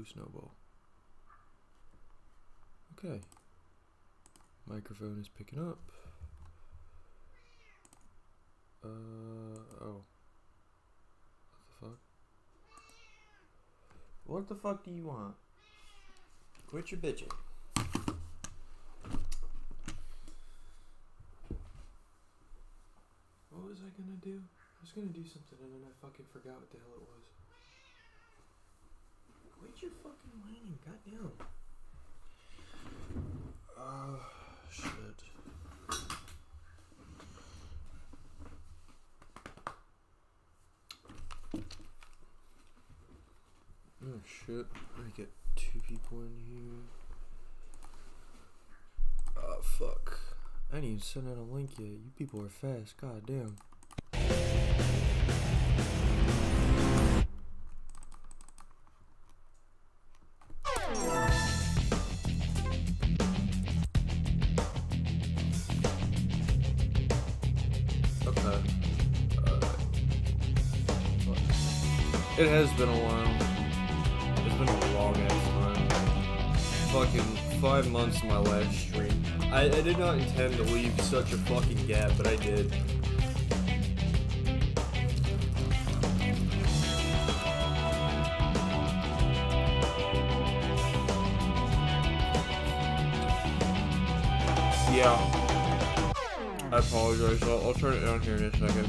Snowball. Okay. Microphone is picking up. Oh. What the fuck do you want? Quit your bitching. What was I gonna do? I was gonna do something and then I fucking forgot what the hell it was. Quit your fucking whining, goddamn. Shit. Oh shit, I get 2 people in here. Oh fuck. I didn't even send out a link yet. You people are fast, god damn. Okay. It has been a while. It's been a long ass time. Fucking 5 months of my last stream. I did not intend to leave such a fucking gap, but I did. Yeah. I apologize. I'll turn it down here in a second.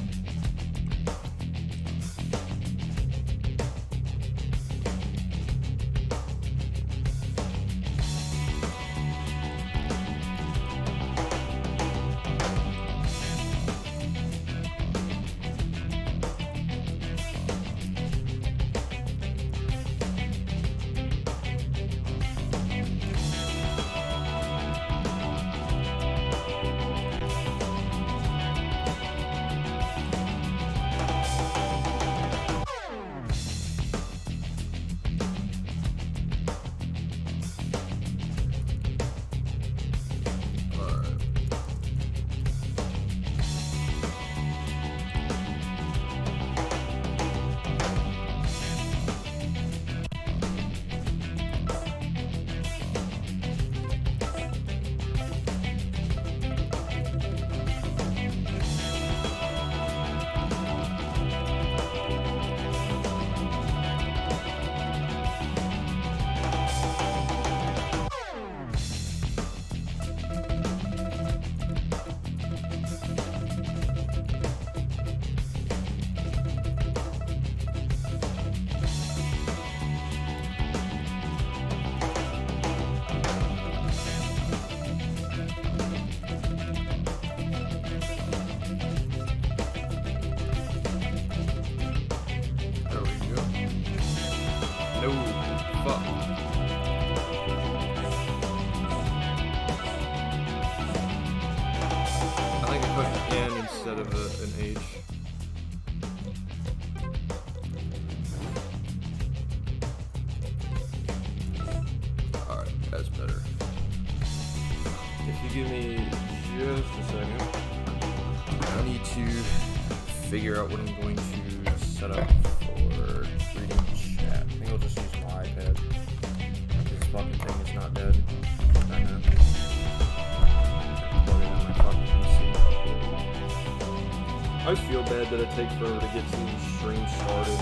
Figure out what I'm going to set up for reading chat. I think I'll just use my iPad. This fucking thing is not dead. I know. Plug it in my fucking PC. I feel bad that it takes forever to get some streams started.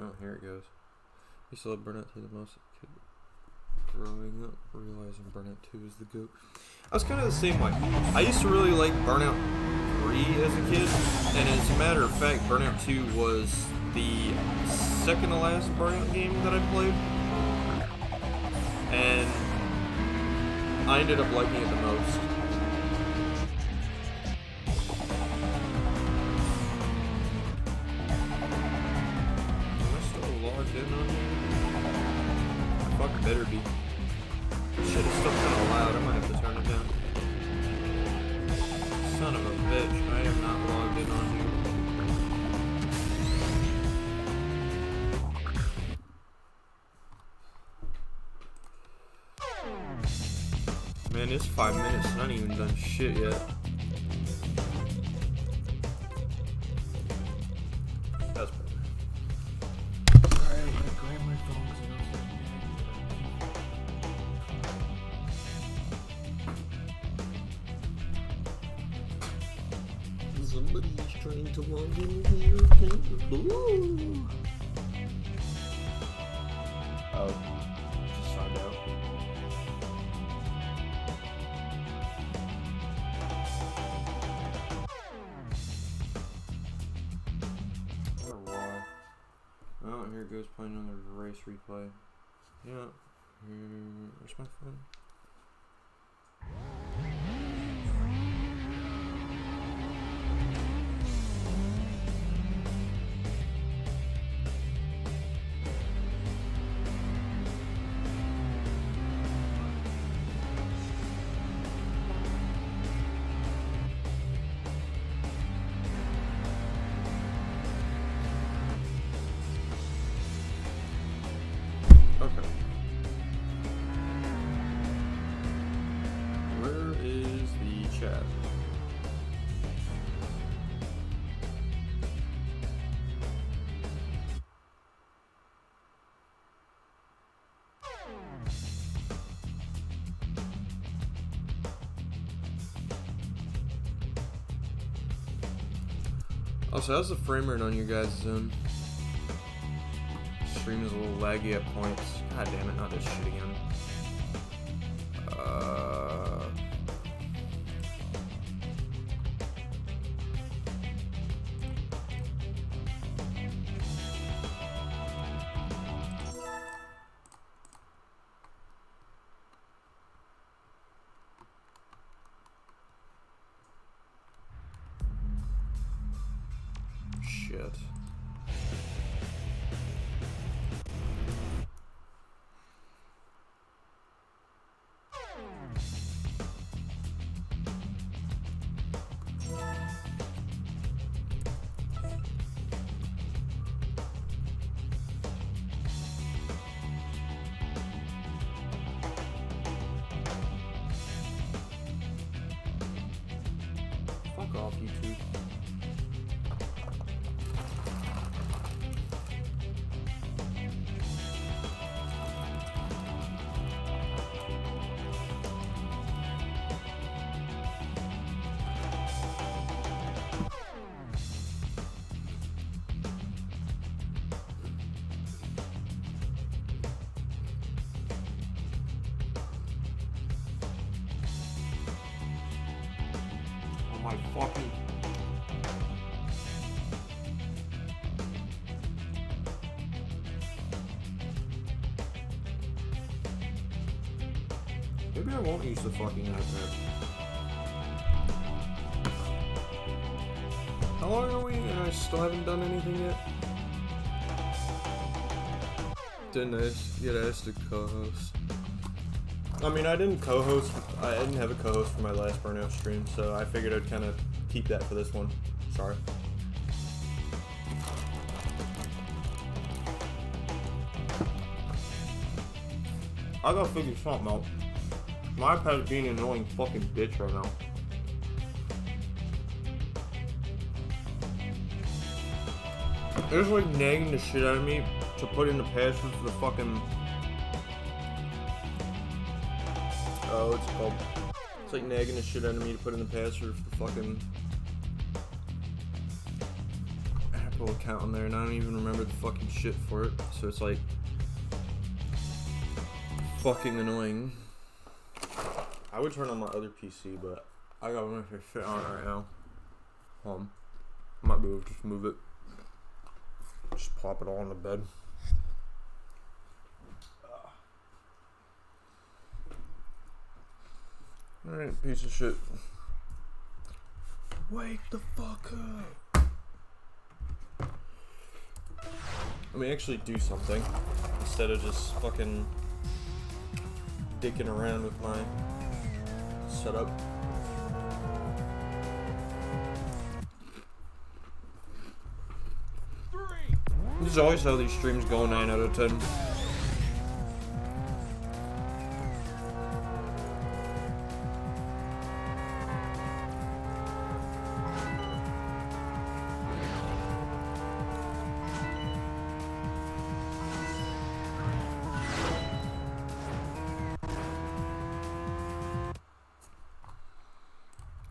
Oh, here it goes. You still have Burnout 2 the most. Growing up, realizing Burnout 2 is the GOAT. I was kind of the same way. I used to really like Burnout 3 as a kid, and as a matter of fact, Burnout 2 was the second to last Burnout game that I played, and I ended up liking it the most. Am I still logged in on here? I fucking better be. Shit, it's still kind of loud. I might have to turn it down. Son of a bitch. I am not logged in on here. Man, it's 5 minutes and I ain't even done shit yet. Somebody's trying to log in here. Ooh. Oh, just signed out. I wonder why. Oh, here it goes playing another race replay. Yeah. Where's my phone? Okay. Where is the chat? Also, how's the frame rate on your guys' Zoom? Stream is a little laggy at points. God damn it, not this shit again. Shit. Fuck off, YouTube. Oh my fucking... Maybe I won't use the fucking iPad. How long are we and I still haven't done anything yet? Didn't I get asked to co-host? I mean, I didn't have a co-host for my last Burnout stream, so I figured I'd kind of keep that for this one. Sorry. I gotta figure something out. My iPad's being an annoying fucking bitch right now. It's like nagging the shit out of me to put in the password for the fucking... Oh, what's it called? It's like nagging the shit out of me to put in the password for the fucking Apple account on there, and I don't even remember the fucking shit for it. So it's like fucking annoying. I would turn on my other PC, but I got one shit on it right now. I might be able to just move it. Just plop it all on the bed. Alright, piece of shit. Wake the fuck up. Let me actually do something instead of just fucking dicking around with my setup. This is always how these streams go 9 out of 10.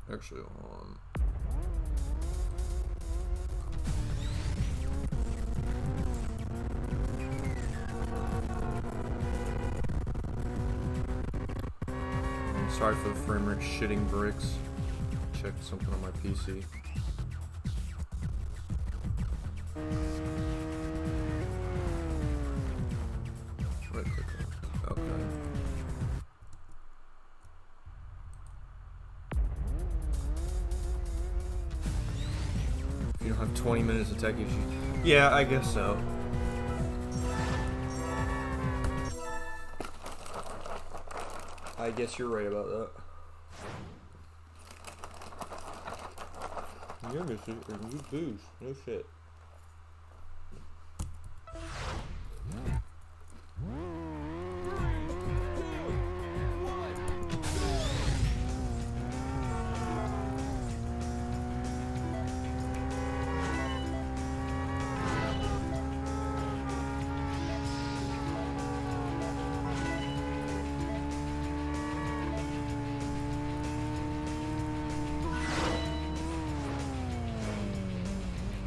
Actually, hold on. Sorry for the frame rate shitting bricks. Check something on my PC. Right click on it. Okay. You don't have 20 minutes of tech issues. Yeah, I guess so. I guess you're right about that. Yeah, Mr. You booze. No shit.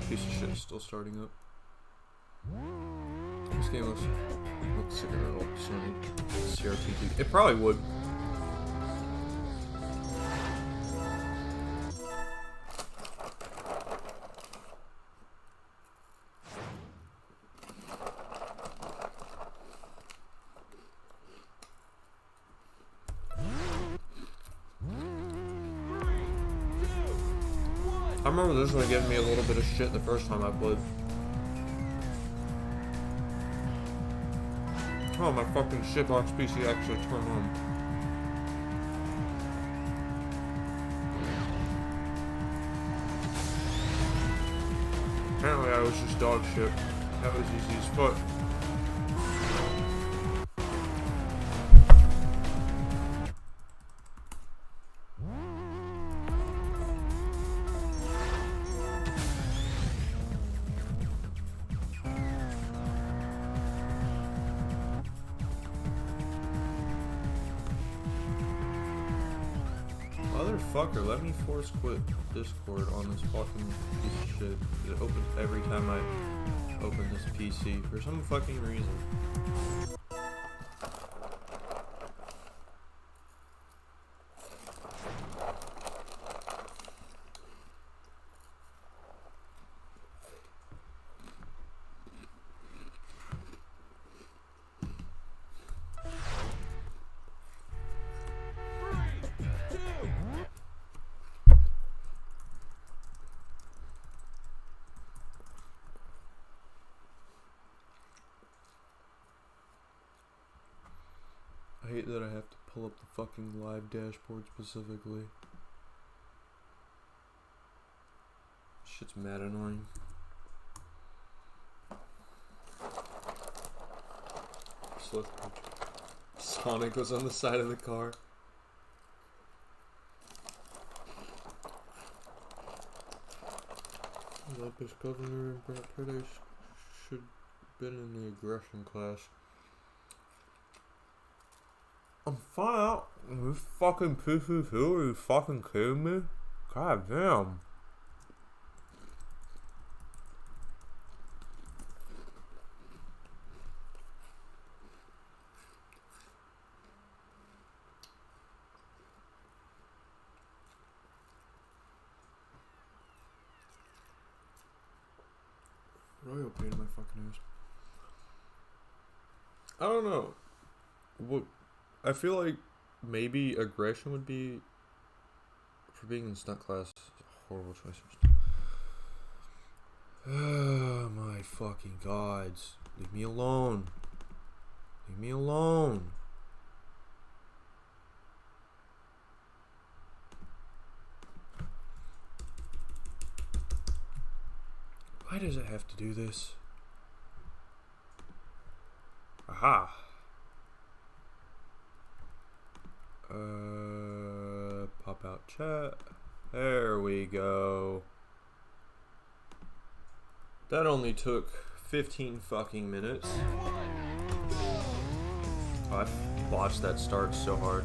Piece of shit is still starting up. This game looks like an old Sony CRPG. It probably would. I remember this one giving me a little bit of shit the first time I played. Oh, my fucking shitbox PC actually turned on. Apparently I was just dog shit. That was easy as fuck. Motherfucker, let me force quit Discord on this fucking piece of shit. It opens every time I open this PC for some fucking reason. I hate that I have to pull up the fucking live dashboard specifically. Shit's mad annoying. Sonic was on the side of the car. This governor in Paradise should have been in the aggression class. I'm fine out. You fucking poo-poo who? Are you fucking kidding me? God damn. Royal pain in my fucking ass. I don't know. What? I feel like maybe aggression would be, for being in stunt class, horrible choice. Oh my fucking gods. Leave me alone. Leave me alone. Why does it have to do this? Aha. Pop out chat. There we go. That only took 15 fucking minutes. Oh, I botched that start so hard.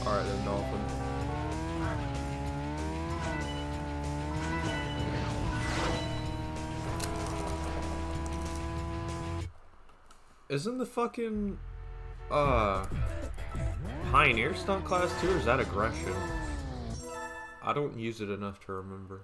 Alright then, Dolphin. Isn't the fucking Pioneer stunt class too, or is that aggression? I don't use it enough to remember.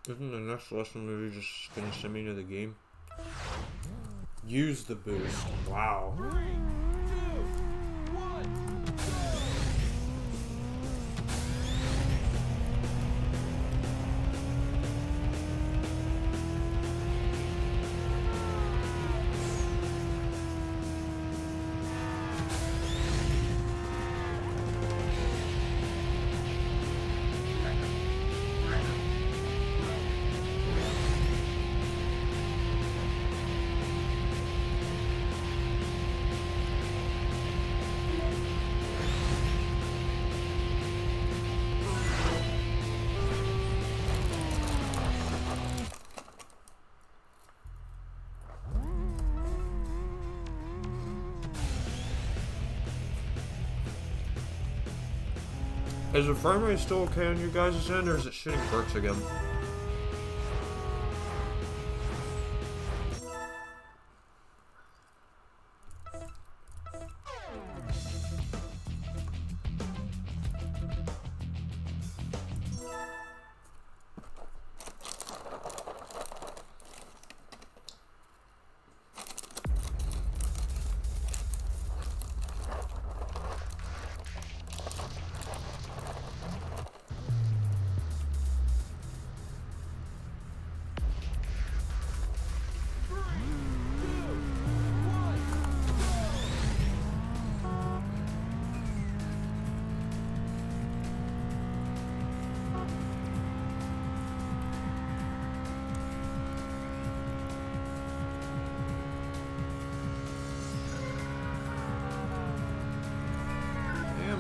Isn't the next lesson literally just gonna send me to the game? Use the boost. Wow. 3, 2, 1. Is the frame rate still okay on you guys' end, or is it shitting perks again?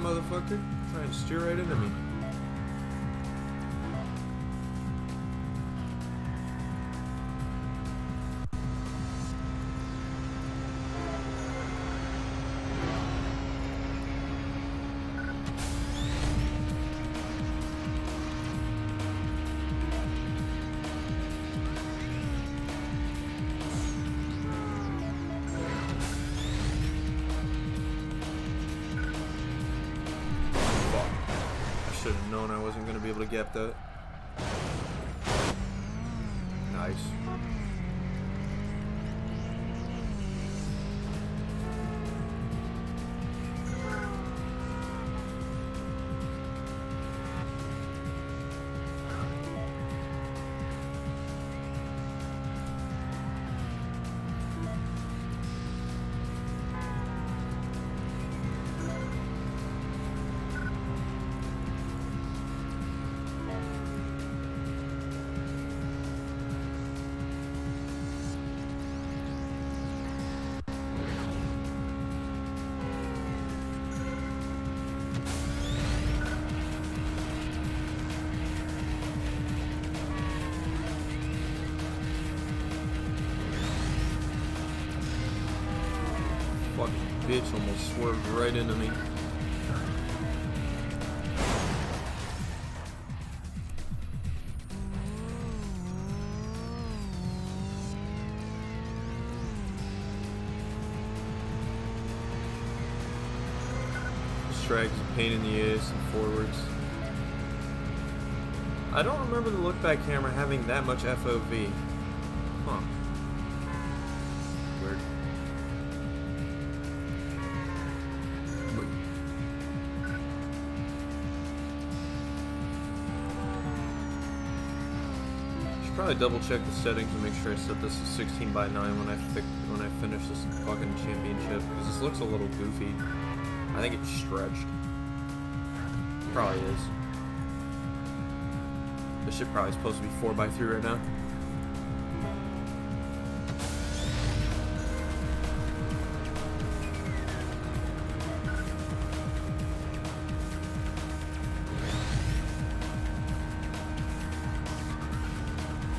Motherfucker, trying to steer right into me. Should have known I wasn't going to be able to get that. Nice. Fucking bitch almost swerved right into me. This track is a pain in the ass and forwards. I don't remember the look back camera having that much FOV. Huh. Weird. probably double check the settings and make sure I set this to 16 by 9 when I finish this fucking championship, because this looks a little goofy. I think it's stretched. Probably is. This shit probably supposed to be 4 by 3 right now.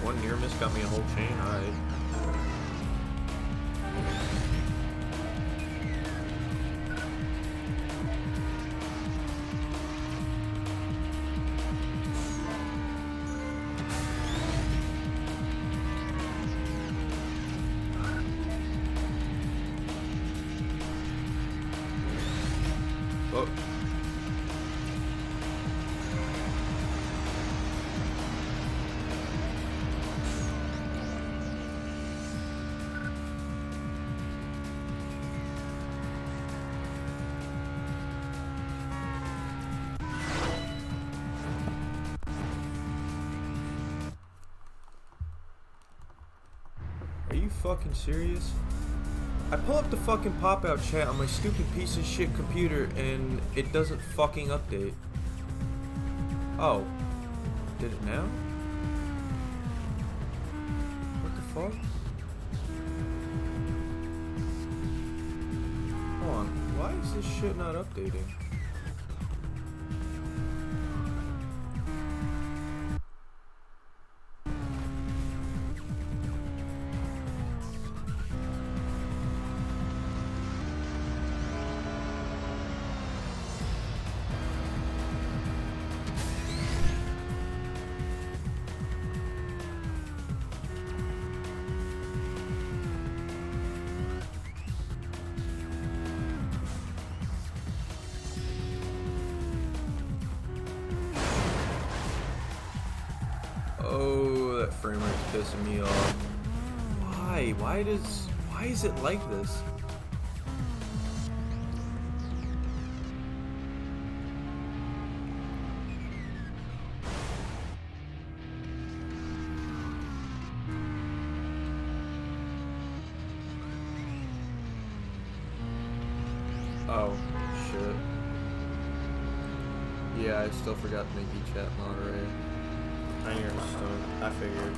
One near miss got me a whole chain, alright. Oh. Are you fucking serious? I pull up the fucking pop-out chat on my stupid piece of shit computer and it doesn't fucking update. Oh. Did it now? What the fuck? Hold on. Why is this shit not updating? Oh, that frame rate's pissing me off. Why? Why is it like this? Oh, shit. Yeah, I still forgot to make you chat moderator. I understood. I figured.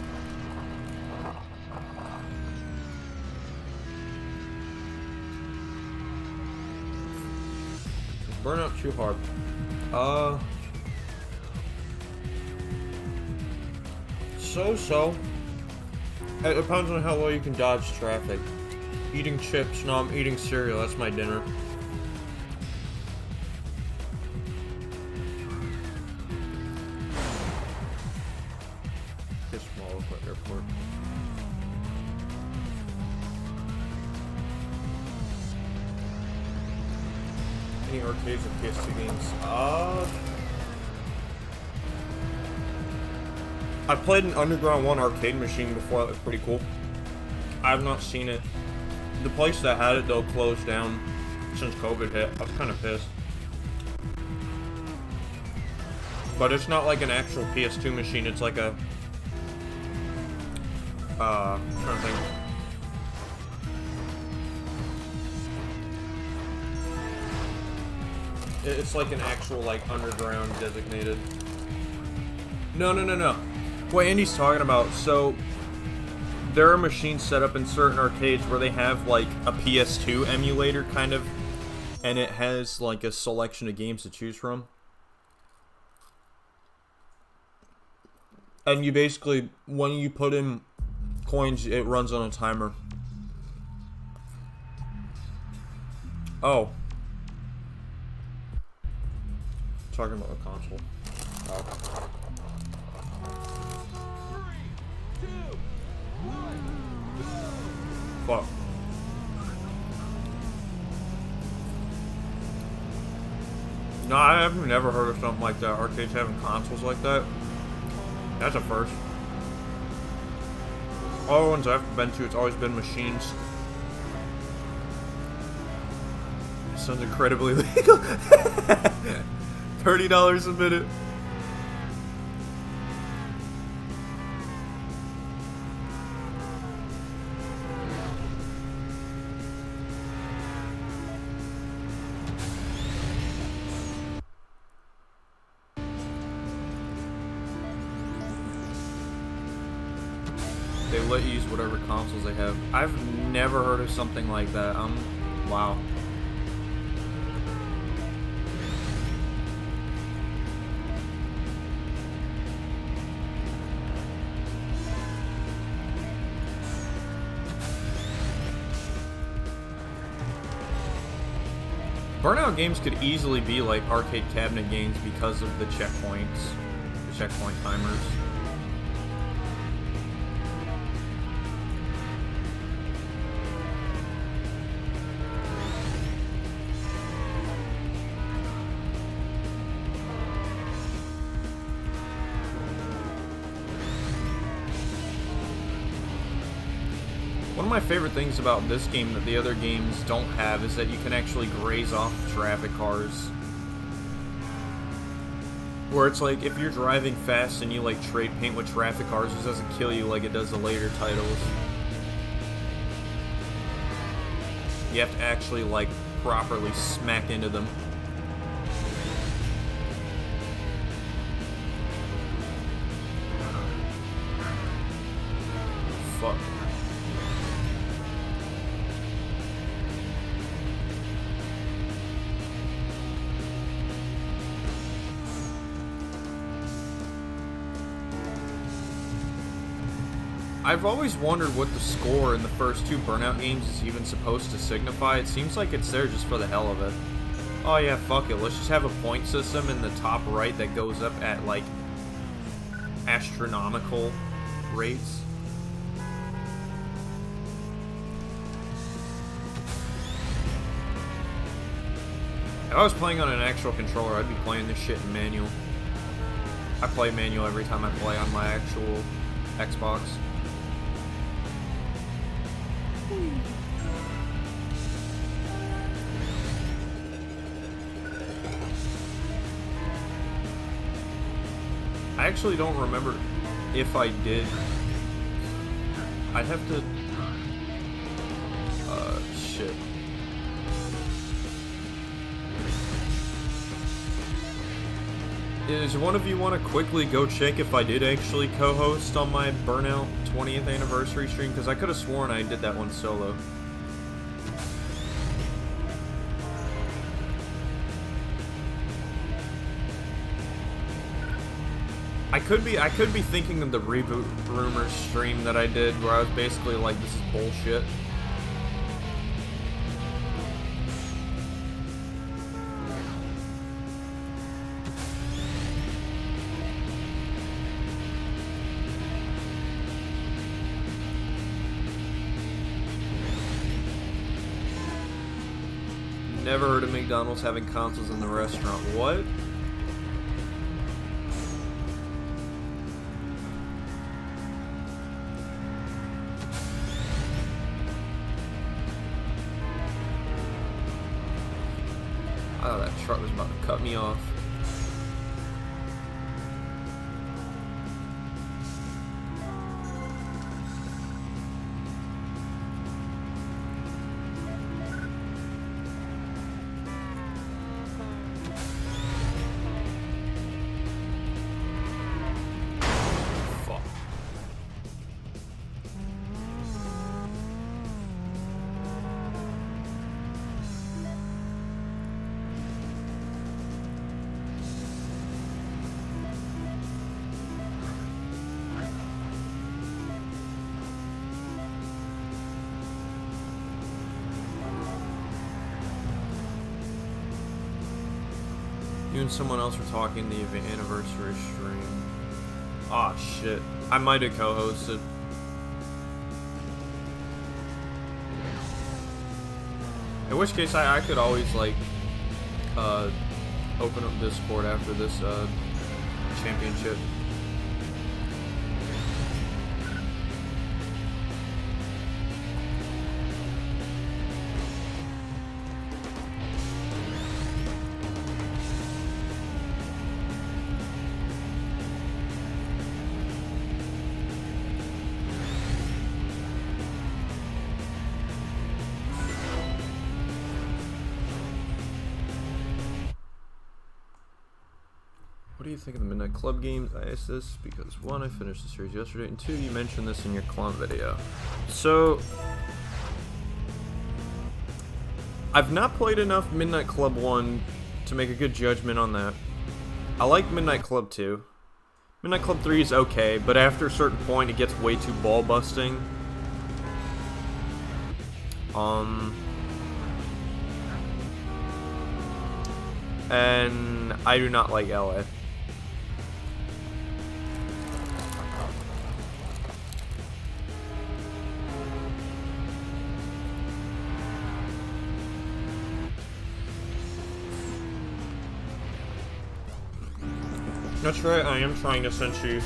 Burnout too hard. So. It depends on how well you can dodge traffic. Eating chips. No, I'm eating cereal. That's my dinner. Airport. Any arcades or PS2 games? I played an Underground 1 arcade machine before. That was pretty cool. I have not seen it. The place that had it though closed down since COVID hit. I was kind of pissed. But it's not like an actual PS2 machine. It's like a I'm trying to think. It's like an actual, like, underground designated. No. What Andy's talking about, so there are machines set up in certain arcades where they have, like, a PS2 emulator, kind of, and it has, like, a selection of games to choose from. And you basically, when you put in coins, it runs on a timer. Oh. Talking about a console. Oh. 3, 2, 1. Fuck. No, I have never heard of something like that. Arcades having consoles like that. That's a first. All the ones I've been to, it's always been machines. It sounds incredibly legal. $30 a minute. they let you use whatever consoles they have. I've never heard of something like that. Wow. Burnout games could easily be like arcade cabinet games because of the checkpoints, the checkpoint timers. One of my favorite things about this game that the other games don't have is that you can actually graze off traffic cars. Where it's like, if you're driving fast and you like trade paint with traffic cars, it doesn't kill you like it does the later titles. You have to actually like properly smack into them. Fuck. I've always wondered what the score in the first two Burnout games is even supposed to signify. It seems like it's there just for the hell of it. Oh yeah, fuck it. Let's just have a point system in the top right that goes up at, like, astronomical rates. If I was playing on an actual controller, I'd be playing this shit in manual. I play manual every time I play on my actual Xbox. I actually don't remember if I did. I'd have to... shit. Does one of you want to quickly go check if I did actually co-host on my Burnout 20th anniversary stream? Because I could have sworn I did that one solo. I could be thinking of the Reboot Rumors stream that I did, where I was basically like, this is bullshit. Never heard of McDonald's having consoles in the restaurant. What? Oh, that truck was about to cut me off. You and someone else were talking the anniversary stream. Aw, shit. I might have co-hosted. In which case, I could always, like, open up Discord after this, championship. do you think of the Midnight Club games? I asked this because 1, I finished the series yesterday, and 2, you mentioned this in your clone video. So, I've not played enough Midnight Club 1 to make a good judgment on that. I like Midnight Club 2. Midnight Club 3 is okay, but after a certain point it gets way too ball busting. And I do not like LA. That's right, I am trying to send you.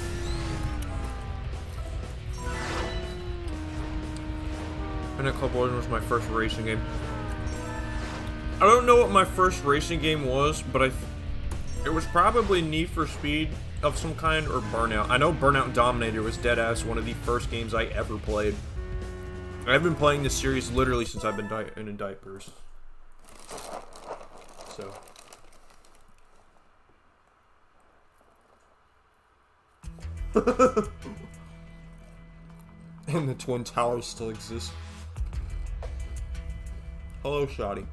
Midnight Club Origin was my first racing game. I don't know what my first racing game was, but it was probably Need for Speed of some kind or Burnout. I know Burnout Dominator was deadass one of the first games I ever played. I've been playing this series literally since I've been in diapers. So. And the Twin Towers still exist. Hello, Shoddy.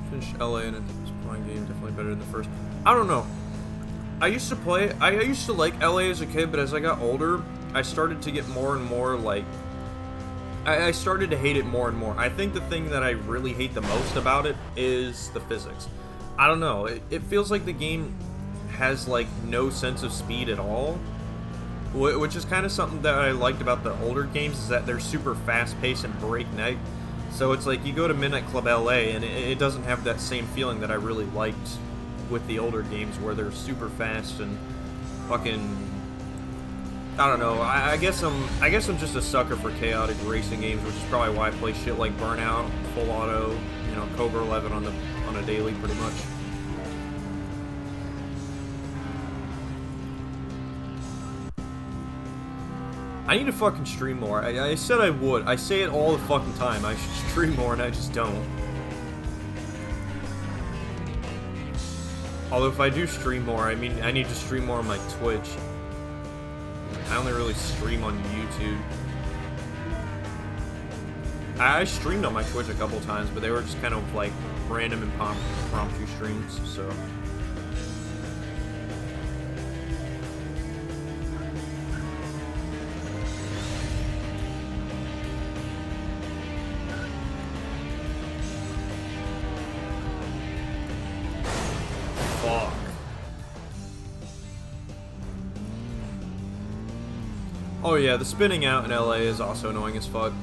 Finished LA and it's playing game definitely better than the first. I don't know. I used to play. I used to like LA as a kid, but as I got older, I started to get more and more like. I started to hate it more and more. I think the thing that I really hate the most about it is the physics. I don't know. It feels like the game has like no sense of speed at all, which is kind of something that I liked about the older games, is that they're super fast-paced and breakneck. So it's like you go to Midnight Club LA and it doesn't have that same feeling that I really liked with the older games, where they're super fast and fucking. I don't know. I guess I'm just a sucker for chaotic racing games, which is probably why I play shit like Burnout, Full Auto, you know, Cobra 11 on a daily, pretty much. I need to fucking stream more. I said I would. I say it all the fucking time. I should stream more, and I just don't. Although if I do stream more, I mean, I need to stream more on my Twitch. I only really stream on YouTube. I streamed on my Twitch a couple times, but they were just kind of like random and impromptu streams, so. Fuck. Oh yeah, the spinning out in LA is also annoying as fuck.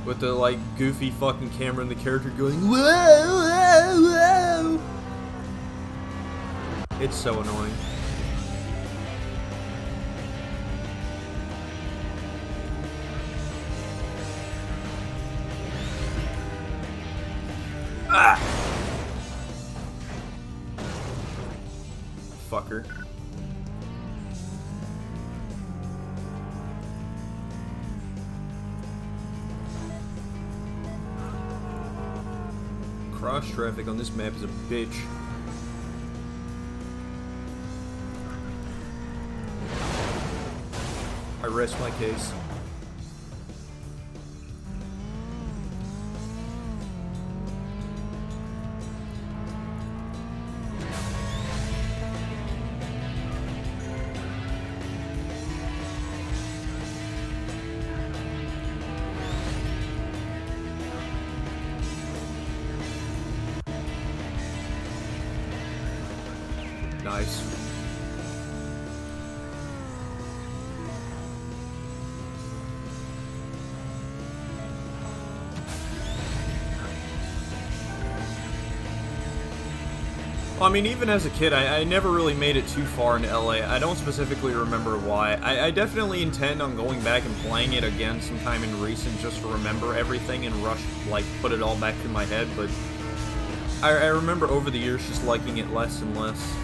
With the like goofy fucking camera and the character going whoa, whoa, whoa. It's so annoying. Ah! Fucker. Cross traffic on this map is a bitch. I rest my case. Nice. Well, I mean, even as a kid, I never really made it too far into LA. I don't specifically remember why. I definitely intend on going back and playing it again sometime in recent just to remember everything and put it all back in my head, but I remember over the years just liking it less and less.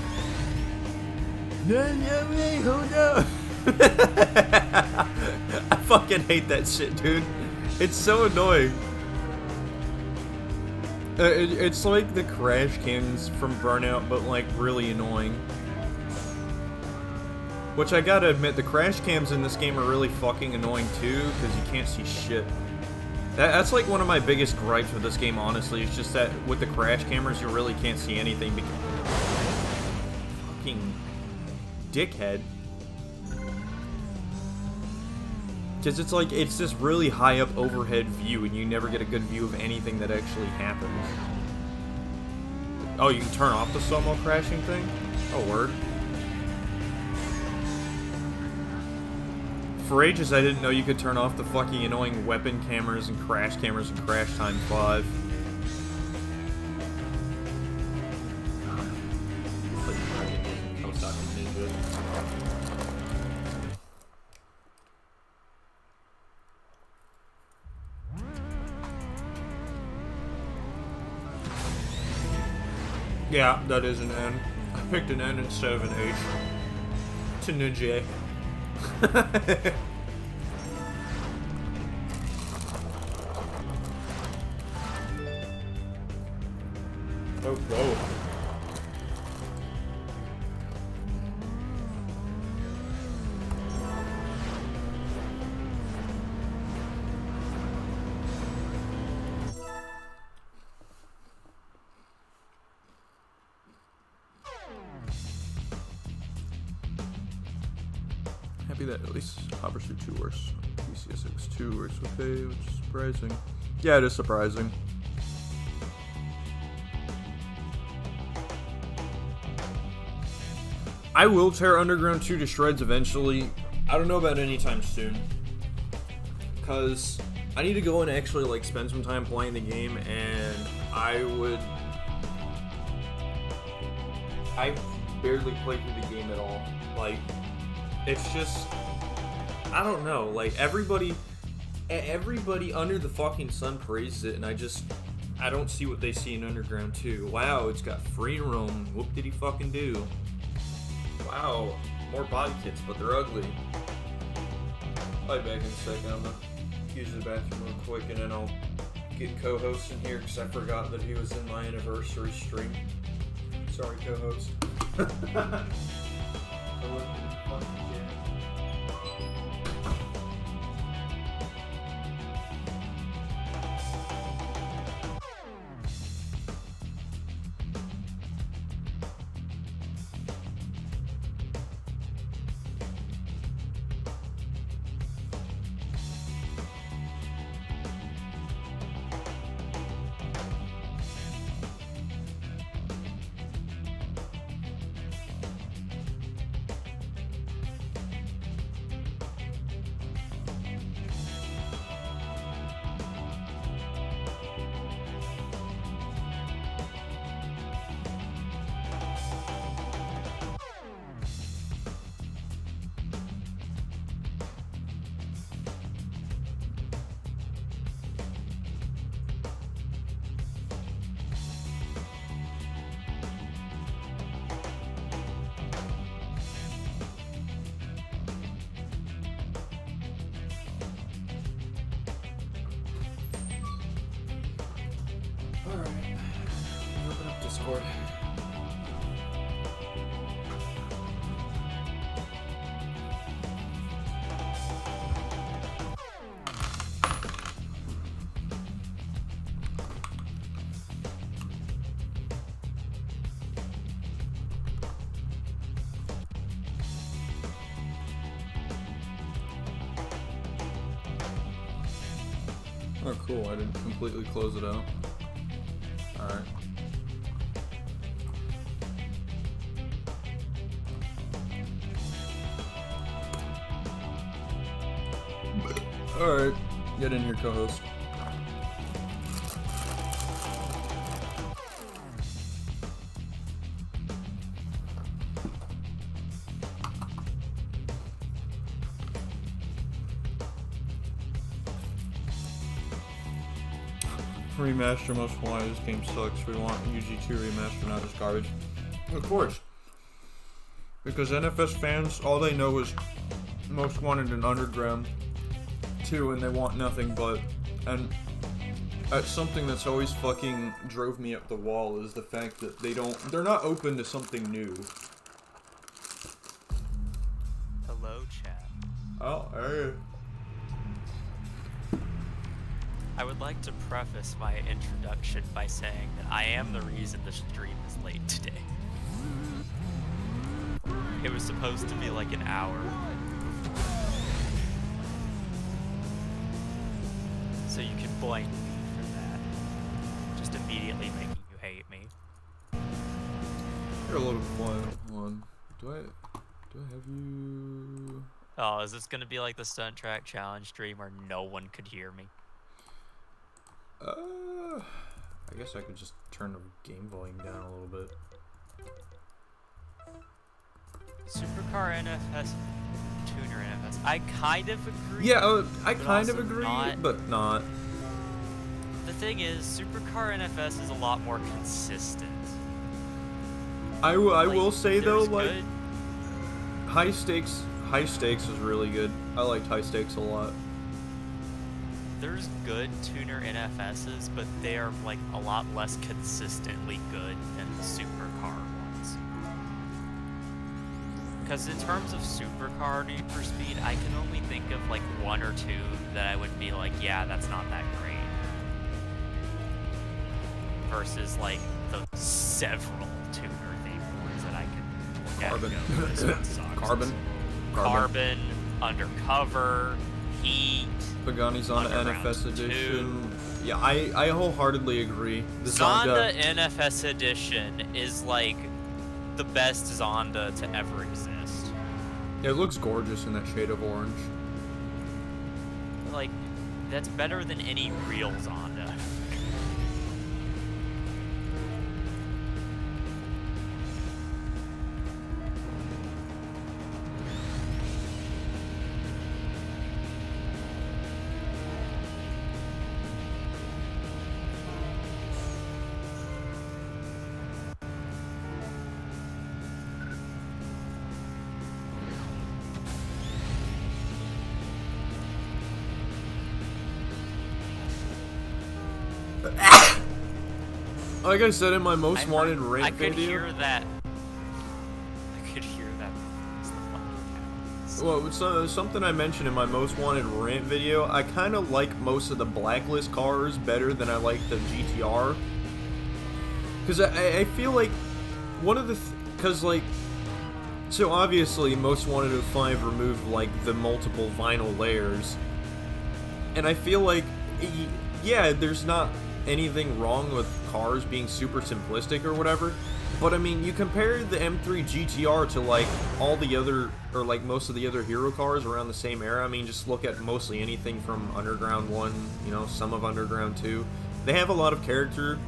No, wait, hold up. I fucking hate that shit, dude. It's so annoying. It's like the crash cams from Burnout, but like really annoying. Which I gotta admit, the crash cams in this game are really fucking annoying too, because you can't see shit. That's like one of my biggest gripes with this game, honestly. It's just that with the crash cameras, you really can't see anything because... Fucking dickhead. Because it's like, it's this really high up overhead view, and you never get a good view of anything that actually happens. Oh, you can turn off the slow-mo crashing thing? Oh, word. For ages, I didn't know you could turn off the fucking annoying weapon cameras and Crash Time 5. Yeah, that is an N. I picked an N instead of an H. To Ninja. Oh, whoa. Happy that at least Hoversuit 2 works. PCSX 2 works okay, which is surprising. Yeah, it is surprising. I will tear Underground 2 to shreds eventually. I don't know about anytime soon. Because I need to go and actually like spend some time playing the game, and I barely play through the game at all. Like, it's just, I don't know, like everybody under the fucking sun praises it, and I don't see what they see in Underground 2. Wow, it's got free roam. Whoop did he fucking do? Wow, more body kits, but they're ugly. I'll be back in a second. I'm gonna use the bathroom real quick, and then I'll get co-host in here, because I forgot that he was in my anniversary stream. Sorry, co-host. Discord. Oh, cool. I didn't completely close it out. Alright. Alright, get in here, co-host. Remaster most why this game sucks. We want UG2 remaster, not just garbage. Of course. Because NFS fans, all they know is Most Wanted and Underground 2, and they want nothing but. And that's something that's always fucking drove me up the wall is the fact that they're not open to something new. Hello, chat. Oh, hey. I would like to preface my introduction by saying that I am the reason the stream is late today. It was supposed to be like an hour. So you can blame me for that. Just immediately making you hate me. You're a little quiet. Hold on. Do I have you? Oh, is this gonna be like the stunt track challenge stream where no one could hear me? I guess I could just turn the game volume down a little bit. Supercar NFS, tuner NFS. I kind of agree. Yeah, I kind of agree, but not. The thing is, Supercar NFS is a lot more consistent. I will say though, good. like high stakes is really good. I liked high stakes a lot. There's good tuner NFSs, but they are like a lot less consistently good than the supercar ones. Because in terms of supercar Need for Speed, I can only think of like one or two that I would be like, yeah, that's not that great. Versus like the several tuner themed ones that I can look at and go, this one sucks. Carbon, Undercover, Heat. Pagani's on the NFS edition. Yeah, I wholeheartedly agree. The Zonda NFS edition is like the best Zonda to ever exist. Yeah, it looks gorgeous in that shade of orange. Like, that's better than any real Zonda. Like I said in my most wanted rant video. I could hear that. Well, it's something I mentioned in my most wanted rant video. I kind of like most of the Blacklist cars better than I like the GTR. Because I feel like one of the... Because, like... So, obviously, Most Wanted 05 removed, like, the multiple vinyl layers. And I feel like... Yeah, there's not anything wrong with cars being super simplistic or whatever, but I mean, you compare the M3 GTR to like all the other, or like most of the other hero cars around the same era. I mean, just look at mostly anything from Underground 1, you know, some of Underground 2. They have a lot of character,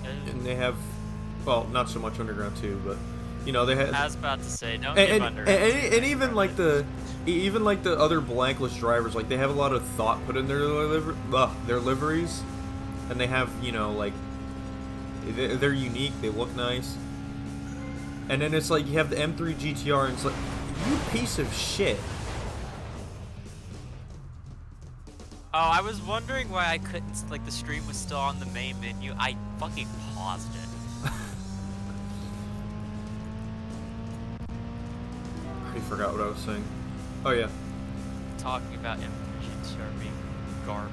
and they have, well, not so much Underground 2, but you know, they have. I was about to say, don't give Underground 2. And even like the other Blacklist drivers, like they have a lot of thought put in their liveries. And they have, you know, like, they're unique, they look nice. And then it's like, you have the M3 GTR, and it's like, you piece of shit. Oh, I was wondering why I couldn't, like, the stream was still on the main menu. I fucking paused it. I already forgot what I was saying. Oh, yeah. Talking about M3 GTR being garbage.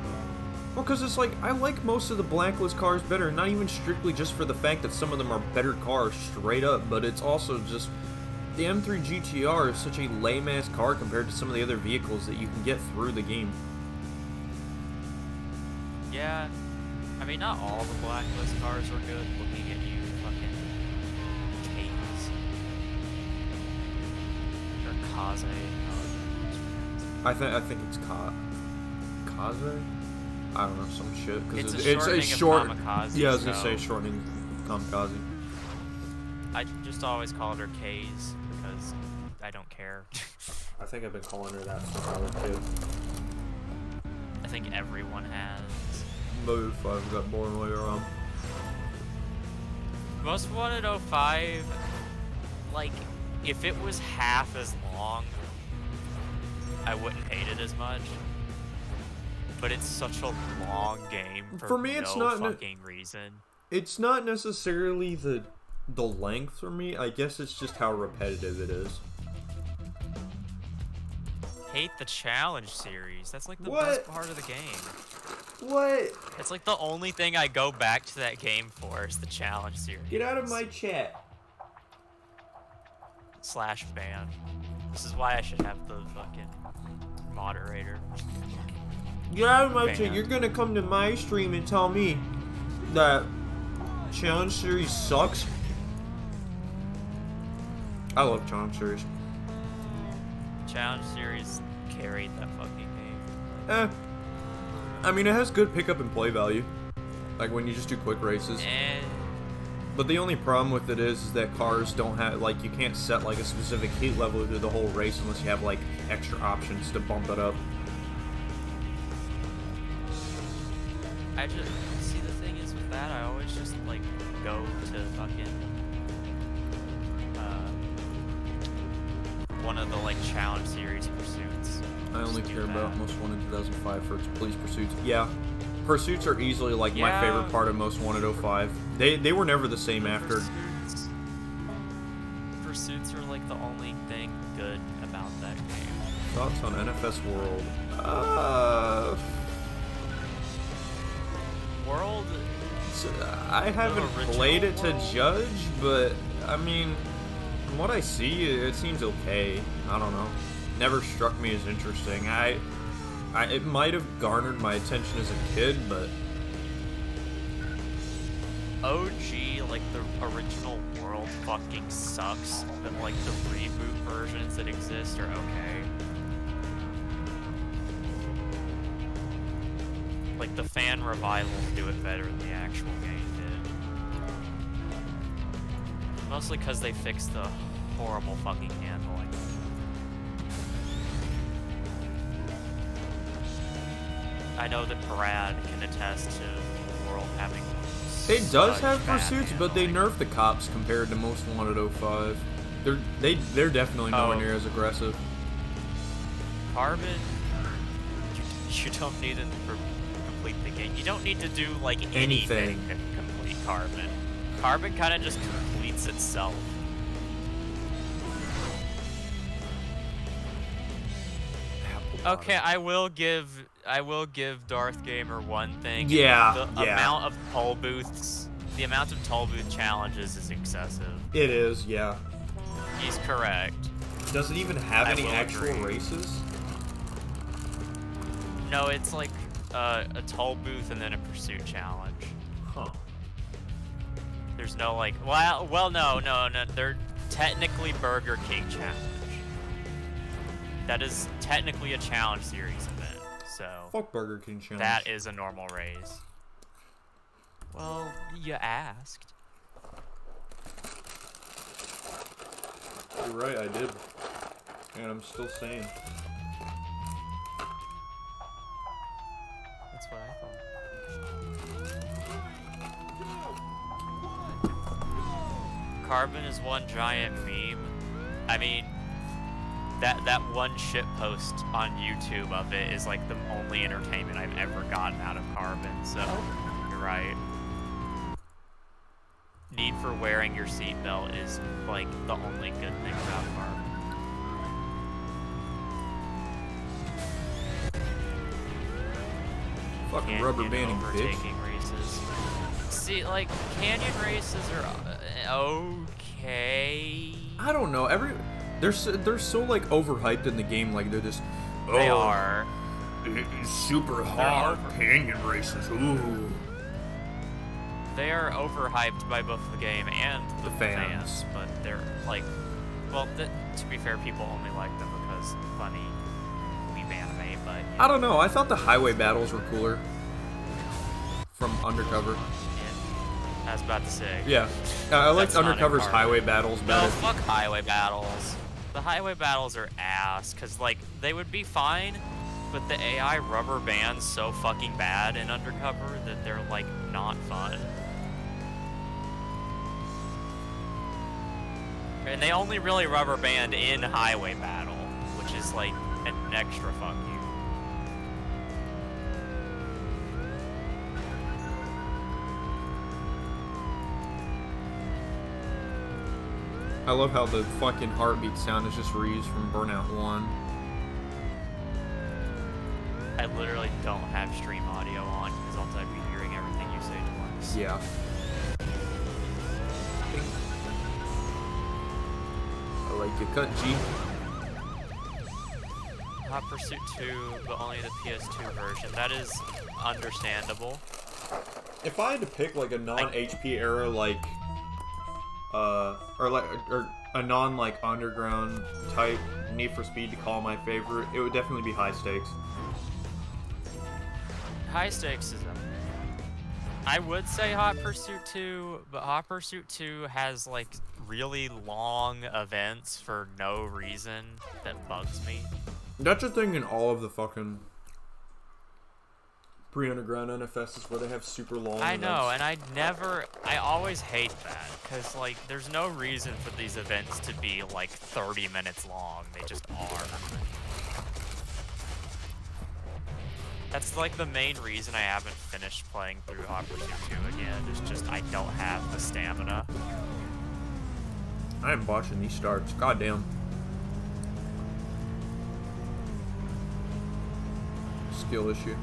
Well, because it's like, I like most of the Blacklist cars better, not even strictly just for the fact that some of them are better cars, straight up, but it's also just, the M3 GTR is such a lame-ass car compared to some of the other vehicles that you can get through the game. Yeah, I mean, not all the Blacklist cars were good, looking at you, fucking Kaze. Or Kaze. I think it's Kaze? I don't know, some shit. Cause it's a short. Yeah, I was gonna say shortening Kamikaze. I just always called her Kaze because I don't care. I think I've been calling her that since I was a kid. I think everyone has. Mode 5 got born later on. Most Wanted 05, like, if it was half as long, I wouldn't hate it as much. But it's such a long game For me, it's not fucking reason. It's not necessarily the length for me. I guess it's just how repetitive it is. Hate the challenge series. That's like the best part of the game. What? It's like the only thing I go back to that game for is the challenge series. Get out of my chat. /ban. This is why I should have the fucking moderator. Get out of my chat. You're gonna come to my stream and tell me that challenge series sucks. I love challenge series. Challenge series carried that fucking game. I mean, it has good pickup and play value. Like when you just do quick races. But the only problem with it is that cars don't have, like, you can't set like a specific heat level through the whole race unless you have like extra options to bump it up. I just see, the thing is with that, I always just like go to fucking one of the like challenge series pursuits. I only care about Most Wanted 2005 for its police pursuits. Yeah, pursuits are easily like my favorite part of Most Wanted 05. They were never the same after. Pursuits are like the only thing good about that game. Thoughts on NFS World? World? I haven't played it to judge, but I mean, from what I see, it seems okay. I don't know. Never struck me as interesting. It might have garnered my attention as a kid, but OG, like the original World fucking sucks, but like the reboot versions that exist are okay. Like the fan revivals do it better than the actual game did. Mostly because they fixed the horrible fucking handling. I know that Brad can attest to the world having. It does have pursuits, but they nerfed the cops compared to Most Wanted 05. They're definitely nowhere near as aggressive. Carbon, you don't need it for complete the game. You don't need to do like anything to complete Carbon. Carbon kind of just completes itself. Okay, I will give Darth Gamer one thing. Yeah, the amount of toll booths, the amount of toll booth challenges is excessive. It is, yeah. He's correct. Does it even have any actual races? No, it's like a toll booth and then a pursuit challenge. Huh. There's no like, well, no. They're technically Burger King challenge. That is technically a challenge series event, so. Fuck Burger King challenge. That is a normal race. Well, you asked. You're right, I did. And I'm still saying. That's what I thought. Carbon is one giant meme. I mean, that one shit post on YouTube of it is like the only entertainment I've ever gotten out of Carbon, so you're right. Need for wearing your seatbelt is like the only good thing about Carbon. Fucking rubber banding, overtaking bitch. Races. See, like, canyon races are okay. I don't know. They're so like overhyped in the game. Like they're just. They are. It's super hard canyon races. Ooh. They are overhyped by both the game and the fans, but they're like, well, to be fair, people only like them because funny weeb anime. But I don't know. I thought the highway battles were cooler from Undercover. Yeah, I was about to say. Yeah, I liked Undercover's highway battles better. No, fuck highway battles. The highway battles are ass, cause like they would be fine, but the AI rubber bands so fucking bad in Undercover that they're like not fun. And they only really rubber band in highway battle, which is like an extra fuck you. I love how the fucking heartbeat sound is just reused from Burnout 1. I literally don't have stream audio on because else I'd be hearing everything you say twice. Yeah. I like your cut, G. Hot Pursuit 2, but only the PS2 version. That is understandable. If I had to pick like a non-HP era or a non like underground type Need for Speed to call my favorite, it would definitely be High Stakes. High Stakes is I would say Hot Pursuit 2, but Hot Pursuit 2 has like really long events for no reason that bugs me. That's a thing in all of the fucking pre-underground NFSs where they have super long I events. know, and I always hate that, because, like, there's no reason for these events to be, like, 30 minutes long. They just are. That's, like, the main reason I haven't finished playing through Hot Pursuit 2 again, is just I don't have the stamina. I am watching these starts. Goddamn. Skill issue.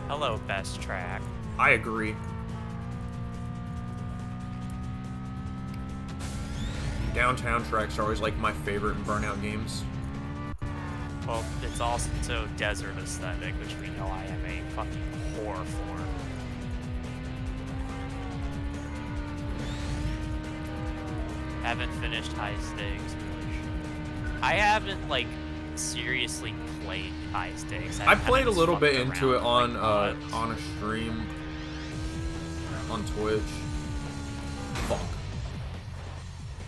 Hello, best track. I agree. Downtown tracks are always like my favorite in Burnout games. Well, it's also desert aesthetic, which we know I am a fucking whore for. Haven't finished High Stakes, really should. I haven't, like, seriously played High Stakes. I played a little bit into it on like, on a stream on Twitch. Fuck.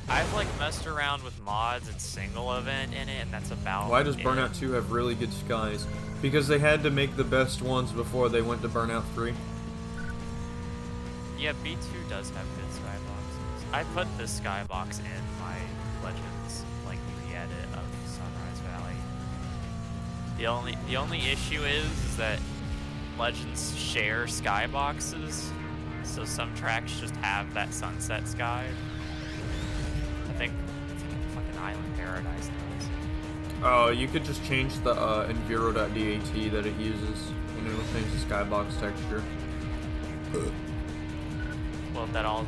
I've like messed around with mods and single event in it, and that's about Why does it. Burnout 2 have really good skies? Because they had to make the best ones before they went to Burnout 3. Yeah, B2 does have good skyboxes. I put this skybox in my Legends like re-edit of Sunrise Valley. The only issue is that Legends share skyboxes, so some tracks just have that sunset sky. I think fucking Island Paradise does. Oh, you could just change the enviro.dat that it uses, and it'll change the skybox texture. Well,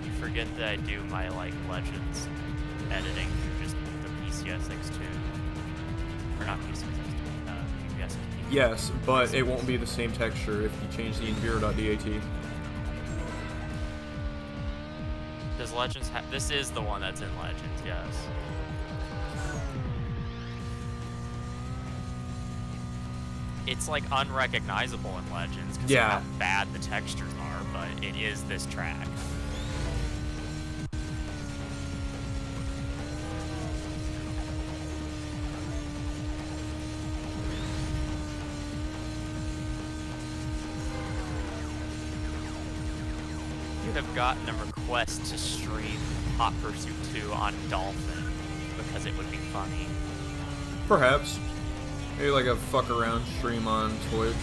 you forget that I do my like Legends editing through just the PCSX2, or not PCSX2, PCSX2. Yes, but it won't be the same texture if you change the enviro.dat. Does Legends have? This is the one that's in Legends, yes. It's like unrecognizable in Legends because of how bad the textures are, but it is this track. You have gotten a request to stream Hot Pursuit 2 on Dolphin because it would be funny. Perhaps. Maybe like a fuck around stream on Twitch.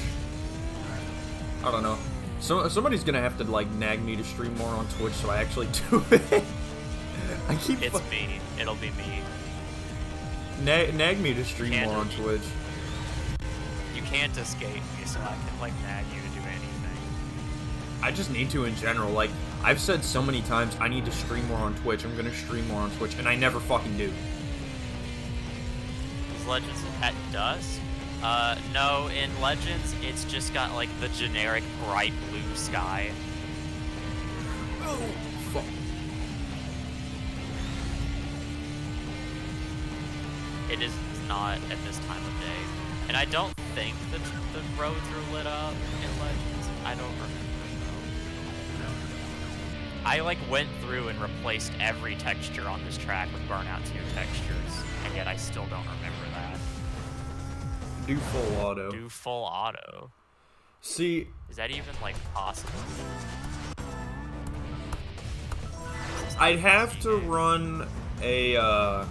I don't know. Somebody's gonna have to like nag me to stream more on Twitch so I actually do it. It's me. It'll be me. Nag me to stream more on Twitch. You can't escape me, so I can like nag you to do anything. I just need to in general. Like, I've said so many times I need to stream more on Twitch. I'm gonna stream more on Twitch, and I never fucking do. Is Legends at dusk? No, in Legends, it's just got like the generic bright blue sky. Oh, fuck. It is not at this time of day. And I don't think that the roads are lit up in Legends. I don't remember. I like went through and replaced every texture on this track with Burnout 2 textures, and yet I still don't remember that. Do full auto. Do full auto. See, is that even like possible? Is this I'd have to run a,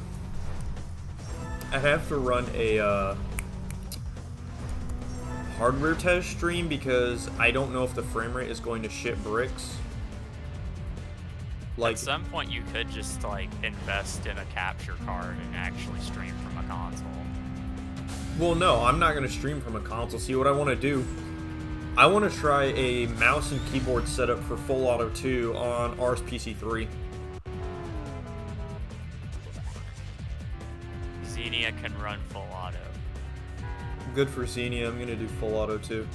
hardware test stream because I don't know if the frame rate is going to shit bricks. Like, at some point, you could just like invest in a capture card and actually stream from a console. well, no, I'm not gonna stream from a console. See, what I want to do, I want to try a mouse and keyboard setup for Full Auto 2 on Ars PC3. Xenia can run full auto. Good for Xenia. I'm gonna do Full Auto 2.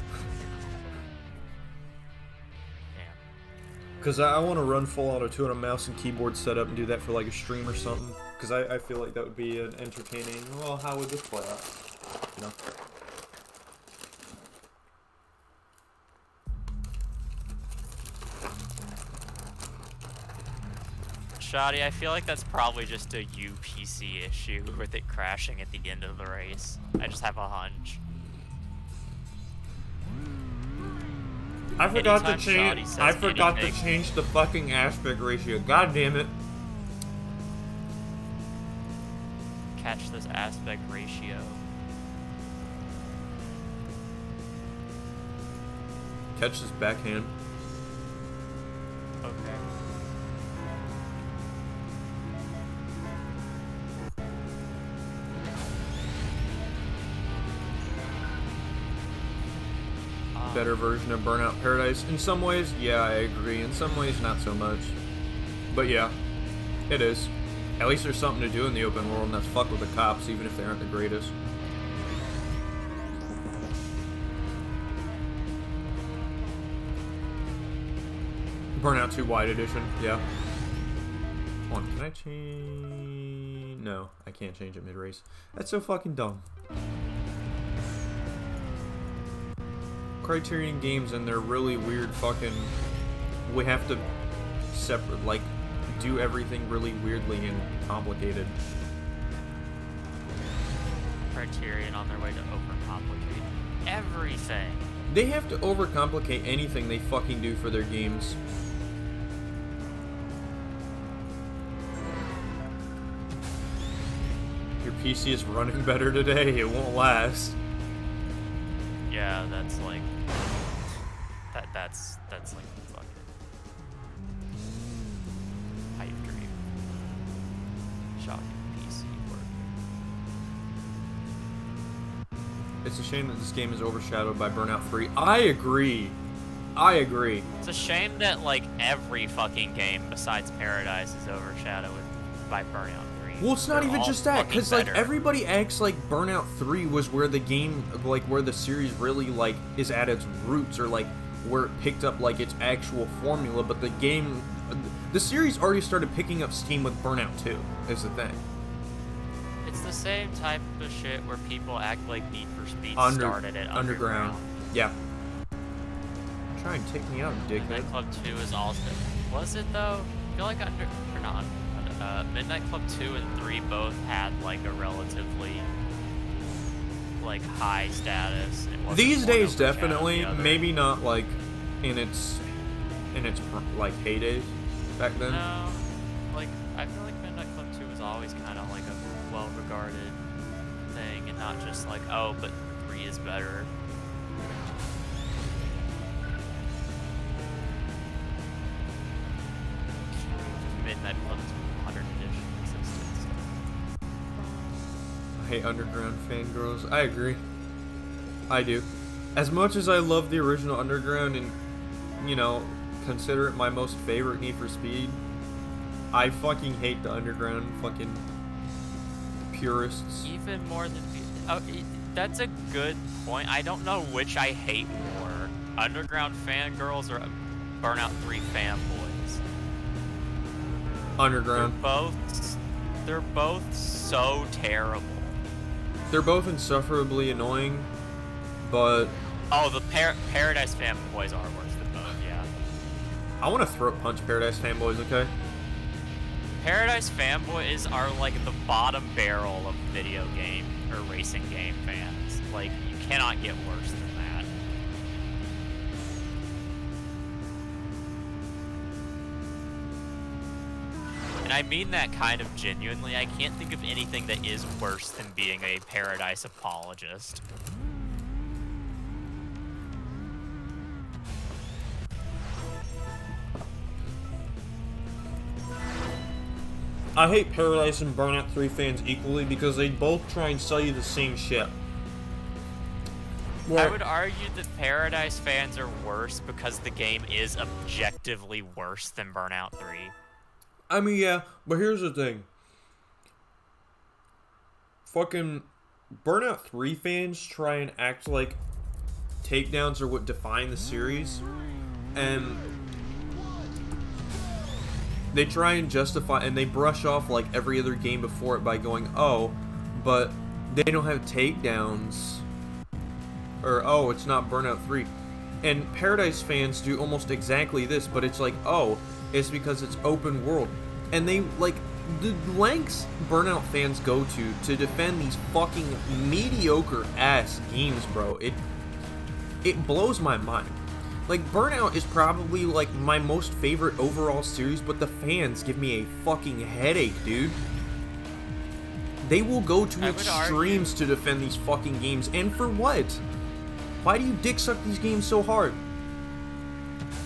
Because I want to run Full Auto 2 on a mouse and keyboard setup and do that for like a stream or something. Because I feel like that would be an entertaining, well, how would this play out? You know? Shoddy, I feel like that's probably just a UPC issue with it crashing at the end of the race. I just have a hunch. I forgot to Anytime change. Shoddy says I forgot to anything- change the fucking aspect ratio. God damn it! Catch this aspect ratio. Catch this backhand. Okay. Better version of Burnout Paradise. In some ways, yeah, I agree. In some ways, not so much. But yeah, it is. At least there's something to do in the open world, and that's fuck with the cops, even if they aren't the greatest. Burnout 2 Wide Edition, yeah. Hold on, can I change? No, I can't change it mid-race. That's so fucking dumb. Criterion Games and their really weird fucking... We have to separate, like, do everything really weirdly and complicated. Criterion on their way to overcomplicate everything. They have to overcomplicate anything they fucking do for their games. Your PC is running better today, it won't last. Yeah, that's like that's like fucking pipe dream. Shocking PC work. It's a shame that this game is overshadowed by Burnout 3. I agree. I agree. It's a shame that like every fucking game besides Paradise is overshadowed by Burnout 3. Well, it's not They're even all just that, fucking because like better. everybody acts like Burnout 3 was where the game, like where the series really like is at its roots, or like where it picked up like its actual formula. But the game, the series already started picking up steam with Burnout 2. Is the thing. It's the same type of shit where people act like Need for Speed started at Underground. Yeah. Try and take me out, dickhead. Midnight Club 2 is also... Was it, though? I feel like Midnight Club 2 and 3 both had, like, a relatively, like, high status. It wasn't These one days, overshadowed definitely. the other. Maybe not, like, in its like, heydays back then. No. Like, I feel like Midnight Club 2 was always kind of, like, a well-regarded thing, and not just, like, oh, but 3 is better. Midnight Club 2 100 edition existence. I hate Underground fangirls. I agree. I do. As much as I love the original Underground and, you know, consider it my most favorite Need for Speed, I fucking hate the Underground fucking purists. Even more than... that's a good point. I don't know which I hate more. Underground fangirls or Burnout 3 fanboys. Underground. They're both so terrible. They're both insufferably annoying, but... Oh, the Paradise fanboys are worse than both, yeah. I want to throat punch Paradise fanboys, okay? Paradise fanboys are like the bottom barrel of video game or racing game fans. Like, you cannot get worse than that. And I mean that kind of genuinely. I can't think of anything that is worse than being a Paradise apologist. I hate Paradise and Burnout 3 fans equally because they both try and sell you the same shit. I would argue that Paradise fans are worse because the game is objectively worse than Burnout 3. I mean, yeah, but here's the thing. Fucking Burnout 3 fans try and act like takedowns are what define the series, and they try and justify, and they brush off like every other game before it by going, oh, but they don't have takedowns, or oh, it's not Burnout 3. And Paradise fans do almost exactly this, but it's like, oh, it's because it's open world. And they, like, the lengths Burnout fans go to defend these fucking mediocre-ass games, bro, it blows my mind. Like, Burnout is probably, like, my most favorite overall series, but the fans give me a fucking headache, dude. They will go to extremes to defend these fucking games, and for what? Why do you dick suck these games so hard?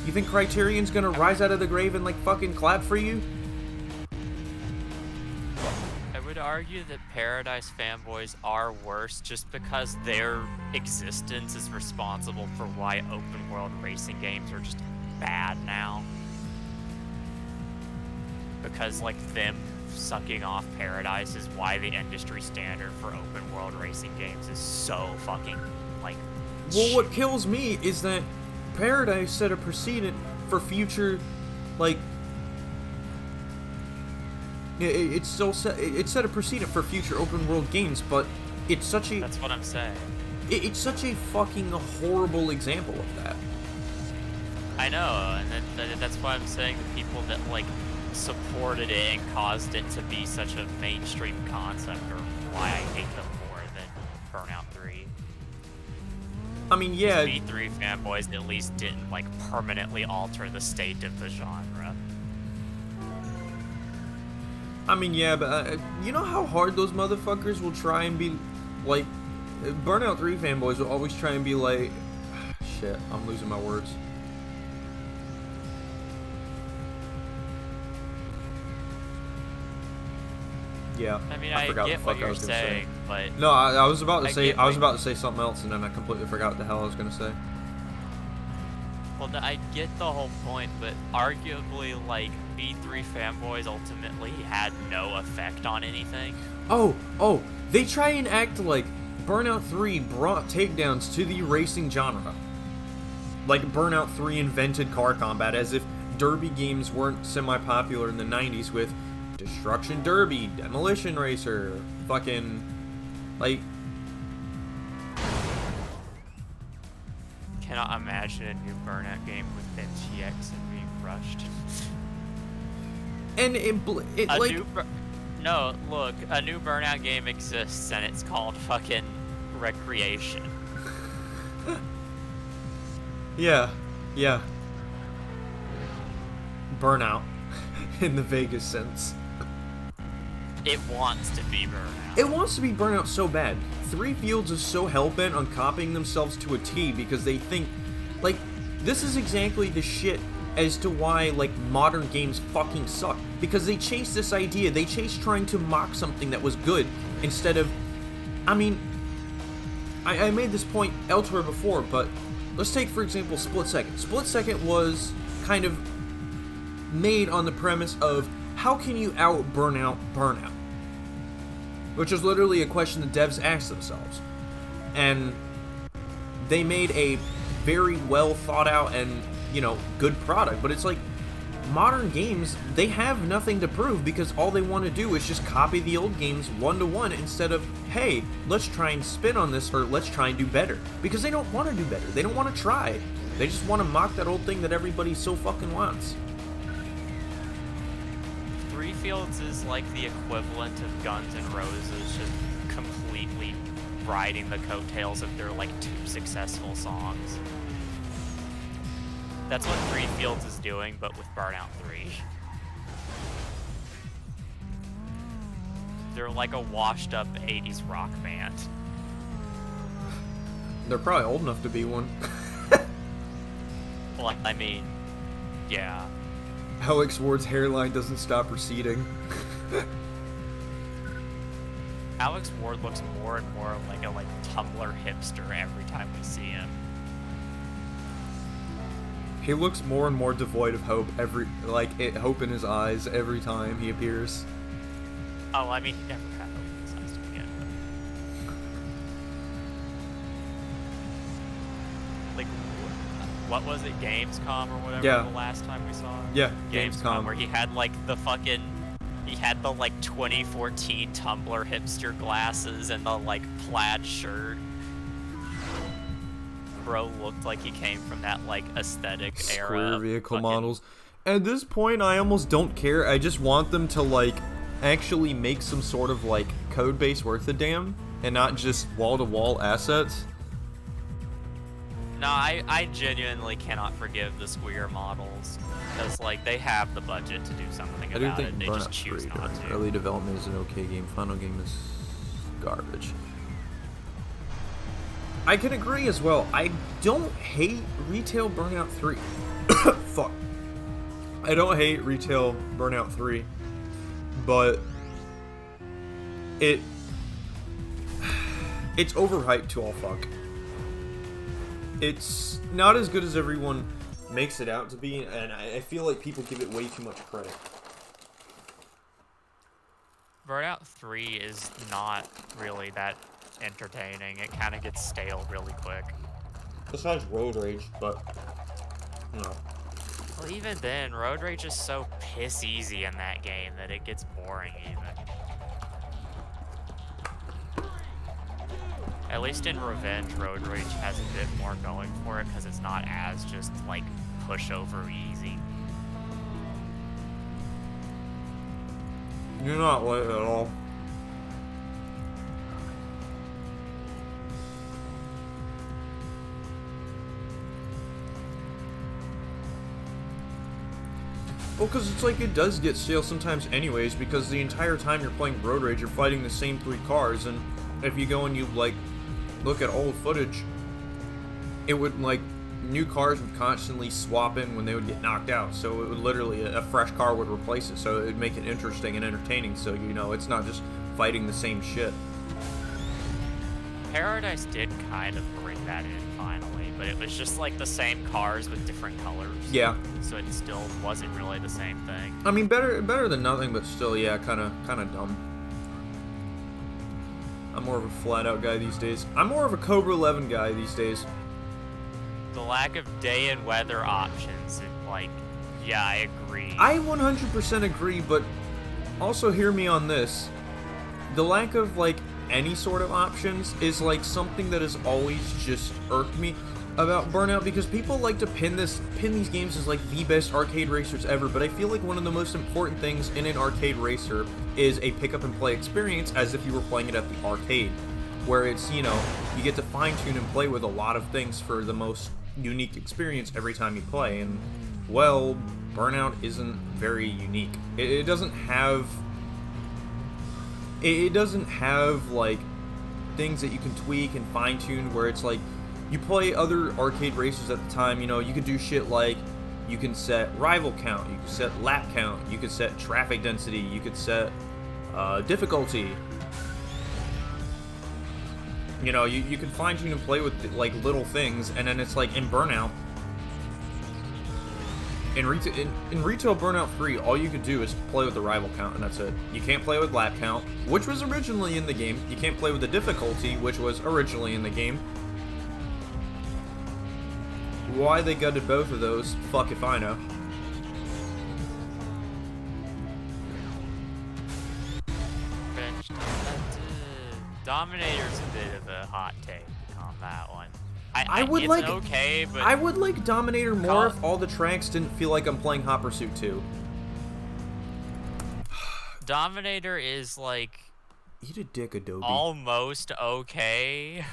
You think Criterion's gonna rise out of the grave and, like, fucking clap for you? I would argue that Paradise fanboys are worse just because their existence is responsible for why open world racing games are just bad now. Because, like, them sucking off Paradise is why the industry standard for open world racing games is so fucking, like, well, what kills me is that Paradise set a precedent for future, like, it set a precedent for future open world games, but it's such a... That's what I'm saying. It's such a fucking horrible example of that. I know, and that's why I'm saying the people that, like, supported it and caused it to be such a mainstream concept are why I hate them more than Burnout 3. I mean, yeah... V3 fanboys at least didn't, like, permanently alter the state of the genre. I mean, yeah, but you know how hard those motherfuckers will try and be, like... Burnout 3 fanboys will always try and be like... Shit, I'm losing my words. Yeah, I mean, I forgot get what the fuck what you're I was gonna saying, say. but... No, I was about to say... I was about to say something else, and then I completely forgot what the hell I was gonna say. Well, I get the whole point, but arguably, like, V3 fanboys ultimately had no effect on anything. Oh, they try and act like Burnout 3 brought takedowns to the racing genre. Like Burnout 3 invented car combat, as if derby games weren't semi-popular in the 90s with Destruction Derby, Demolition Racer, fucking, like... Cannot imagine a new Burnout game with MTX and being rushed. And No, look, a new Burnout game exists, and it's called fucking Recreation. Yeah. Burnout, in the Vegas sense. It wants to be Burnout. It wants to be Burnout so bad. 3 Fields is so hellbent on copying themselves to a T because they think, like, this is exactly the shit as to why, like, modern games fucking suck. Because they chase this idea, they chase trying to mock something that was good instead of, I mean, I made this point elsewhere before, but let's take, for example, Split Second. Split Second was kind of made on the premise of, how can you out-Burnout Burnout? Which is literally a question the devs asked themselves. And they made a very well thought out and, you know, good product. But it's like, modern games, they have nothing to prove because all they want to do is just copy the old games one-to-one instead of, hey, let's try and spin on this, or let's try and do better. Because they don't want to do better. They don't want to try. They just want to mock that old thing that everybody so fucking wants. 3 Fields is like the equivalent of Guns N' Roses just completely riding the coattails of their, like, 2 successful songs. That's what 3 Fields is doing, but with Burnout 3. They're like a washed-up 80s rock band. They're probably old enough to be one. Well, I mean, yeah. Alex Ward's hairline doesn't stop receding. Alex Ward looks more and more like a Tumblr hipster every time we see him. He looks more and more devoid of hope hope in his eyes every time he appears. Oh, I mean, he never had hope in his eyes to begin with. Like, what was it, Gamescom or whatever? Yeah. The last time we saw him? Yeah, Gamescom, where he had the 2014 Tumblr hipster glasses and the plaid shirt. Bro looked like he came from that aesthetic era. Square vehicle models. At this point, I almost don't care. I just want them to actually make some sort of code base worth a damn, and not just wall-to-wall assets. No, I genuinely cannot forgive the Square models, because they have the budget to do something I do about think it. They Burnout just choose 3 not during to. early development is an okay game. Final game is garbage. I can agree as well. I don't hate Retail Burnout 3. Fuck. I don't hate Retail Burnout 3, but it's overhyped to all fuck. It's not as good as everyone makes it out to be, and I feel like people give it way too much credit. Burnout 3 is not really that entertaining. It kind of gets stale really quick. Besides Road Rage, but no. Well, even then, Road Rage is so piss easy in that game that it gets boring even. At least in Revenge, Road Rage has a bit more going for it because it's not as just pushover easy. You're not late at all. Well, because it's it does get stale sometimes anyways, because the entire time you're playing Road Rage, you're fighting the same 3 cars, and if you go and you, look at old footage, it would, new cars would constantly swap in when they would get knocked out, so it would literally, a fresh car would replace it, so it would make it interesting and entertaining, so, it's not just fighting the same shit. Paradise did kind of bring that in finally, but it was just the same cars with different colors. Yeah. So it still wasn't really the same thing. I mean, better than nothing, but still, yeah, kind of dumb. I'm more of a flat-out guy these days. I'm more of a Cobra 11 guy these days. The lack of day and weather options, and yeah, I agree. I 100% agree, but also hear me on this. The lack of, any sort of options is, something that has always just irked me about Burnout, because people like to pin these games as, the best arcade racers ever, but I feel like one of the most important things in an arcade racer is a pick-up-and-play experience as if you were playing it at the arcade, where it's, you get to fine-tune and play with a lot of things for the most unique experience every time you play, and, well, Burnout isn't very unique. It doesn't have... It doesn't have, things that you can tweak and fine-tune where it's you play other arcade racers at the time, you could do shit you can set rival count, you can set lap count, you could set traffic density, you could set difficulty. You can fine-tune and play with, little things, and then it's in Burnout, in Retail Burnout 3, all you could do is play with the rival count, and that's it. You can't play with lap count, which was originally in the game. You can't play with the difficulty, which was originally in the game. Why they gutted both of those, fuck if I know. Dominator's a bit of a hot take on that one. I would it's okay, but I would like Dominator more if all the tracks didn't feel like I'm playing Hot Pursuit 2. Dominator is Eat a dick, Adobe. almost okay.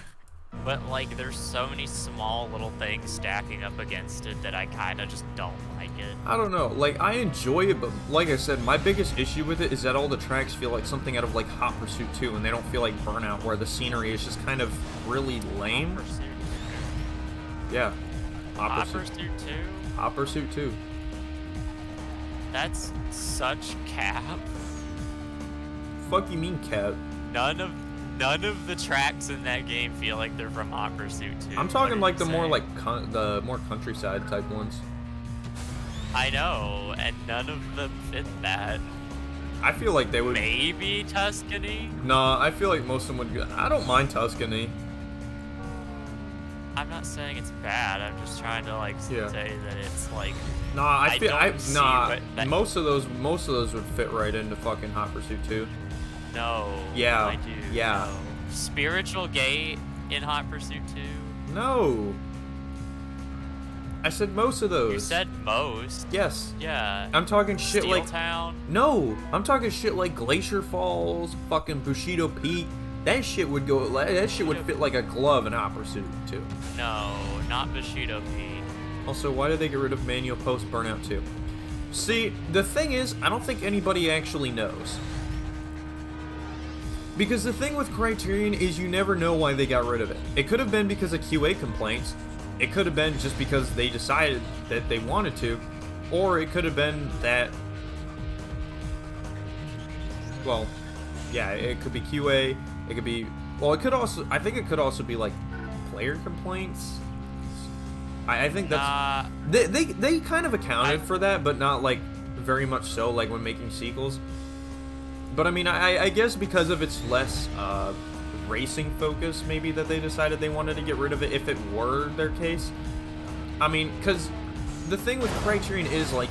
But, like, there's so many small little things stacking up against it that I kind of just don't like it. I don't know. Like, I enjoy it, but like I said, my biggest issue with it is that all the tracks feel like something out of, like, Hot Pursuit 2, and they don't feel like Burnout, where the scenery is just kind of really lame. Hot Pursuit. Yeah. Hot Pursuit 2? Hot Pursuit 2. That's such cap. Fuck you mean, Cat? None of the tracks in that game feel like they're from Hot Pursuit 2. I'm talking like the more like like the more countryside type ones. I know, and none of them fit that. I feel like they would. Maybe Tuscany? Nah, I feel like most of them would. I don't mind Tuscany. I'm not saying it's bad. I'm just trying to like say that it's like. Nah, I feel most of those would fit right into fucking Hot Pursuit 2. No. Yeah. I do. Yeah. No. Spiritual Gate in Hot Pursuit 2. No. I said most of those. You said most. Yes. Yeah. I'm talking shit Steel like Town. No, I'm talking shit like Glacier Falls, fucking Bushido Peak. That shit would go. That shit would fit like a glove in Hot Pursuit 2. No, not Bushido Peak. Also, why did they get rid of manual post Burnout 2? See, the thing is, I don't think anybody actually knows. Because the thing with Criterion is you never know why they got rid of it. It could have been because of QA complaints. It could have been just because they decided that they wanted to. Or it could have been that... Well, yeah, it could be QA. It could be... Well, it could also... I think it could also be, like, player complaints. I think that's... They kind of accounted for that, but not, like, very much so, like, when making sequels. But, I mean, I guess because of its less racing focus, maybe, that they decided they wanted to get rid of it, if it were their case. I mean, because the thing with Criterion is, like,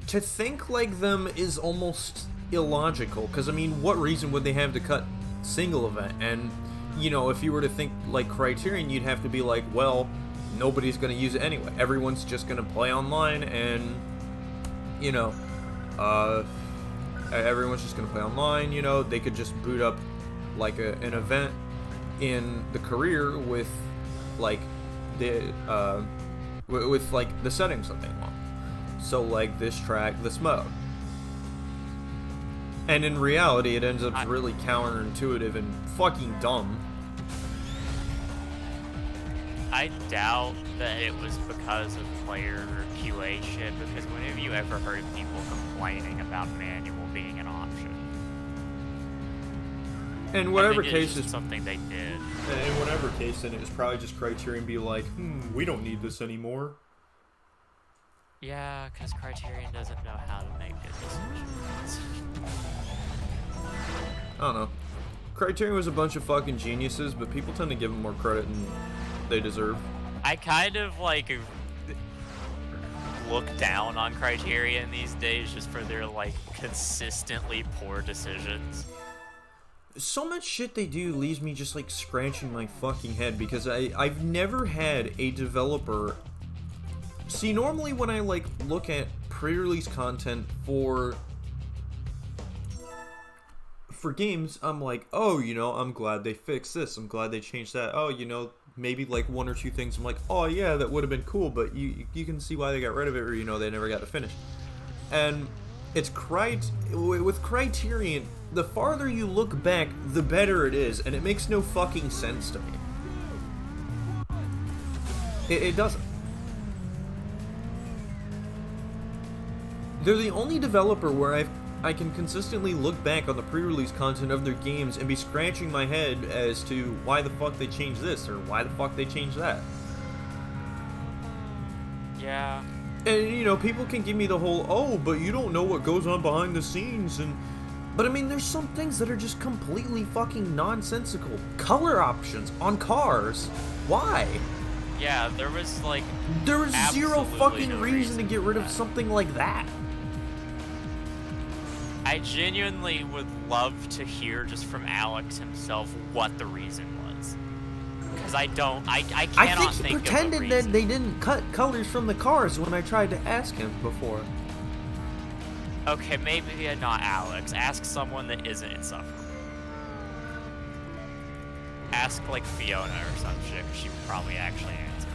to think like them is almost illogical. Because, I mean, what reason would they have to cut single event? And, you know, if you were to think like Criterion, you'd have to be like, well, nobody's going to use it anyway. Everyone's just going to play online and, you know, everyone's just going to play online, you know, they could just boot up, like, an event in the career with, like, the settings that they want. So, like, this track, this mode. And in reality, it ends up really counterintuitive and fucking dumb. I doubt that it was because of player or QA shit, because when have you ever heard people complaining about manual being an option? In whatever I think case, it's something they did. In whatever case, then it was probably just Criterion be like, we don't need this anymore. Yeah, because Criterion doesn't know how to make good decisions. I don't know. Criterion was a bunch of fucking geniuses, but people tend to give them more credit than they deserve. I kind of, like, look down on Criterion these days just for their, like, consistently poor decisions. So much shit they do leaves me just, like, scratching my fucking head, because I've never had a developer... See, normally when I, like, look at pre-release content for games, I'm like, oh, you know, I'm glad they fixed this, I'm glad they changed that, oh, you know, maybe, like, one or two things I'm like, oh, yeah, that would have been cool, but you can see why they got rid of it, or, you know, they never got to finish. And it's with Criterion, the farther you look back, the better it is, and it makes no fucking sense to me. It doesn't. They're the only developer where I can consistently look back on the pre-release content of their games and be scratching my head as to why the fuck they changed this or why the fuck they changed that. Yeah. And, you know, people can give me the whole, oh, but you don't know what goes on behind the scenes, and... But, I mean, there's some things that are just completely fucking nonsensical. Color options on cars. Why? Yeah, there was, like... There was zero fucking no reason to get rid of that. something like that. I genuinely would love to hear just from Alex himself what the reason was. Because I cannot I think he pretended of a that reason. they didn't cut colors from the cars when I tried to ask him before. Okay, maybe not Alex. Ask someone that isn't insufferable. Ask like Fiona or some shit, 'cause she would probably actually answer.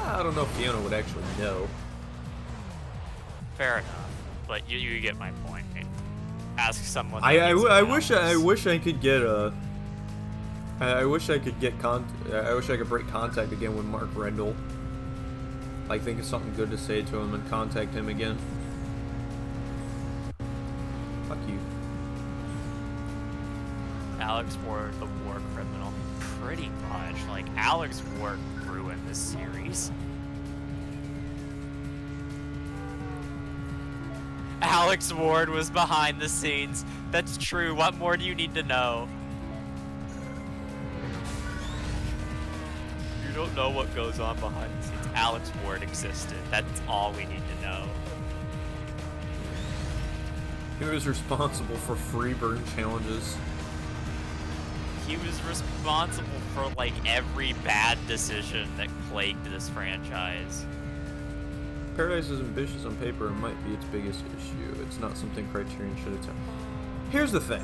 I don't know if Fiona would actually know. Fair enough, but you get my point. Ask someone. I wish I could get I wish I could break contact again with Mark Rendell. Like, think of something good to say to him and contact him again. Fuck you. Alex Ward, the war criminal. Pretty much. Like, Alex Ward ruined this series. Alex Ward was behind the scenes. That's true. What more do you need to know? You don't know what goes on behind the scenes. Alex Ward existed. That's all we need to know. He was responsible for free burn challenges. He was responsible for, like, every bad decision that plagued this franchise. Paradise is ambitious on paper and might be its biggest issue. It's not something Criterion should attempt. Here's the thing.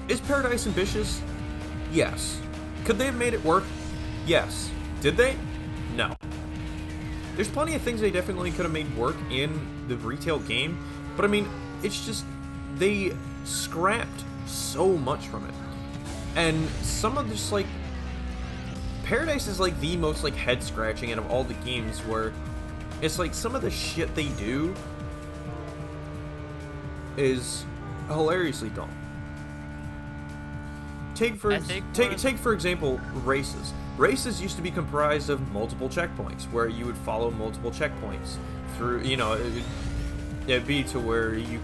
Is Paradise ambitious? Yes. Could they have made it work? Yes. Did they? No. There's plenty of things they definitely could have made work in the retail game, but I mean, it's just, they scrapped so much from it. And some of this, like, Paradise is like the most, like, head scratching out of all the games, where it's like some of the shit they do is hilariously dumb. Take for example races. Races used to be comprised of multiple checkpoints, where you would follow multiple checkpoints through. You know, it'd be to where you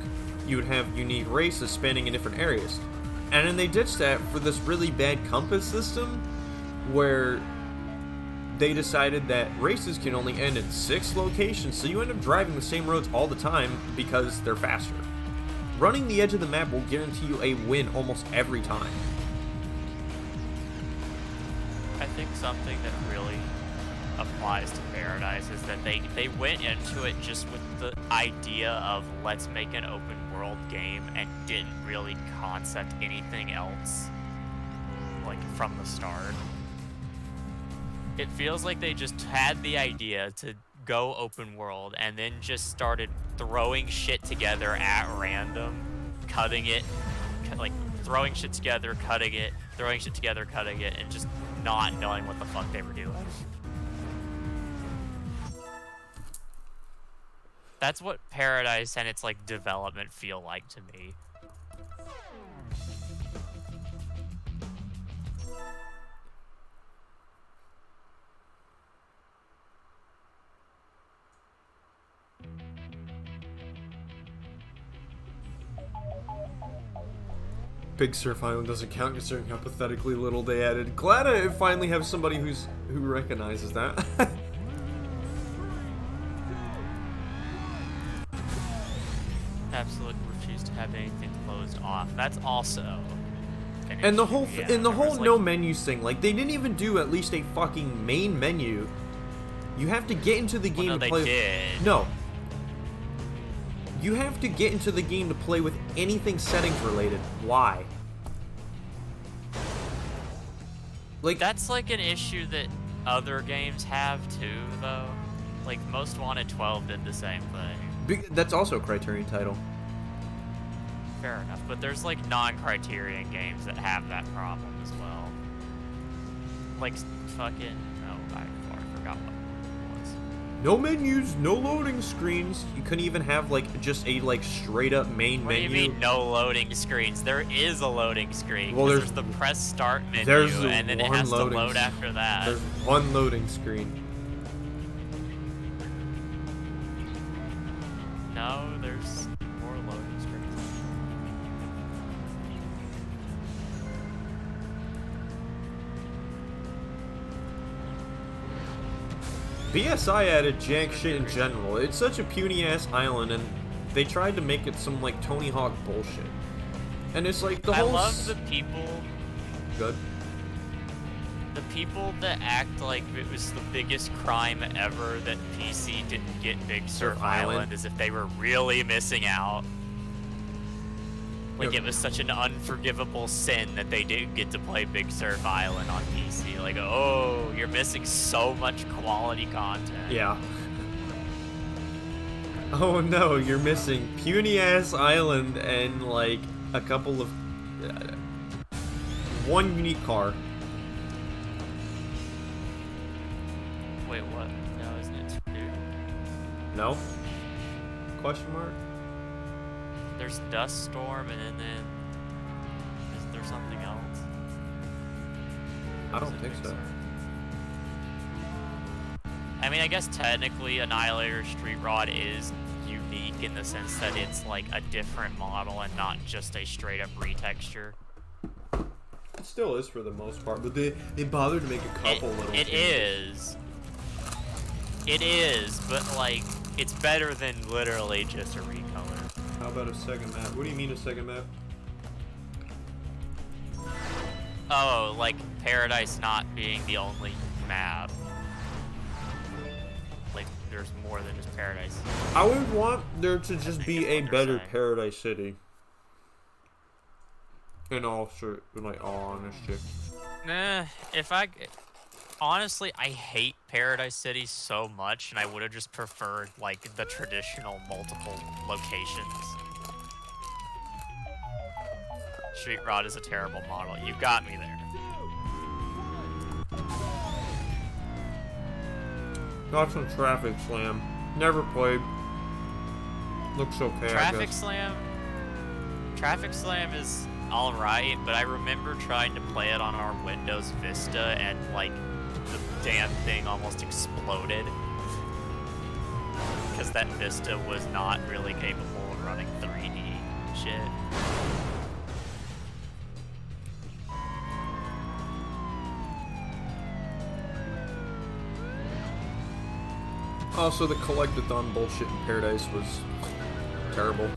would have unique races spanning in different areas, and then they ditched that for this really bad compass system, where they decided that races can only end at 6 locations, so you end up driving the same roads all the time because they're faster. Running the edge of the map will guarantee you a win almost every time. I think something that really applies to Paradise is that they went into it just with the idea of let's make an open world game and didn't really concept anything else, like, from the start. It feels like they just had the idea to go open world and then just started throwing shit together at random, cutting it, like throwing shit together, cutting it, throwing shit together, cutting it, and just not knowing what the fuck they were doing. That's what Paradise and its, like, development feel like to me. Big Surf Island doesn't count considering how pathetically little they added. Glad I finally have somebody who recognizes that. Absolutely refuse to have anything closed off. That's also an and the issue. whole Yeah, and the whole like, no menus thing, like, they didn't even do at least a fucking main menu. You have to get into the game no, to play. They did. No. You have to get into the game to play with anything settings related. Why? Like, That's like an issue that other games have too, though. Like, Most Wanted 12 did the same thing. That's also a Criterion title. Fair enough, but there's, like, non-Criterion games that have that problem as well. Like, fucking... Oh, I forgot what it was. No menus, no loading screens. You couldn't even have, like, just a, like, straight up main What menu. do you mean no loading screens? There is a loading screen. Well, there's the press start menu, there's and then it one has to loading load after that. There's one loading screen. No, there's more loading screens. BSI added jack shit in general. It's such a puny ass island, and they tried to make it some, like, Tony Hawk bullshit. And it's like the I whole. love the people. Good. The people that act like it was the biggest crime ever that PC didn't get Big Surf Island as if they were really missing out. Like, it was such an unforgivable sin that they didn't get to play Big Surf Island on PC. Like, oh, you're missing so much quality content. Yeah. Oh no, you're missing Puny Ass Island and like a couple of one unique car. Wait, what? No, isn't it two? No? Question mark? There's Dust Storm, and then is there something else? I don't think so. I mean, I guess technically Annihilator Street Rod is unique in the sense that it's like a different model and not just a straight up retexture. It still is for the most part, but they bothered to make a couple little changes. It is, but like, it's better than literally just a recolor. How about a second map? What do you mean a second map? Oh, like Paradise not being the only map. Like, there's more than just Paradise. I would want there to just be a better Paradise City. In all honesty. Nah, honestly, I hate Paradise City so much, and I would have just preferred, like, the traditional multiple locations. Street Rod is a terrible model. You got me there. Got some Traffic Slam. Never played. Looks okay, Traffic Slam is alright, but I remember trying to play it on our Windows Vista, and, like, the damn thing almost exploded. Because that Vista was not really capable of running 3D shit. Also, the collectathon bullshit in Paradise was terrible.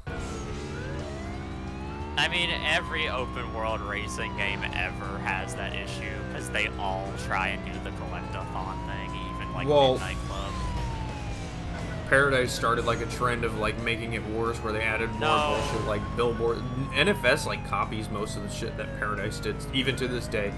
I mean, every open world racing game ever has that issue, because they all try and do the collectathon thing, even like Midnight Club. Paradise started like a trend of like making it worse, where they added more bullshit like billboard. NFS like copies most of the shit that Paradise did, even to this day.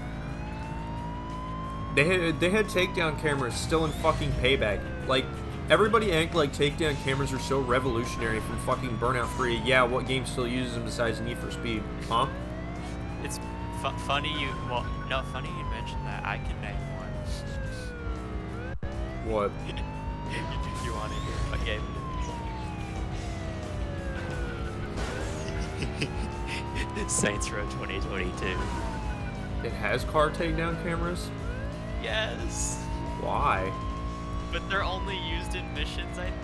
They had takedown cameras still in fucking Payback. Like, everybody act like takedown cameras are so revolutionary from fucking Burnout 3. Yeah, what game still uses them besides Need for Speed? Huh? It's funny you mentioned that. I can name one. What? You want to hear what game it is? Saints Row 2022. It has car takedown cameras? Yes. Why? But they're only used in missions, I think.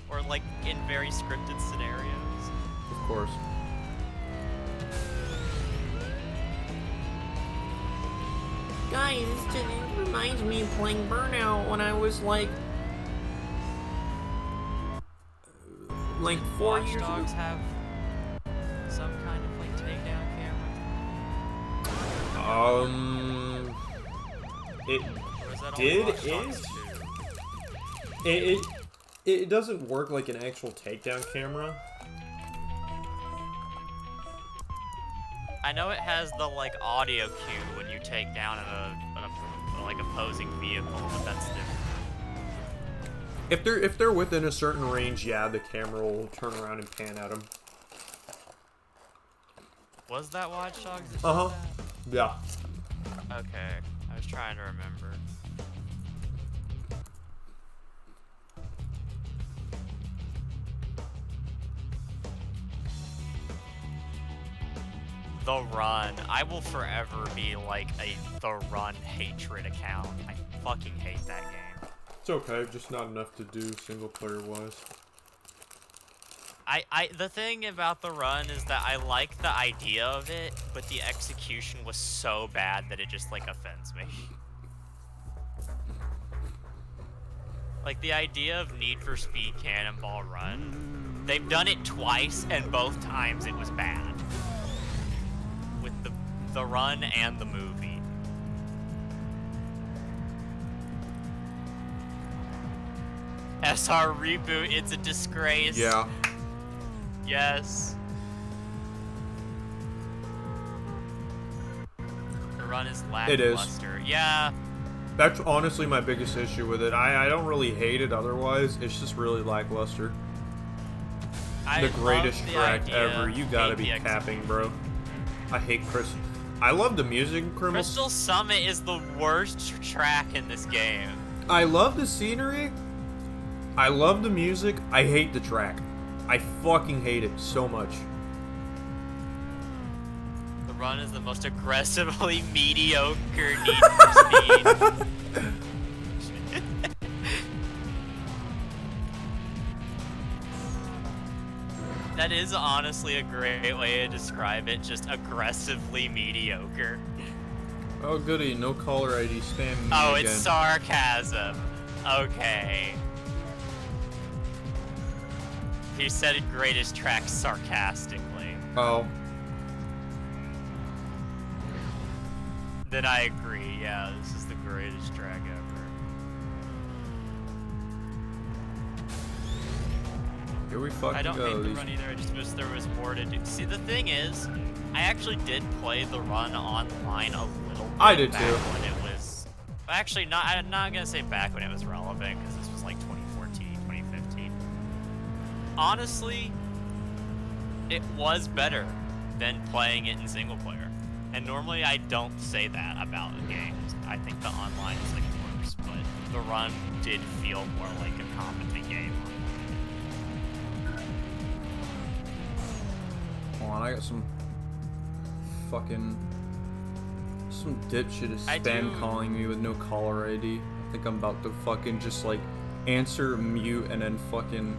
Or like in very scripted scenarios. Of course. Guys, it reminds me of playing Burnout when I was like 4 years ago. Watch Dogs have some kind of like takedown camera? It Or is that did Watch Dogs it. It doesn't work like an actual takedown camera. I know it has the like audio cue when you take down a like opposing vehicle, but that's different. If they're within a certain range, yeah, the camera will turn around and pan at them. Was that Watch Dogs? Yeah. Okay, I was trying to remember. The Run. I will forever be like The Run hatred account. I fucking hate that game. It's okay, just not enough to do single player wise. The thing about The Run is that I like the idea of it, but the execution was so bad that it just like offends me. Like the idea of Need for Speed Cannonball Run, they've done it twice and both times it was bad. With the Run and the movie. SR reboot, it's a disgrace. Yeah. Yes. The run is lackluster. Yeah. That's honestly my biggest issue with it. I don't really hate it otherwise. It's just really lackluster. The greatest track ever. You gotta be capping, bro. I hate Chris. I love the music in Crystal Summit is the worst track in this game. I love the scenery. I love the music. I hate the track. I fucking hate it so much. The run is the most aggressively mediocre Need for Speed. That is honestly a great way to describe it, just aggressively mediocre. Oh goody, no caller ID spamming me Oh, again. it's sarcasm. Okay. He said greatest track sarcastically. Oh. Then I agree, yeah, this is the greatest track ever. Here we fucking go. I don't hate the run either, I just wish there was more to do. See, the thing is, I actually did play the run online a little bit. I did back too. When it was, actually, I'm not gonna say back when it was relevant, because this was like 2014, 2015. Honestly, it was better than playing it in single player. And normally I don't say that about games. I think the online is like worse, but the run did feel more like a competent game. Hold on, I got some dipshit is spam calling me with no caller ID. I think I'm about to fucking just like answer, mute, and then fucking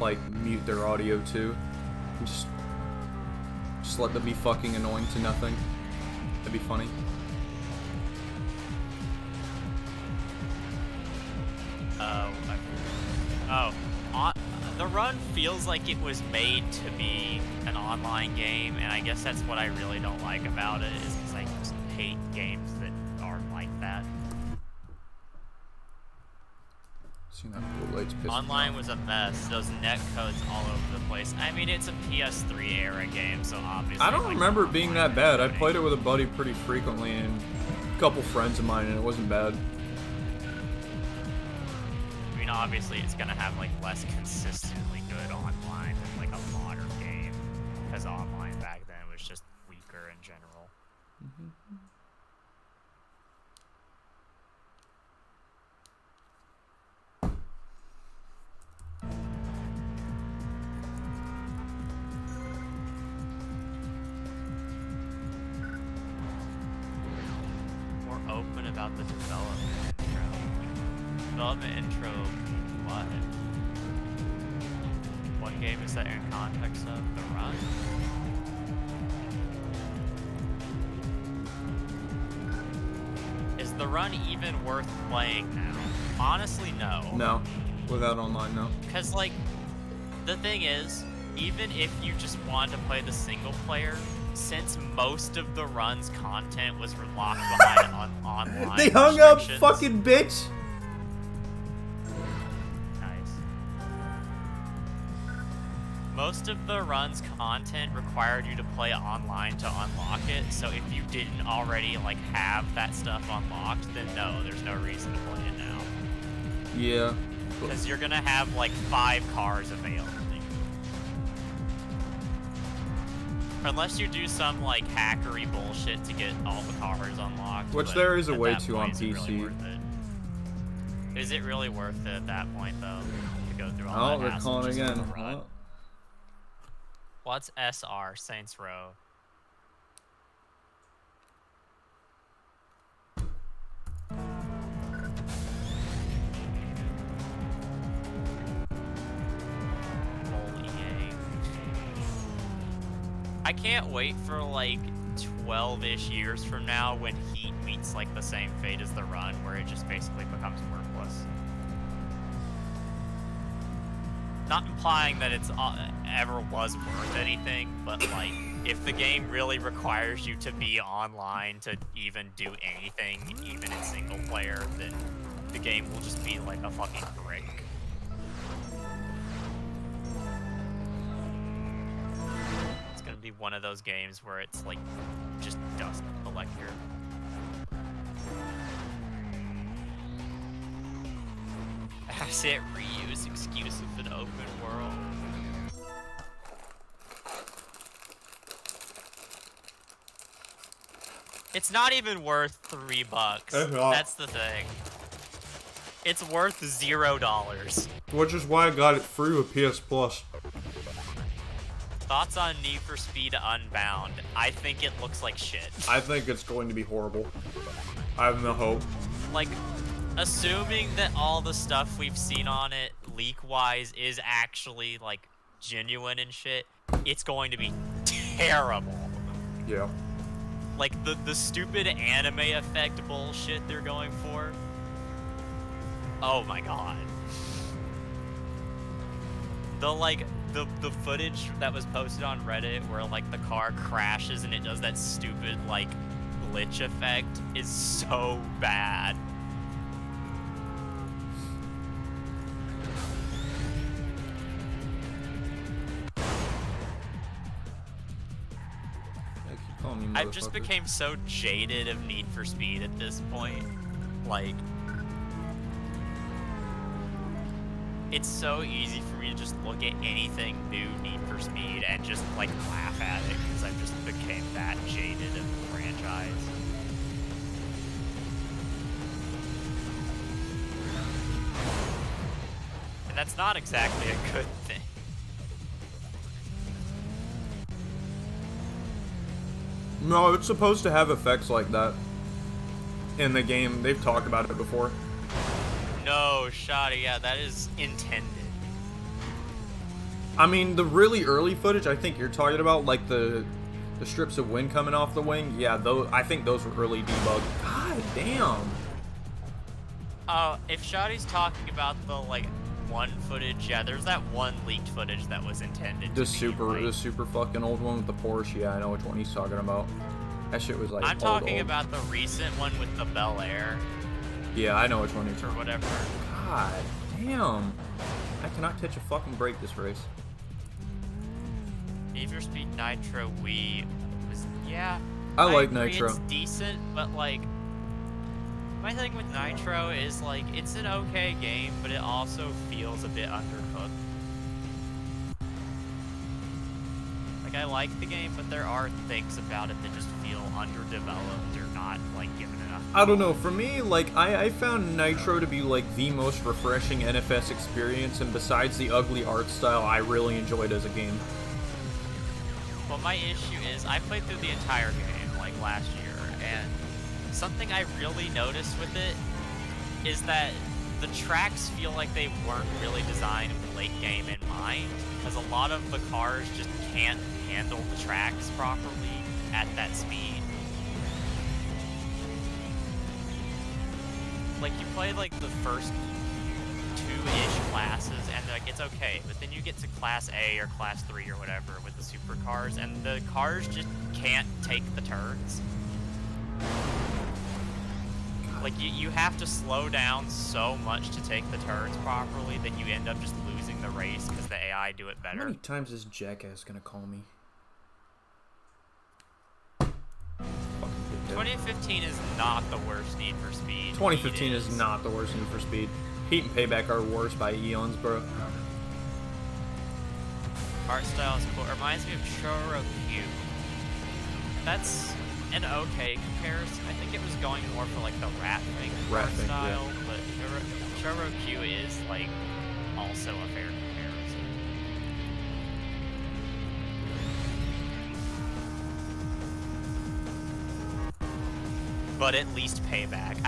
like mute their audio too. And just let them be fucking annoying to nothing. That'd be funny. The run feels like it was made to be an online game, and I guess that's what I really don't like about it, is because I just hate games that are like that. Seen that blue light's pissed Online off. was a mess. Those net codes all over the place. I mean, it's a PS3 era game, so obviously. I don't like, remember it being that bad. I played it with a buddy pretty frequently and a couple friends of mine, and it wasn't bad. I mean, obviously, it's gonna have like less consistently good online than like a modern game, because online back then was just weaker in general. More open about the development intro. Development intro, what? What game is that in context of? The Run? Is the Run even worth playing now? Honestly, no. No. Without online, no. Because, like, the thing is, even if you just wanted to play the single player, since most of the Run's content was locked behind online They hung up, restrictions- fucking bitch! Most of the Run's content required you to play online to unlock it, so if you didn't already like have that stuff unlocked, then no, there's no reason to play it now. Yeah. Because you're gonna have like 5 cars available. Unless you do some like hackery bullshit to get all the cars unlocked. Which but there is a at way that to point, on is it really PC. worth it? Is it really worth it at that point though? To go through all Oh, that they're hassle calling just for again. the Run? Oh. What's SR, Saints Row? Old EA. I can't wait for like 12-ish years from now when Heat meets like the same fate as the Run, where it just basically becomes worthless. Not implying that it's ever was worth anything, but like, if the game really requires you to be online to even do anything, even in single player, then the game will just be like a fucking brick. It's gonna be one of those games where it's like just dust collector. Asset reuse exclusive in open world. It's not even worth $3. It's not. That's the thing. It's worth $0. Which is why I got it free with PS Plus. Thoughts on Need for Speed Unbound? I think it looks like shit. I think it's going to be horrible. I have no hope. Like, assuming that all the stuff we've seen on it, leak-wise, is actually, like, genuine and shit, it's going to be terrible. Yeah. Like, the stupid anime effect bullshit they're going for. Oh my god. The footage that was posted on Reddit where, like, the car crashes and it does that stupid, like, glitch effect is so bad. I've just became so jaded of Need for Speed at this point. Like, it's so easy for me to just look at anything new Need for Speed and just, like, laugh at it because I've just became that jaded of the franchise. And that's not exactly a good thing. No, it's supposed to have effects like that in the game. They've talked about it before. No, Shoddy, yeah, that is intended. I mean, the really early footage I think you're talking about, like the strips of wind coming off the wing, yeah, I think those were early debugged. God damn. Oh, if Shoddy's talking about the, like, one footage, yeah, there's that one leaked footage that was intended The to super be, like, super fucking old one with the Porsche, yeah, I know which one he's talking about. That shit was like I'm talking old. about the recent one with the Bel Air Yeah, I know which one you're or talking whatever. God damn. I cannot catch a fucking break this race. Need for Speed Nitro Wii was, yeah. I like agree Nitro. It's decent, but, like, my thing with Nitro is, like, it's an okay game, but it also feels a bit undercooked. Like, I like the game, but there are things about it that just feel underdeveloped or not, like, given enough. I don't know, for me, like, I found Nitro to be, like, the most refreshing NFS experience, and besides the ugly art style, I really enjoyed as a game. Well, my issue is, I played through the entire game, like, last year, and something I really noticed with it is that the tracks feel like they weren't really designed with late game in mind, because a lot of the cars just can't handle the tracks properly at that speed. Like, you play, like, the first two-ish classes, and, like, it's okay, but then you get to Class A or Class 3 or whatever with the supercars, and the cars just can't take the turns. Like, you have to slow down so much to take the turns properly that you end up just losing the race because the AI do it better. How many times is Jackass gonna call me? 2015 is not the worst Need for Speed. 2015 is not the worst Need for Speed. Heat and Payback are worse by eons, bro. Art style is cool. It reminds me of Shovelware. That's an okay comparison. I think it was going more for, like, the rat thing art style, yeah. but Shovelware is, like, also a fair comparison. But at least Payback.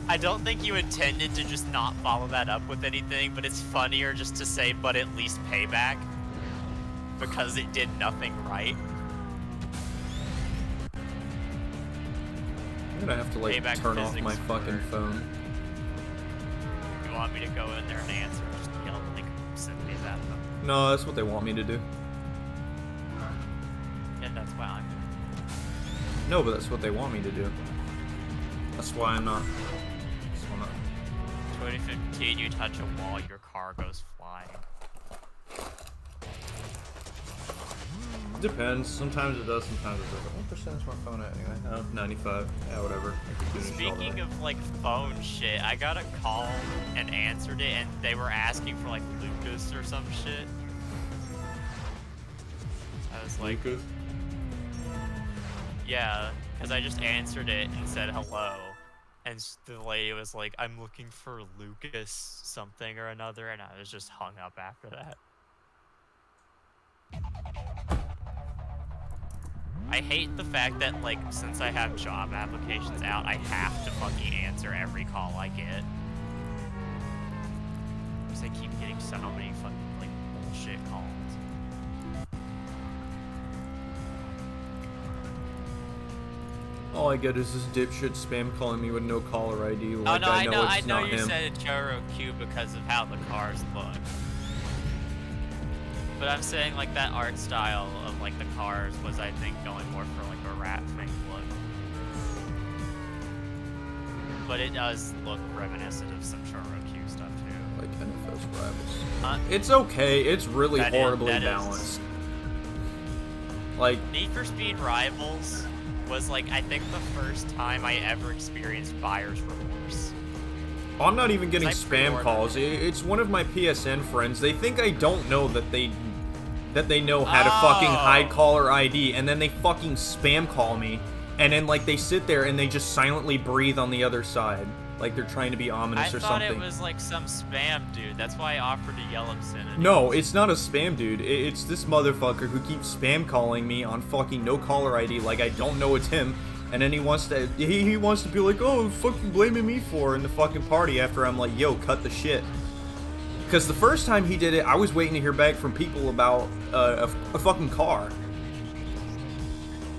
I don't think you intended to just not follow that up with anything, but it's funnier just to say, but at least Payback, because it did nothing right. I'm gonna have to, like, Payback turn off physics my fucking word. phone. You want me to go in there and answer, just yell, like, sympathies at them. No, that's what they want me to do. And that's why I'm doing No, but that's what they want me to do. That's why I'm not. That's why I'm not. What if you touch a wall, your car goes flying? Depends. Sometimes it does, sometimes it doesn't. What percent is my phone at anyway? Oh, 95. Yeah, whatever. Speaking of like phone shit, I got a call and answered it, and they were asking for like Lucas or some shit. I was like, Lucas? Yeah, because I just answered it and said hello, and the lady was like, I'm looking for Lucas something or another, and I was just hung up after that. I hate the fact that, like, since I have job applications out, I have to fucking answer every call I get. Because I keep getting so many fucking, like, bullshit calls. All I get is this dipshit spam calling me with no caller ID. Like, Oh, no, I it's know not you him. said it's Joro Q because of how the cars look. But I'm saying, like, that art style of, like, the cars was, I think, going more for, like, a rat thing look. But it does look reminiscent of some Joro Q stuff, too. Like NFS Rivals. It's okay. It's really horribly balanced. Like, Need for Speed Rivals was, like, I think the first time I ever experienced buyer's remorse. I'm not even getting spam calls. It's one of my PSN friends. They think I don't know that they know how to fucking hide caller ID, and then they fucking spam call me, and then like they sit there and they just silently breathe on the other side, like they're trying to be ominous or something. I thought it was like some spam dude. That's why I offered to yell him in. No, it's not a spam dude. It's this motherfucker who keeps spam calling me on fucking no caller ID, like I don't know it's him. And then he wants to be like, oh, fucking blaming me for in the fucking party after I'm like, yo, cut the shit. Because the first time he did it, I was waiting to hear back from people about a fucking car.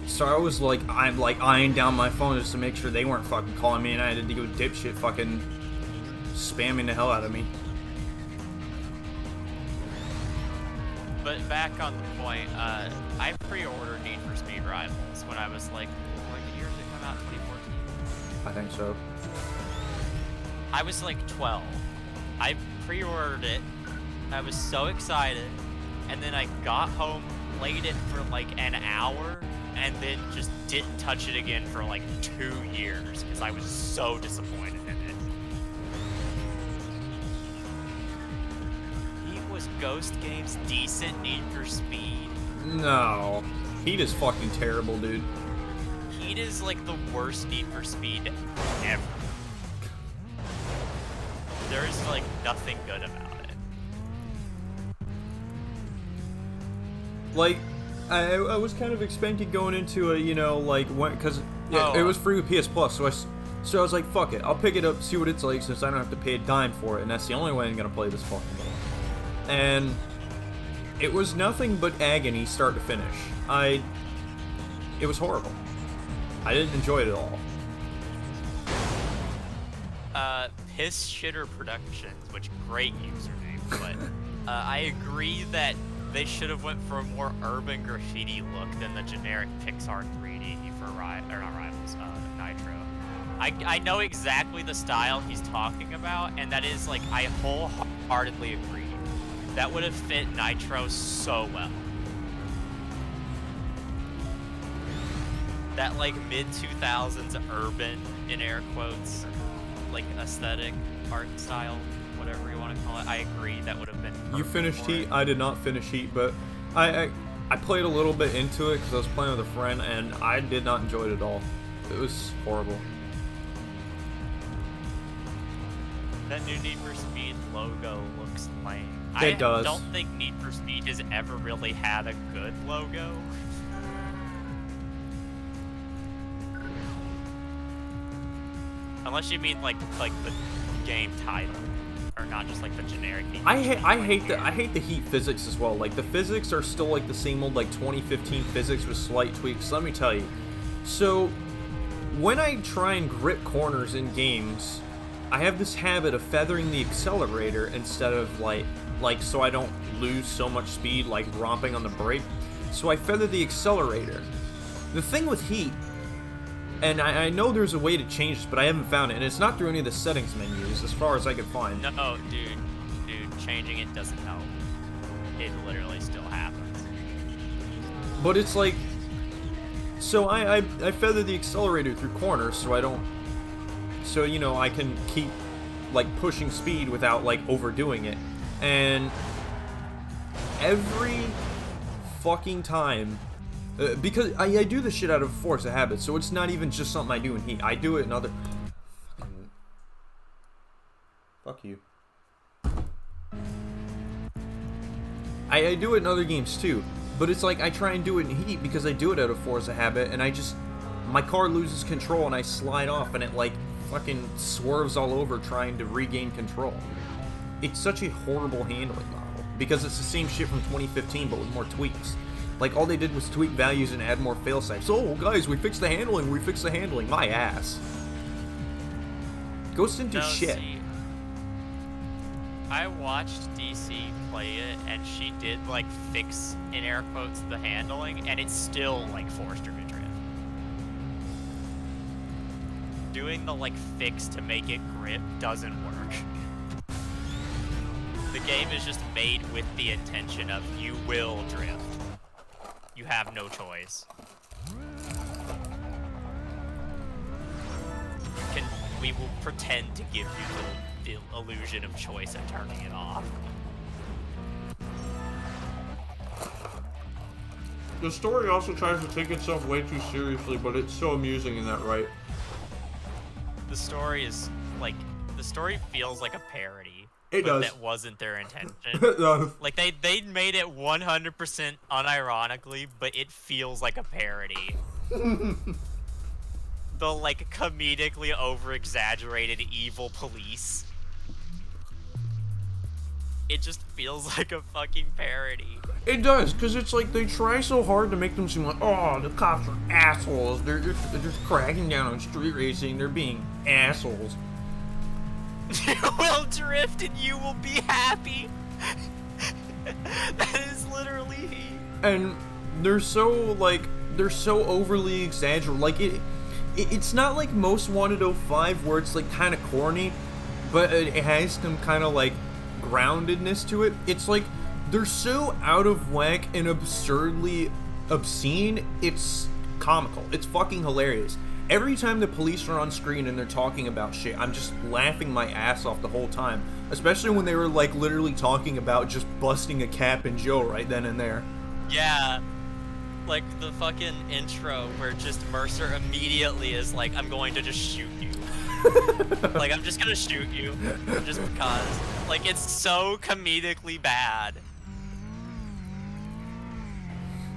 So I was like, I'm like eyeing down my phone just to make sure they weren't fucking calling me, and I had to go dipshit fucking spamming the hell out of me. But back on the point, I pre-ordered Need for Speed Rivals when I was like, what year did it come out? 2014? I think so. I was like 12. I pre-ordered it. I was so excited, and then I got home, played it for like an hour, and then just didn't touch it again for like 2 years because I was so disappointed in it. He was Ghost Game's decent Need for Speed. No. Heat is fucking terrible, dude. Heat is like the worst Need for Speed ever. There is like nothing good about it. Like, I was kind of expecting going into a, you know, like, because it was free with PS Plus, so I was like, fuck it, I'll pick it up, see what it's like, since I don't have to pay a dime for it, and that's the only way I'm gonna play this fucking game. And it was nothing but agony start to finish. It was horrible. I didn't enjoy it at all. Piss Shitter Productions, which great username, but I agree that they should have went for a more urban graffiti look than the generic Pixar 3D for Nitro. I know exactly the style he's talking about, and that is like, I wholeheartedly agree. That would have fit Nitro so well. That like mid-2000s urban, in air quotes, like aesthetic, art style, whatever you want to call it, I agree that would have been perfect. You finished Heat? I did not finish Heat, but I played a little bit into it because I was playing with a friend, and I did not enjoy it at all. It was horrible. That new Need for Speed logo looks lame. It does. I don't think Need for Speed has ever really had a good logo. Unless you mean like the game title, or not just like the generic Need for Speed. I hate the Heat physics as well. Like, the physics are still like the same old like 2015 physics with slight tweaks. Let me tell you. So when I try and grip corners in games, I have this habit of feathering the accelerator instead of like so I don't lose so much speed, like romping on the brake. So I feather the accelerator. The thing with Heat, And I know there's a way to change this, but I haven't found it. And it's not through any of the settings menus, as far as I can find. No, dude, changing it doesn't help. It literally still happens. But it's like, so I feather the accelerator through corners, so I don't, so you know I can keep like pushing speed without like overdoing it. And every fucking time, because I do this shit out of force of habit, so it's not even just something I do in Heat. I do it in other. Fuck you. I do it in other games too, but it's like I try and do it in Heat because I do it out of force of habit, and my car loses control and I slide off and it like fucking swerves all over trying to regain control. It's such a horrible handling model because it's the same shit from 2015 but with more tweaks. Like all they did was tweak values and add more failsafes. Oh guys, we fixed the handling, my ass. Ghost didn't do shit. See, I watched DC play it, and she did, like, fix, in air quotes, the handling, and it still, like, forced her to drift. Doing the, like, fix to make it grip doesn't work. The game is just made with the intention of, you will drift. You have no choice. We will pretend to give you the illusion of choice and turning it off. The story also tries to take itself way too seriously, but it's so amusing in that right. The story is, like, the story feels like a parody. It but does. That wasn't their intention. It does. Like, they made it 100% unironically, but it feels like a parody. The, like, comedically over-exaggerated evil police. It just feels like a fucking parody. It does, because it's like they try so hard to make them seem like, oh, the cops are assholes. They're just cracking down on street racing. They're being assholes. You will drift and you will be happy. That is literally he. And they're so overly exaggerated. Like, it's not like Most Wanted 05 where it's like kind of corny, but it has some kind of like groundedness to it. It's like they're so out of whack and absurdly obscene, it's comical. It's fucking hilarious. Every time the police are on screen and they're talking about shit, I'm just laughing my ass off the whole time. Especially when they were like literally talking about just busting a Cap and Joe right then and there. Yeah. Like the fucking intro where just Mercer immediately is like, I'm going to just shoot you. Like, I'm just gonna shoot you. Just because. Like, it's so comedically bad.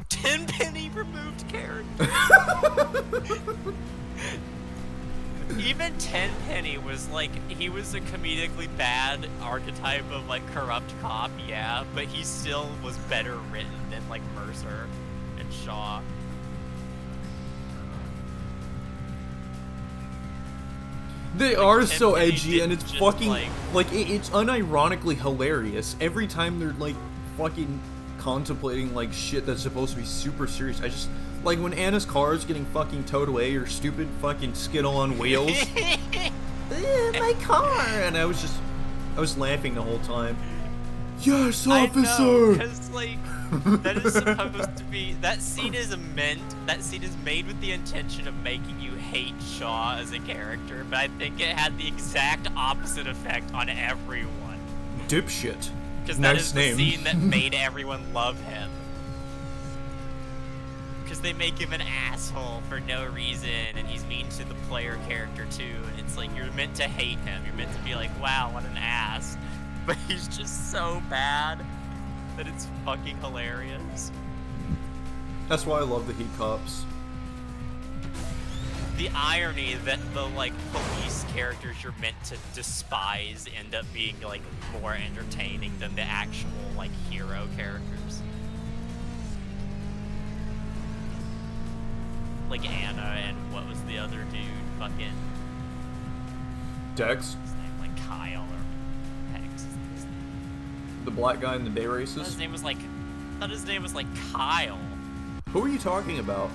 Tenpenny removed character. Even Tenpenny was like, he was a comedically bad archetype of like corrupt cop, yeah, but he still was better written than like Mercer and Shaw. They like, are so Tenpenny edgy, and it's just, fucking like it's unironically hilarious every time they're like fucking contemplating like shit that's supposed to be super serious. I just like when Anna's car is getting fucking towed away, or stupid fucking Skittle on wheels. My car, and I was laughing the whole time. Yes, officer. I know, 'cause like that is supposed to be, that scene is made with the intention of making you hate Shaw as a character, but I think it had the exact opposite effect on everyone. Dipshit. Because that nice is name. the scene that made everyone love him. Because they make him an asshole for no reason, and he's mean to the player character too, and it's like you're meant to hate him. You're meant to be like, wow, what an ass. But he's just so bad that it's fucking hilarious. That's why I love the Heat Cops. The irony that the like police characters you're meant to despise end up being like more entertaining than the actual like hero characters. Like Anna and what was the other dude? Fucking Dex, his name, like Kyle or Hex. the black guy in the day I thought races. his name was like Kyle. Who are you talking about?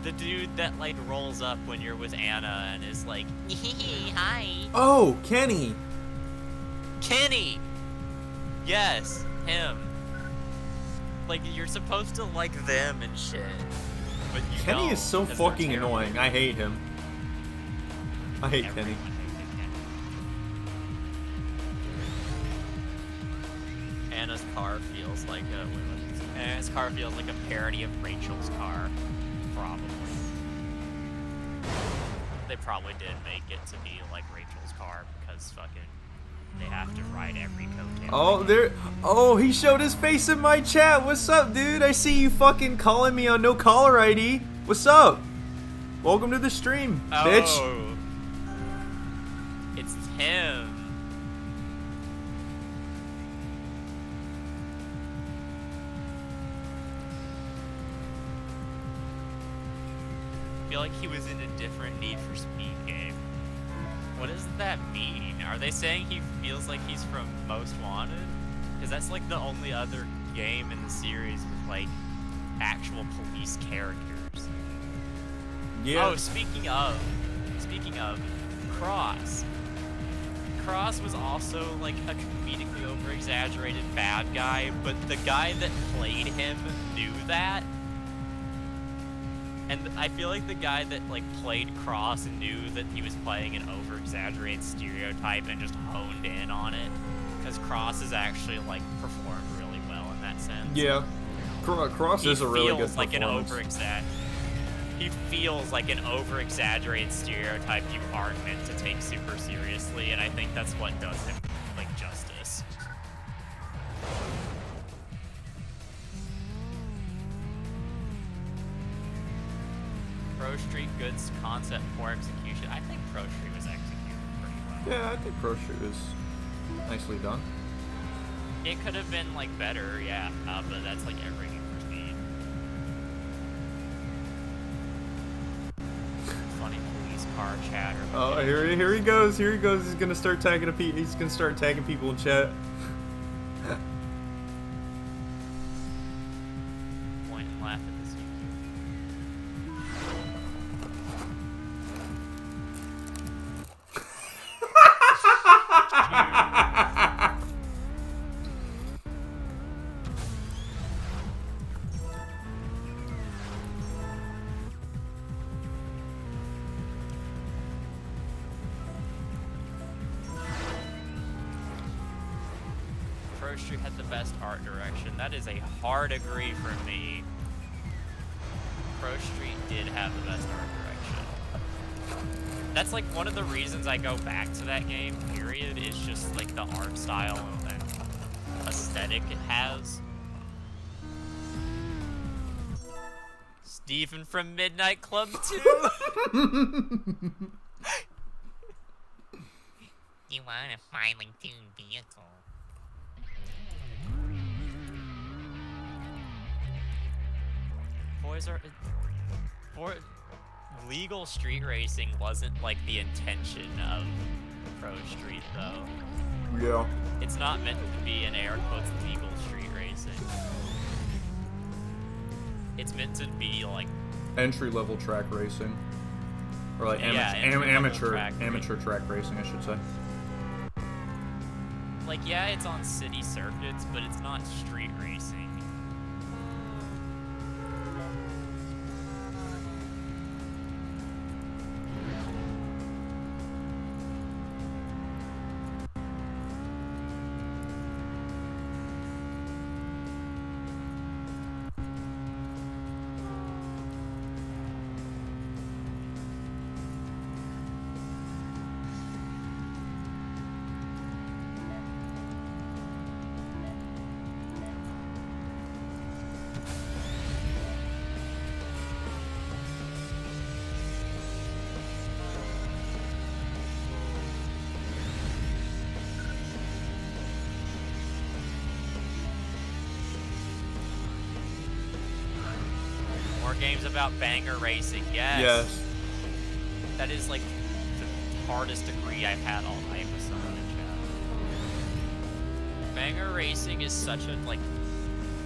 The dude that like rolls up when you're with Anna and is like, hi. Oh, Kenny. Kenny. Yes, him. Like you're supposed to like them and shit, but you Kenny don't, is so 'cause they're fucking terrible. annoying. I hate him. I hate Kenny. Everyone hated Kenny. Anna's car feels like Anna's car feels like a parody of Rachel's car, probably. They probably did make it to be like Rachel's car because fucking they have to ride every coattail. Oh, there. Oh, he showed his face in my chat. What's up, dude? I see you fucking calling me on no caller ID. What's up? Welcome to the stream, bitch. Oh, it's him. I feel like he was in a different Need for Speed game. What does that mean? Are they saying he feels like he's from Most Wanted? Because that's like the only other game in the series with like actual police characters. Yeah. Oh, speaking of, Cross. Cross was also like a comedically over-exaggerated bad guy, but the guy that played him knew that. And I feel like the guy that like played Cross knew that he was playing an over-exaggerated stereotype and just honed in on it. Because Cross is actually like performed really well in that sense. Yeah. Cross is a really good performance. He feels like an over-exaggerated stereotype you aren't meant to take super seriously, and I think that's what does him like justice. Pro Street Goods concept for execution. I think Pro Street was executed pretty well. Yeah, I think Pro Street was nicely done. It could have been like better, yeah, but that's like every Need for Speed. Funny police car chatter. Oh, here he goes. Here he goes. He's gonna start tagging people in chat. Point and laugh at this YouTube. Pro Street had the best art direction. That is a hard agree for me. Pro Street did have the best art direction. That's like one of the reasons I go back to that game, period, is just like the art style and aesthetic it has. Steven from Midnight Club 2! You want a finely tuned vehicle? Legal street racing wasn't like the intention of Pro Street though. Yeah. It's not meant to be an air quotes legal street racing. It's meant to be like Entry level track racing, or like amateur track racing, I should say. Like yeah, it's on city circuits, but it's not street racing. Games about banger racing, yes. Yes. That is like the hardest degree I've had all night with someone in chat. Banger racing is such a like,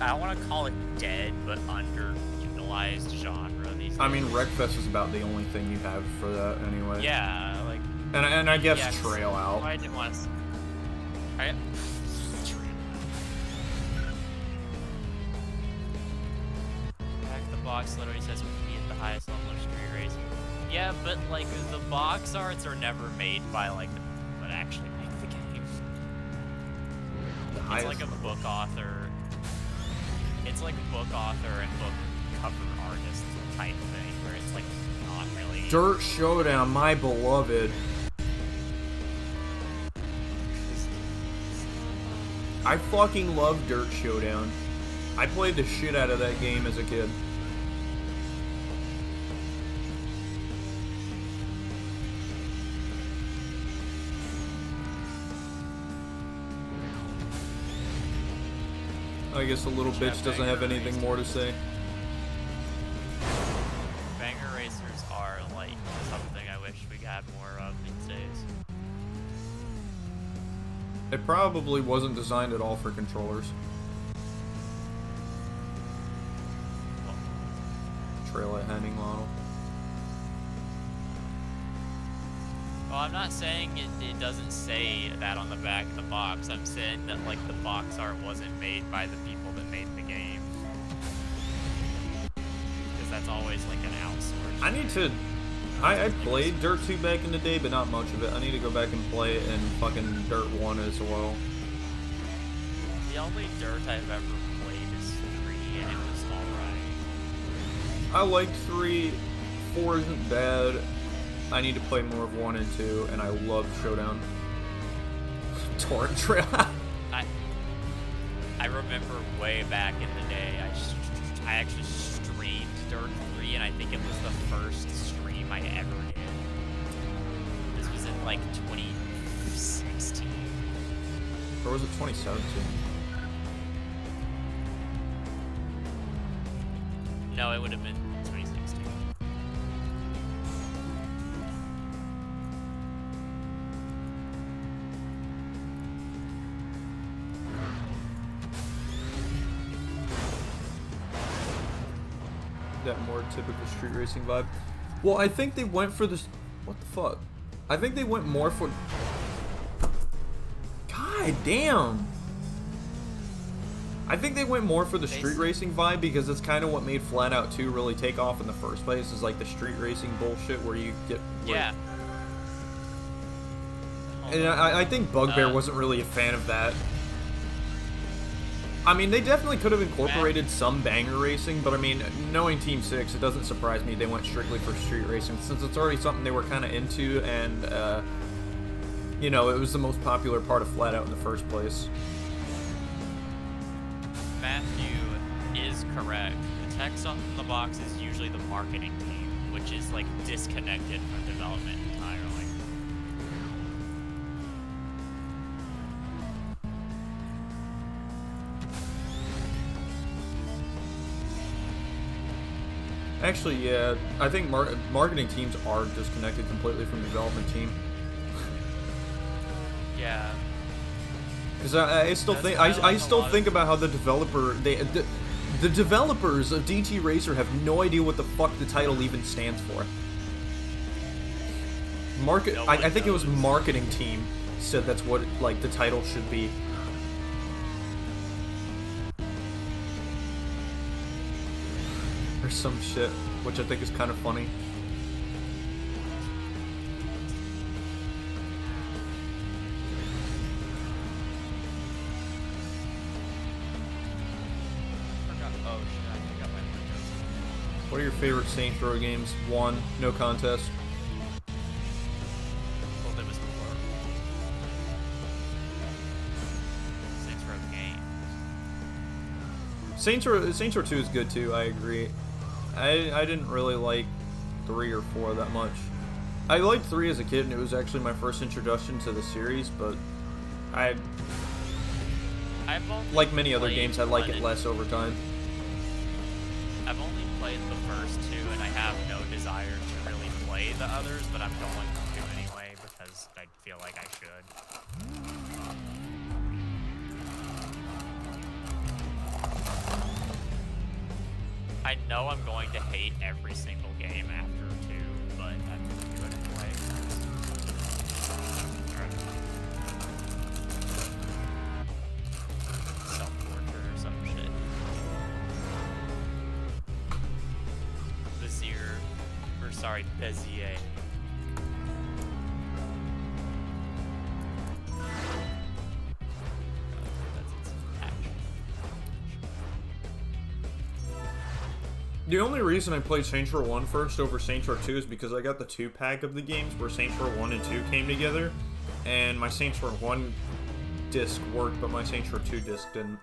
I don't want to call it dead, but underutilized genre these I mean, Wreckfest is about the only thing you have for that anyway. Yeah, like. And I guess yeah, Trail Out. I didn't want to. Back the box literally says we at the highest level of street racing. Yeah, but like the box arts are never made by like the people that actually make the game. It's like a book author. It's like a book author and book cover artist type thing where it's like not really. Dirt Showdown, my beloved. I fucking love Dirt Showdown. I played the shit out of that game as a kid. I guess the little bitch doesn't have anything more to say. Banger racers are like something I wish we had more of these days. It probably wasn't designed at all for controllers. Trail at Henning model. Well, I'm not saying it doesn't say that on the back of the box. I'm saying that like the box art wasn't made by the people that made the game. Because that's always like an outsource. I need to... I played Dirt 2 back in the day, but not much of it. I need to go back and play it in fucking Dirt 1 as well. The only Dirt I've ever played is 3, and it was alright. I like 3. 4 isn't bad. I need to play more of 1 and 2, and I love Showdown. Torrent Trail. I remember way back in the day, I actually streamed Dirt 3, and I think it was the first stream I ever did. This was in like 2016. Or was it 2017? No, it would have been 2016. That more typical street racing vibe. Well, I think they went for this. What the fuck? I think they went more for. God damn. I think they went more for the street racing vibe because it's kind of what made Flat Out 2 really take off in the first place. Is like the street racing bullshit where you get. Yeah. And I think Bugbear wasn't really a fan of that. I mean, they definitely could have incorporated some banger racing, but I mean, knowing Team 6, it doesn't surprise me they went strictly for street racing, since it's already something they were kind of into, and, you know, it was the most popular part of Flat Out in the first place. Matthew is correct. The text on the box is usually the marketing team, which is, like, disconnected from development entirely. Actually, yeah, I think marketing teams are disconnected completely from the development team. Yeah. Because I still think about how the developers of DT Racer have no idea what the fuck the title even stands for. I think it was marketing team said that's what like the title should be. Or some shit, which I think is kind of funny. What are your favorite Saints Row games? 1, no contest. Well, that was before. Saints Row game. Saints Row 2 is good too, I agree. I didn't really like 3 or 4 that much. I liked 3 as a kid, and it was actually my first introduction to the series, but like many other games, I like it less over time. I've only played the first 2, and I have no desire to really play the others, but I'm going to anyway, because I feel like I should. I know I'm going to hate every single game after 2, but I'm gonna do it anyway. Self-torture or some shit. Bezier. The only reason I played Saints Row 1 first over Saints Row 2 is because I got the 2-pack of the games where Saints Row 1 and 2 came together, and my Saints Row 1 disc worked, but my Saints Row 2 disc didn't.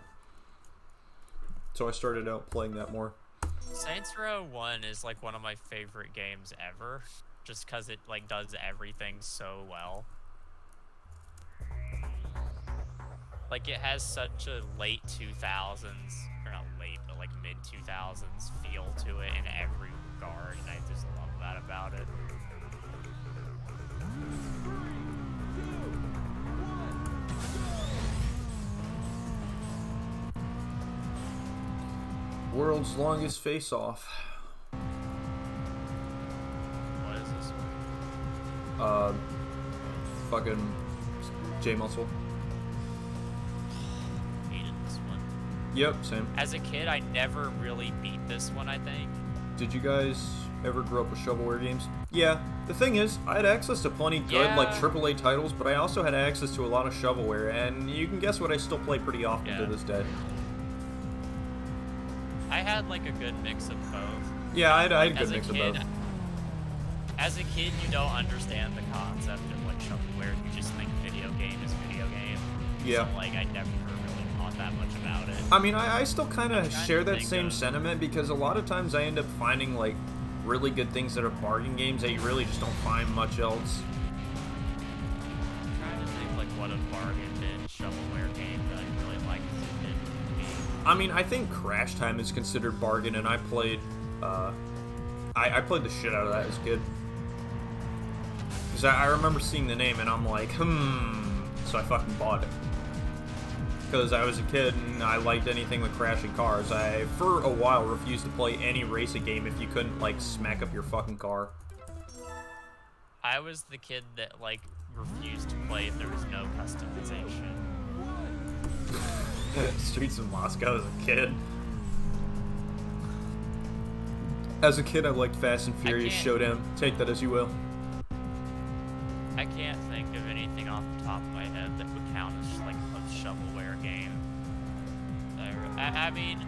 So I started out playing that more. Saints Row 1 is like one of my favorite games ever, just because it like does everything so well. Like, it has such a late 2000s, or not late, but like mid 2000s feel to it in every regard, and I just love that about it. World's longest face-off. What is this? Fucking J-Muscle. Hated this one. Yep, same. As a kid, I never really beat this one, I think. Did you guys ever grow up with shovelware games? Yeah. The thing is, I had access to plenty good, like, AAA titles, but I also had access to a lot of shovelware, and you can guess what I still play pretty often to this day. I had, like, a good mix of both. Yeah, I had a good mix of both. As a kid, you don't understand the concept of, like, shovelware. You just think video game is video game. Yeah. So, like, I never really thought that much about it. I mean, I still kind of share that same sentiment, because a lot of times I end up finding, like, really good things that are bargain games that you really just don't find much else. I'm trying to think, like, what a bargain bin shovelware game that I really liked as a kid would be. I mean, I think Crash Time is considered bargain, and I played, I played the shit out of that as a kid. Because I remember seeing the name, and I'm like, so I fucking bought it. Because I was a kid, and I liked anything with crashing cars. I, for a while, refused to play any racing game if you couldn't, like, smack up your fucking car. I was the kid that, like, refused to play if there was no customization. Streets of Moscow as a kid. As a kid, I liked Fast and Furious Showdown. Take that as you will. I can't think of anything off the top of my head that would count as, like, a shovelware game. I mean,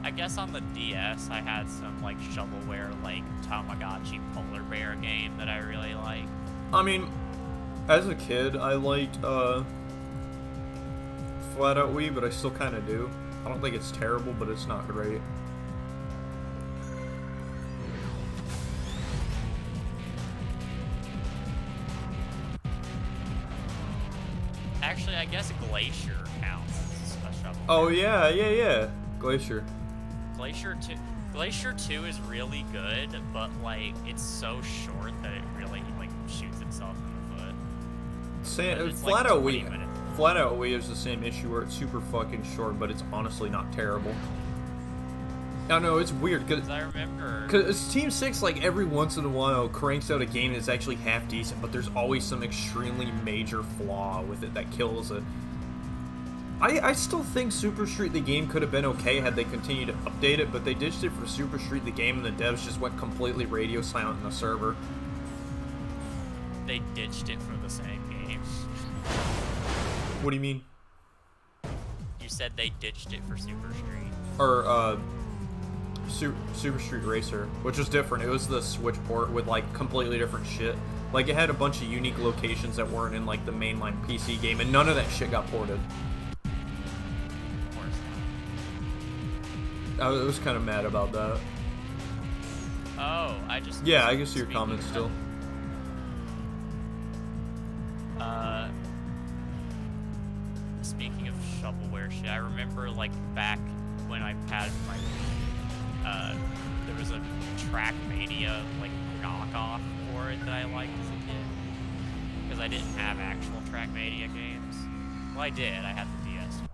I guess on the DS, I had some, like, shovelware, like, Tamagotchi Polar Bear game that I really liked. I mean, as a kid, I liked, Flat Out Wii, but I still kind of do. I don't think it's terrible, but it's not great. Actually, I guess Glacier counts as a shovelware. Oh, yeah. Glacier. Glacier 2 is really good, but, like, it's so short that it really, like, shoots itself in the foot. Flat Out Wii. Flat Out Wii is the same issue where it's super fucking short, but it's honestly not terrible. I know, it's weird, because I remember... Because Team 6, like, every once in a while cranks out a game that's actually half decent, but there's always some extremely major flaw with it that kills it. I still think Super Street the game could have been okay had they continued to update it, but they ditched it for Super Street the game, and the devs just went completely radio silent in the server. They ditched it for the same game. What do you mean? You said they ditched it for Super Street. Or, Super Street Racer, which was different. It was the Switch port with, like, completely different shit. Like, it had a bunch of unique locations that weren't in, like, the mainline PC game, and none of that shit got ported. Of course I was kind of mad about that. Oh, I just... Yeah, I can see your comments still. Speaking of shovelware shit, I remember, like, back when I had my... there was a Trackmania, like, knockoff for it that I liked as a kid. Because I didn't have actual Trackmania games. Well, I did. I had the DS one.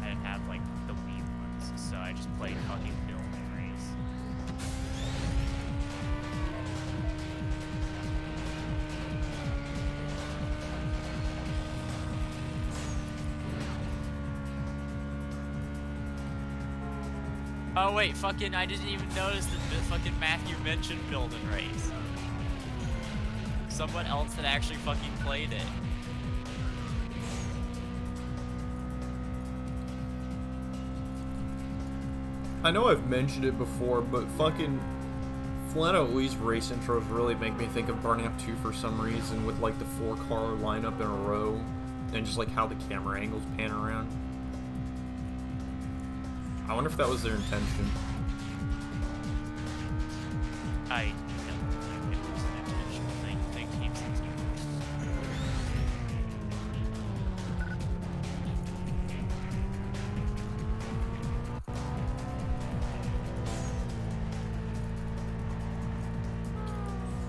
I didn't have, like, the Wii ones, so I just played fucking building race. Oh wait, fucking, I didn't even notice that the fucking Matthew mentioned Build and Race. Someone else that actually fucking played it. I know I've mentioned it before, but fucking Flat Out Lee's race intros really make me think of Burnout 2 for some reason, with like the 4-car lineup in a row, and just like how the camera angles pan around. I wonder if that was their intention. I don't think it was an intentional thing. They keep thinking.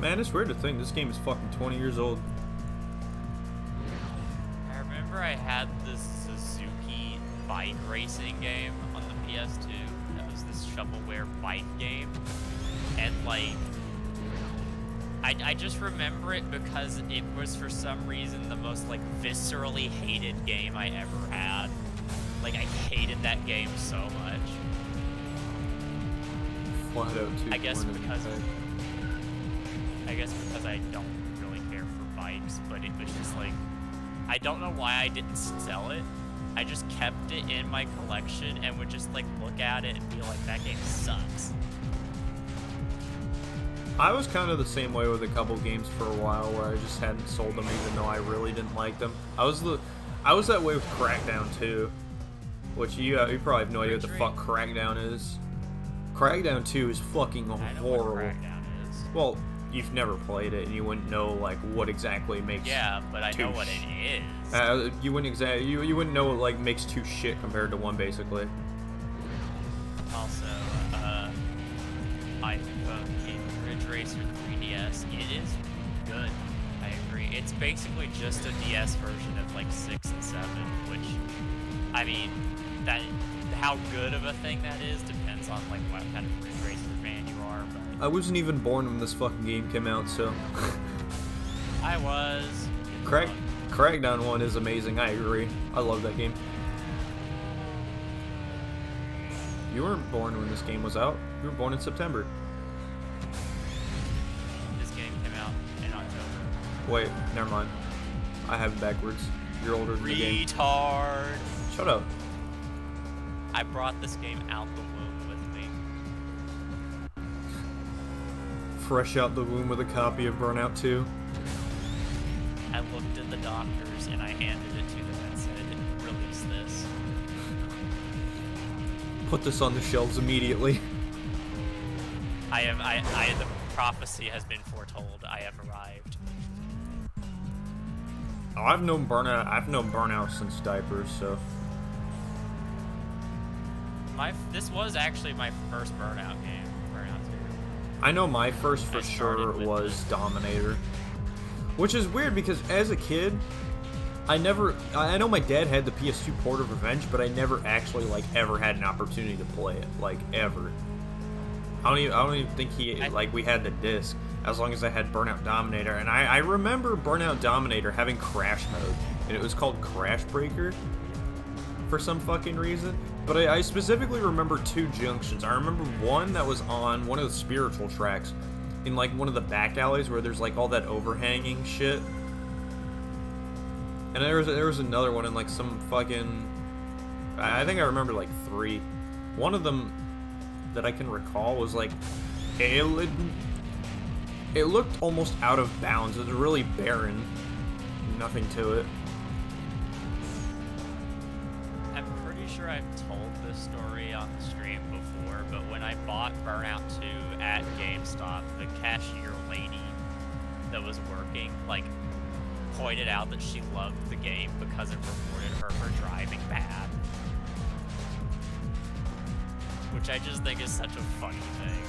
Man, it's weird to think this game is fucking 20 years old. I remember I had this Suzuki bike racing game on the PS2. That was this shovelware bike game. And like, I just remember it because it was for some reason the most like viscerally hated game I ever had. Like, I hated that game so much. Flat Out 2. I guess because I don't really care for bikes, but it was just like, I don't know why I didn't sell it. I just kept it in my collection and would just like look at it and be like, that game sucks. I was kind of the same way with a couple games for a while where I just hadn't sold them even though I really didn't like them. I was that way with Crackdown 2, which you probably have no idea what the fuck Crackdown is. Crackdown 2 is fucking I know horrible. what Crackdown is. Well, you've never played it and you wouldn't know like what exactly makes. Yeah, but I know what it is. You wouldn't know what like makes 2 shit compared to 1 basically. Also, I fucking Ridge Racer 3DS. It is good. I agree. It's basically just a DS version of like 6 and 7, which, I mean, that how good of a thing that is depends on like what kind of Ridge Racer fan you are. But I wasn't even born when this fucking game came out, so. I was. Crackdown 1 is amazing. I agree. I love that game. You weren't born when this game was out. You were born in September. This game came out in October. Wait, never mind. I have it backwards. You're older than the game. Retard. Shut up. I brought this game out the womb with me. Fresh out the womb with a copy of Burnout 2. I looked at the doctors and I handed it to them and said, release this. Put this on the shelves immediately. The prophecy has been foretold. I have arrived. Oh, I've known Burnout since diapers, so. This was actually my first Burnout game, Burnout 2. I know my first for sure was Dominator. Which is weird because as a kid, I know my dad had the PS2 port of Revenge, but I never actually like ever had an opportunity to play it, like ever. I don't even think we had the disc, as long as I had Burnout Dominator. And I remember Burnout Dominator having Crash mode, and it was called Crash Breaker for some fucking reason. But I specifically remember 2 junctions. I remember one that was on one of the spiritual tracks, in like one of the back alleys where there's like all that overhanging shit. And there was another one in like some fucking, I think I remember like 3. One of them that I can recall was like, it looked almost out of bounds. It was really barren. Nothing to it. I'm pretty sure I've told this story on the stream before, but when I bought Burnout 2 at GameStop, the cashier lady that was working, like, pointed out that she loved the game because it rewarded her for driving bad. Which I just think is such a funny thing.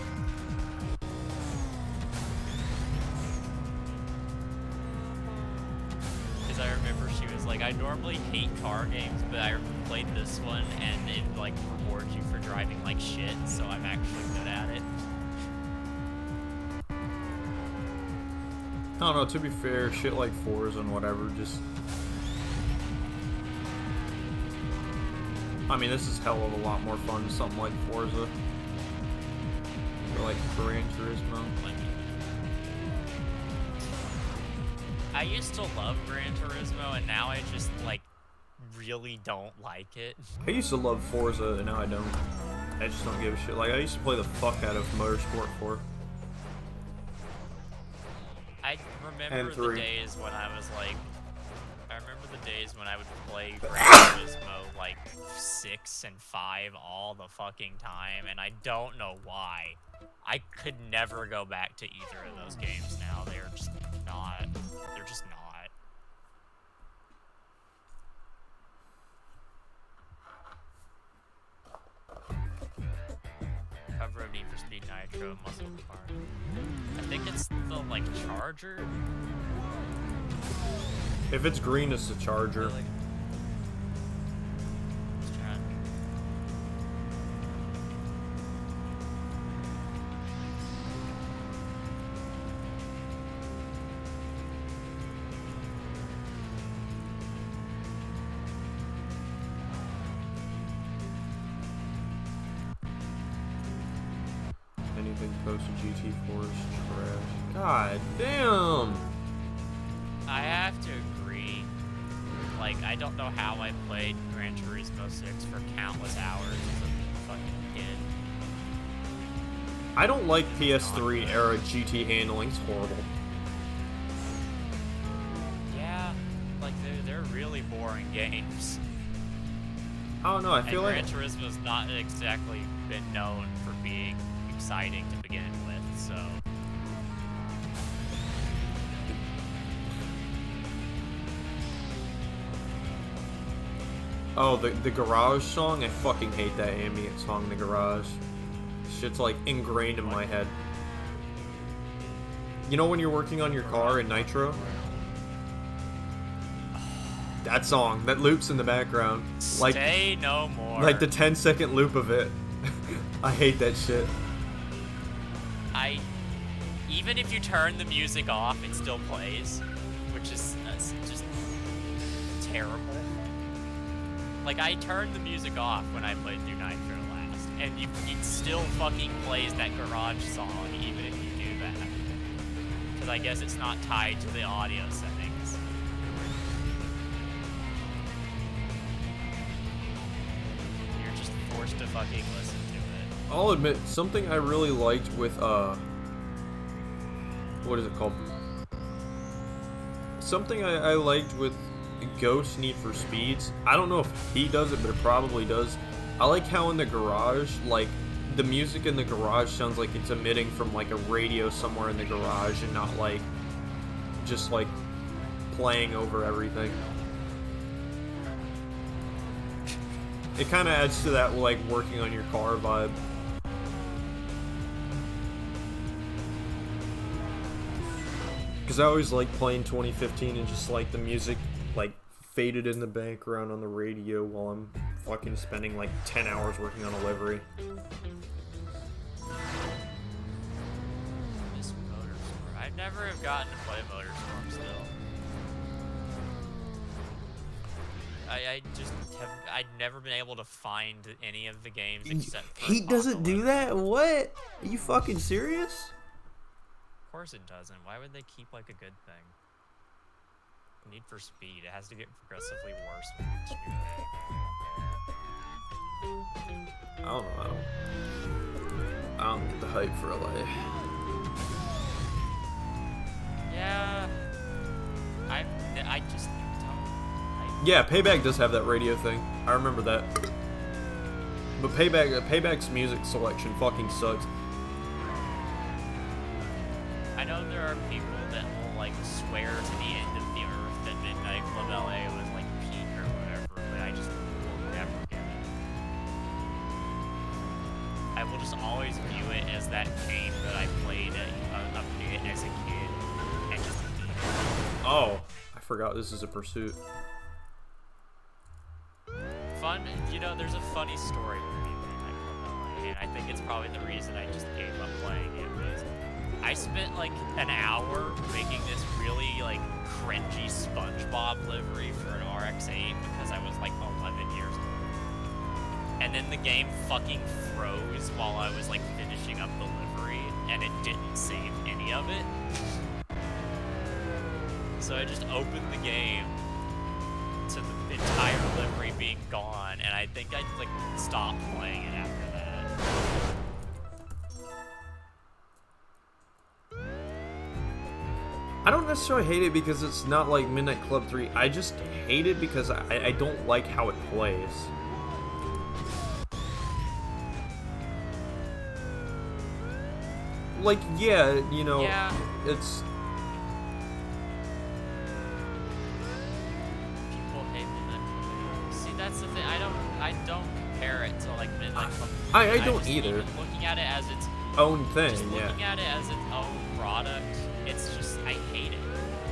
Because I remember she was like, I normally hate car games, but I played this one and it like rewards you for driving like shit, so I'm actually good at it. I don't know, to be fair, shit like Forza and whatever, just... I mean, this is hell of a lot more fun than something like Forza. like Gran Turismo? I used to love Gran Turismo, and now I just, like, really don't like it. I used to love Forza, and now I don't. I just don't give a shit. Like, I used to play the fuck out of Motorsport 4. I remember the days when I was, like... I remember the days when I would play Gran Turismo, like, 6 and 5 all the fucking time, and I don't know why. I could never go back to either of those games now. They're just not... They're just not. Cover of Need for Speed Nitro, Muscle Car. I think it's the, like, Charger? If it's green, it's the Charger. Anything posted GT4 is trash. God damn! I have to agree. Like, I don't know how I played Gran Turismo 6 for countless hours as a fucking kid. I don't like PS3 era GT handling. It's horrible. Yeah, like, they're really boring games. I don't know, I feel like... Gran Turismo's not exactly been known for being exciting to begin with, so... Oh, the Garage song? I fucking hate that ambient song, The Garage. Shit's like ingrained in my head. You know when you're working on your car in Nitro? That song, that loops in the background. Like, Say no more. Like the 10-second loop of it. I hate that shit. Even if you turn the music off, it still plays, which is just terrible. Like, I turned the music off when I played through Nitro last, and it still fucking plays that Garage song, even if you do that. Because I guess it's not tied to the audio settings. You're just forced to fucking listen to it. I'll admit, something I really liked with, what is it called? Something I liked with Ghost Need for Speeds. I don't know if he does it, but it probably does. I like how in the garage, like, the music in the garage sounds like it's emitting from, like, a radio somewhere in the garage and not, like, just, like, playing over everything. It kind of adds to that, like, working on your car vibe. Because I always like playing 2015 and just like the music like faded in the background on the radio while I'm fucking spending like 10 hours working on a livery. This Motorstorm. I've never have gotten to play Motorstorm still. I just have. I'd never been able to find any of the games except for He doesn't do Apocalypse. that? What? Are you fucking serious? Of course it doesn't. Why would they keep like a good thing? Need for Speed. It has to get progressively worse with each new game. I don't know. I don't get the hype for LA. Yeah. I just don't. Yeah, Payback does have that radio thing. I remember that. But Payback's music selection fucking sucks. I know there are people that will like swear to the end of the earth that Midnight Club LA was like peak or whatever, but I just will never get it. I will just always view it as that game that I played a bit as a kid and just beat it. Oh, I forgot this is a Pursuit. Fun, you know, there's a funny story with Midnight Club LA, and I think it's probably the reason I just gave up playing it. I spent like an hour making this really like cringy SpongeBob livery for an RX-8 because I was like 11 years old. And then the game fucking froze while I was like finishing up the livery. and it didn't save any of it. So I just opened the game to the entire livery being gone, and I think I like stopped playing it after that. I don't necessarily hate it because it's not like Midnight Club 3. I just hate it because I don't like how it plays. Like, yeah, you know, Yeah. it's... People hate Midnight Club. See, that's the thing. I don't compare it to like Midnight Club. I don't just, either. Even looking at it as its Own thing, just yeah. looking at it as its own product, it's just I hate it.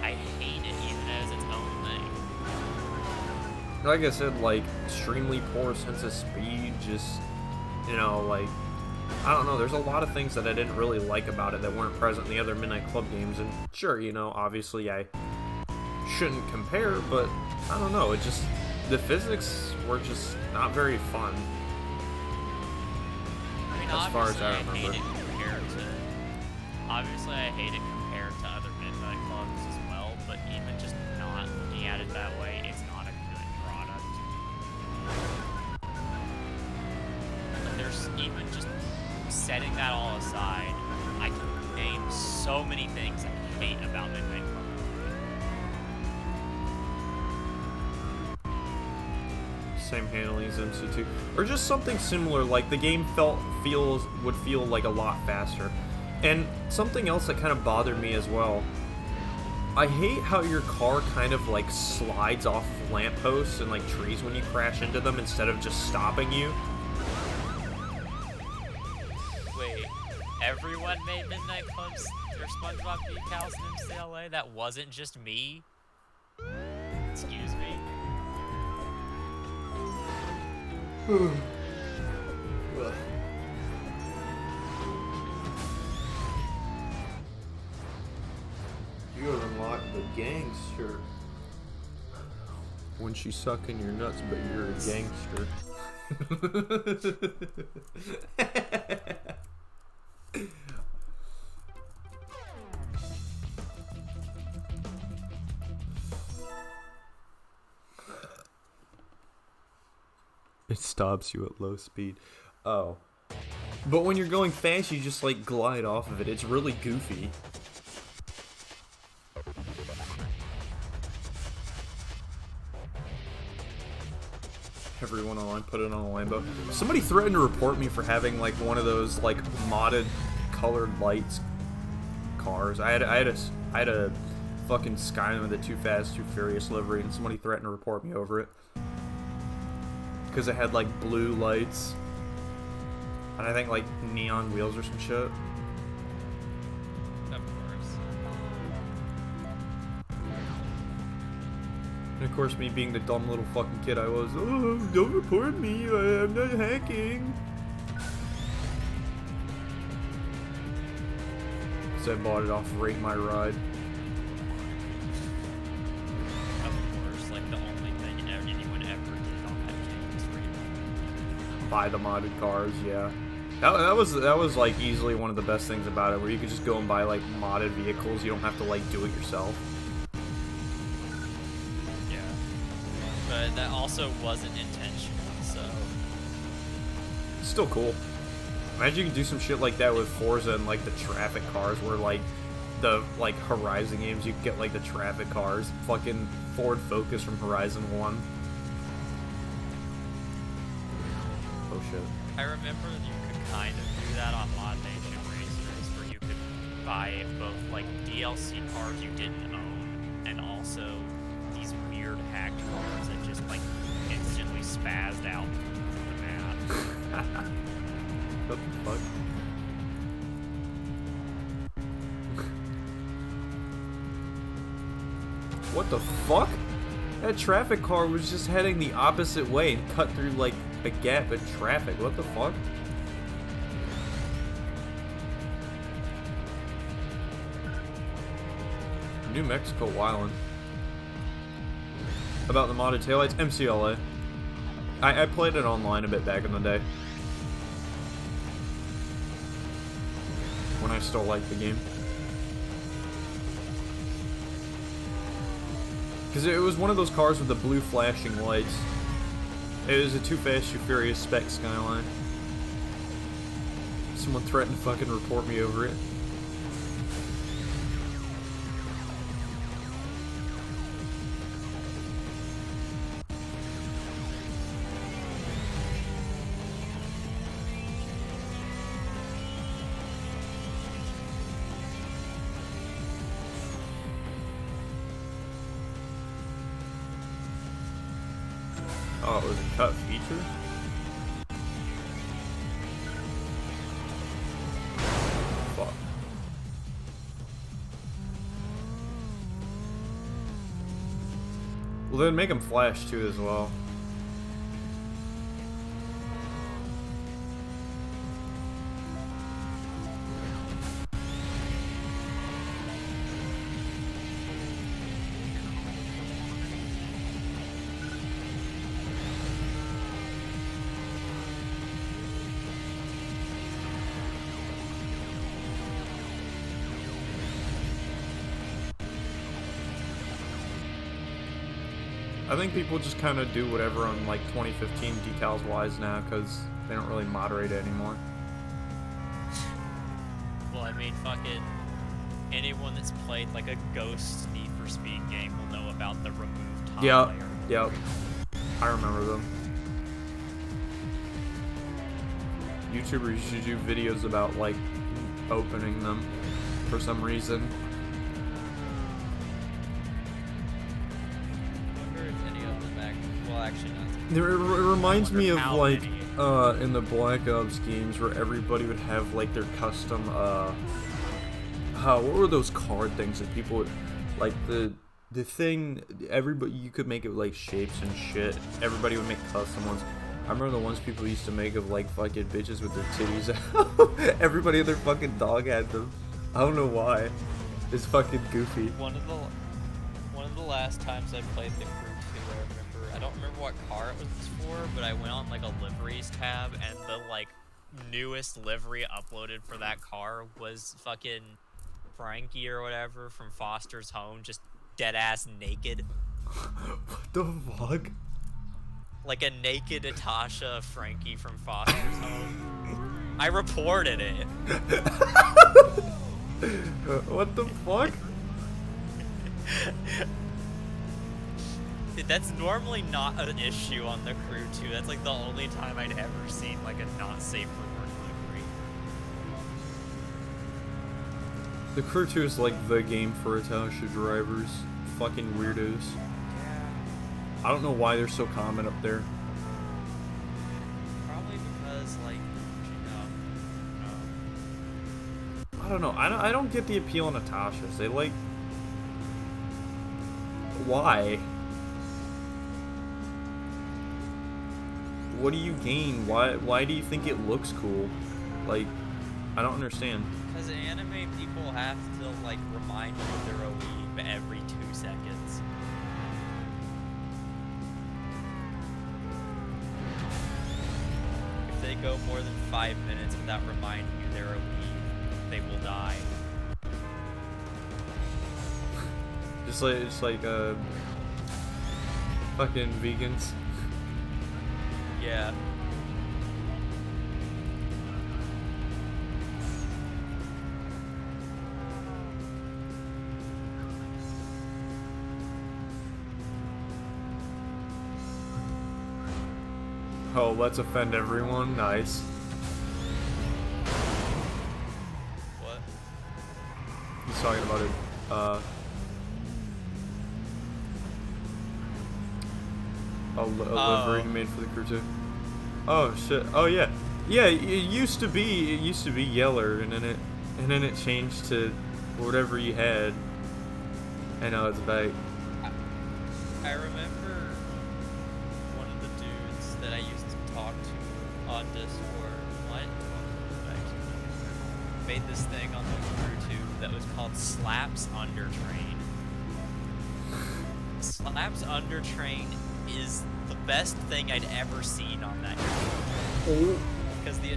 I hate it even as its own thing. Like I said, like, extremely poor sense of speed, just, you know, like, I don't know, there's a lot of things that I didn't really like about it that weren't present in the other Midnight Club games, and sure, you know, obviously I shouldn't compare, but I don't know, it just, the physics were just not very fun. I mean, as far as I remember. Obviously, I hate it compared to other Midnight Clubs as well, but even just not looking at it that way, it's not a good product. But there's even just setting that all aside, I can name so many things I hate about Midnight Club. Same handling as MC2, or just something similar, like the game would feel like a lot faster. And something else that kind of bothered me as well, I hate how your car kind of like slides off of lampposts and like trees when you crash into them instead of just stopping you. Wait, everyone made Midnight Clubs or SpongeBob decals in MCLA? That wasn't just me? Excuse me? You have unlocked the gangster. When she's sucking your nuts, but you're a gangster. It stops you at low speed. Oh. But when you're going fast, you just like glide off of it. It's really goofy. Everyone online put it on a Lambo. Somebody threatened to report me for having like one of those like modded colored lights cars. I had a fucking Skyline with a Too Fast, Too Furious livery, and somebody threatened to report me over it because it had like blue lights and I think like neon wheels or some shit. Of course. And of course, me being the dumb little fucking kid I was, oh, don't report me, I'm not hacking. So I bought it off Rate My Ride. Of course, like the only thing anyone ever did on that game was read. Buy the modded cars, yeah. That was like easily one of the best things about it, where you could just go and buy like modded vehicles. You don't have to like do it yourself. Yeah. But that also wasn't intentional, so. It's still cool. Imagine you could do some shit like that with Forza and like the traffic cars, where like the like Horizon games, you could get like the traffic cars, fucking Ford Focus from Horizon 1. Oh shit. I remember you could kind of do that on Mod Nation Racers, where you could buy both like DLC cars you didn't own, and also these weird hacked cars that just like instantly spazzed out from the map. What the fuck? What the fuck? That traffic car was just heading the opposite way and cut through like a gap in traffic. What the fuck? New Mexico wildin'. About the modded taillights, MCLA. I played it online a bit back in the day. when I still liked the game. Because it was one of those cars with the blue flashing lights. It was a Too Fast, Too Furious spec Skyline. Someone threatened to fucking report me over it. Oh, it was a cut feature? Fuck. Well, then make them flash too as well. I think people just kind of do whatever on like 2015 decals wise now because they don't really moderate it anymore. Well, I mean, fucking anyone that's played like a Ghost Need for Speed game will know about the remove top layer. Yep. I remember them. YouTubers should do videos about like opening them for some reason. It reminds me of like in the Black Ops games where everybody would have like their custom what were those card things that people would like the thing everybody you could make it with, like shapes and shit. Everybody would make custom ones. I remember the ones people used to make of like fucking bitches with their titties out. Everybody and their fucking dog had them. I don't know why. It's fucking goofy. One of the last times I played the Crew 2, I don't remember what car it was for, but I went on like a liveries tab, and the like newest livery uploaded for that car was fucking Frankie or whatever from Foster's Home, just dead ass naked. What the fuck? Like a naked Natasha Frankie from Foster's Home. I reported it. What the fuck? That's normally not an issue on the Crew 2. That's like the only time I'd ever seen like a not safe for work livery. The Crew 2 is like the game for Natasha drivers. Fucking weirdos. I don't know why they're so common up there. Probably because, like, I don't know. I don't get the appeal of Natasha's. They like... Why? What do you gain? Why do you think it looks cool? Like, I don't understand. Because anime people have to, like, remind you they're a weeb every 2 seconds. If they go more than 5 minutes without reminding you they're a weeb, they will die. Just like fucking vegans. Yeah. Oh, let's offend everyone. Nice. What? He's talking about it. A livery he made for the Crew 2. Oh shit. Oh yeah. Yeah, it used to be yeller, and then it changed to whatever you had. I know it's back. I remember one of the dudes that I used to talk to on Discord made this thing on the Crew 2 that was called Slaps Undertrain. Slaps Undertrain is the best thing I'd ever seen on that game. Oh. Because the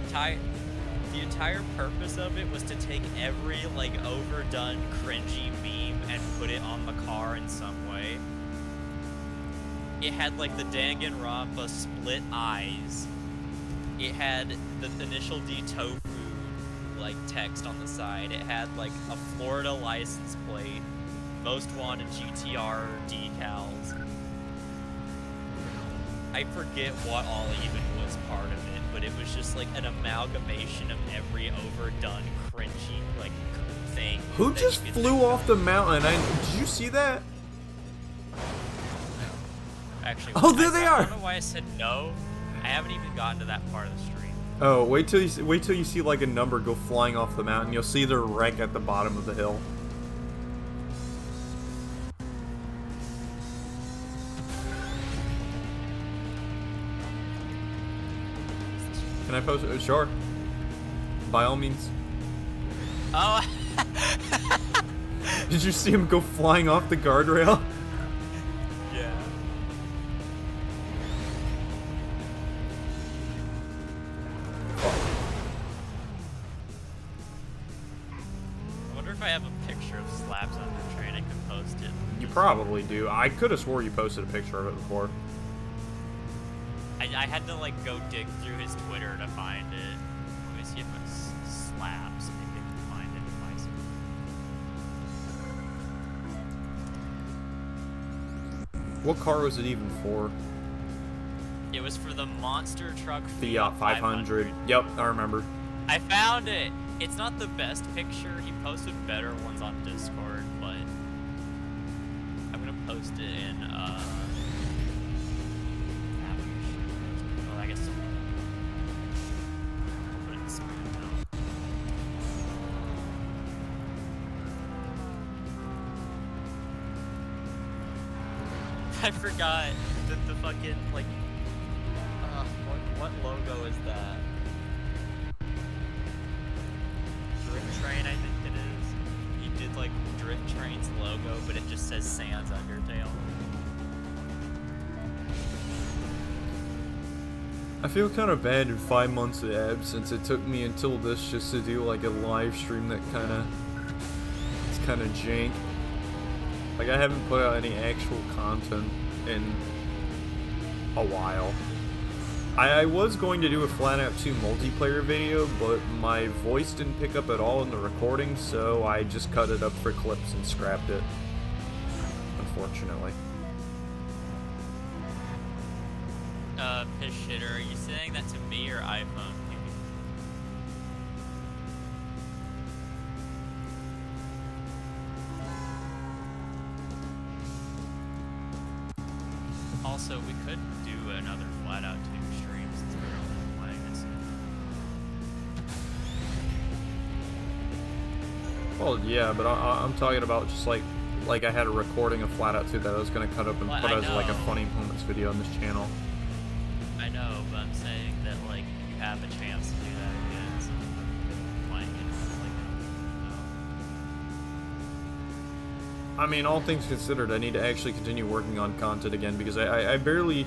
the entire purpose of it was to take every, like, overdone, cringy meme and put it on the car in some way. It had, like, the Danganronpa split eyes. It had the initial D tofu, like, text on the side. It had, like, a Florida license plate, most wanted GTR decals. I forget what all even was part of it, but it was just, like, an amalgamation of every overdone, cringy, like, thing. Who just flew off the mountain? Did you see that? Actually, oh, there they are! I don't know why I said no. I haven't even gotten to that part of the stream. Oh, wait till you see like a number go flying off the mountain. You'll see their wreck at the bottom of the hill. Can I post it? Sure. By all means. Oh. Did you see him go flying off the guardrail? Yeah. I wonder if I have a picture of Slabs under train I could post it. You probably do. I could have swore you posted a picture of it before. I had to, like, go dig through his Twitter to find it. Let me see if it's Slabs. Maybe I can find it if I see. What car was it even for? It was for the monster truck Fiat 500. Yep, I remember. I found it! It's not the best picture. He posted better ones on Discord, but I'm gonna post it in, well, I guess I'll put it in spam now. I forgot that the fucking, like, what logo is that? Drift Train, I think it is. He did, like, Drift Train's logo, but it just says Sans Undertale. I feel kind of bad in 5 months of absence. It took me until this just to do like a live stream that it's kind of jank. Like I haven't put out any actual content in a while. I was going to do a Flat Out 2 multiplayer video, but my voice didn't pick up at all in the recording, so I just cut it up for clips and scrapped it. Unfortunately. Piss shitter, are you saying that to me or iPhone? Also, we could do another Flat Out 2 stream since we're only playing this. Well, yeah, but I'm talking about just like I had a recording of Flat Out 2 that I was gonna cut up and put as like a funny moments video on this channel. I know, but I'm saying that like you have a chance to do that again. So playing it, I mean, all things considered, I need to actually continue working on content again because I barely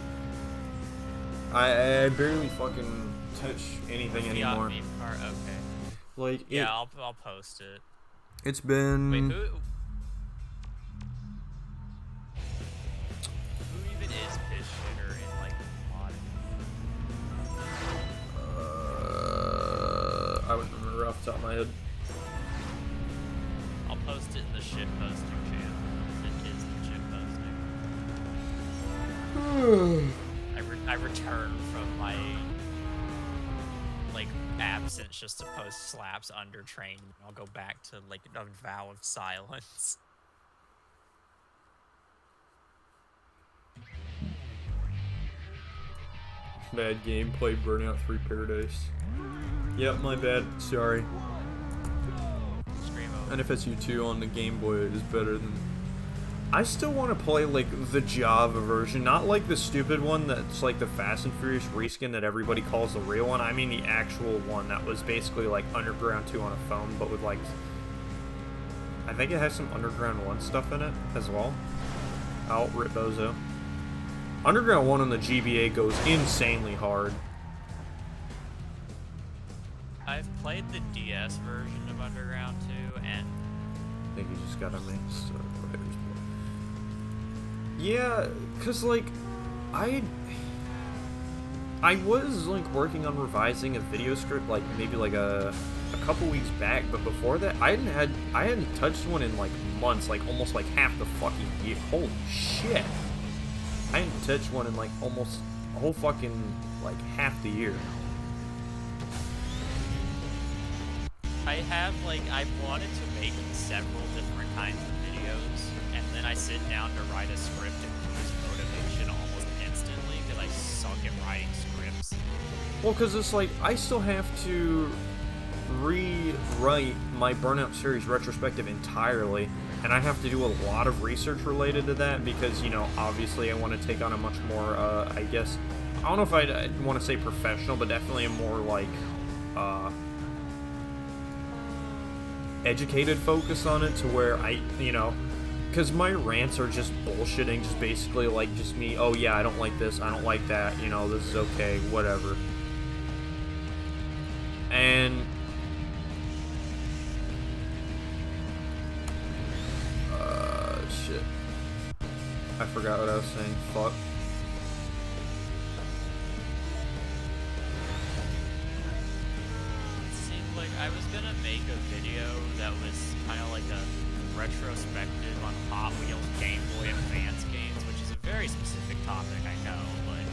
fucking touch anything anymore. Meme part, okay. Like yeah, I'll post it. It's been. Wait, who even is Piss Shitter in like mod? I wouldn't remember off the top of my head. I'll post it in the shit posting channel. It is the shit posting. I returned from my like absence just to post Slaps under train. I'll go back to like a vow of silence. Bad gameplay, Burnout 3 Paradise. Yep, my bad. Sorry. Scream over. NFSU 2 on the Game Boy is better than. I still want to play like the Java version, not like the stupid one that's like the Fast and Furious reskin that everybody calls the real one. I mean the actual one that was basically like Underground 2 on a phone, but with like, I think it has some Underground 1 stuff in it as well. Oh, rip bozo. Underground 1 on the GBA goes insanely hard. I've played the DS version of Underground 2, and I think you just got a mix. Yeah, cause like I was like working on revising a video script like maybe like a couple weeks back, but before that I hadn't touched one in like months, like almost like half the fucking year. Holy shit! I hadn't touched one in like almost a whole fucking like half the year. I wanted to make several different kinds of videos, and then I sit down to write a script and lose motivation almost instantly because I suck at writing scripts. Well, because it's like I still have to rewrite my Burnout series retrospective entirely, and I have to do a lot of research related to that because, you know, obviously I want to take on a much more, I guess, I don't know if I'd want to say professional, but definitely a more like, educated focus on it to where I, you know, because my rants are just bullshitting, just basically like just me, oh yeah, I don't like this, I don't like that, you know, this is okay, whatever. And shit. I forgot what I was saying. Fuck. I was gonna make a video that was kind of like a retrospective on Hot Wheels Game Boy Advance games, which is a very specific topic, I know, but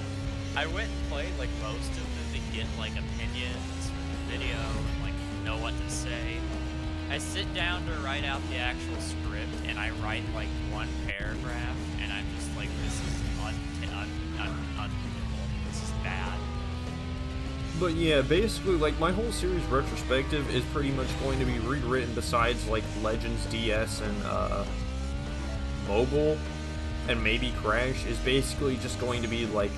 I went and played like most of them to get like opinions for the video and like know what to say. I sit down to write out the actual script and I write like one paragraph and I'm just like, this is unbelievable. This is bad. But yeah, basically, like, my whole series retrospective is pretty much going to be rewritten besides, like, Legends DS and, Mobile, and maybe Crash, is basically just going to be, like,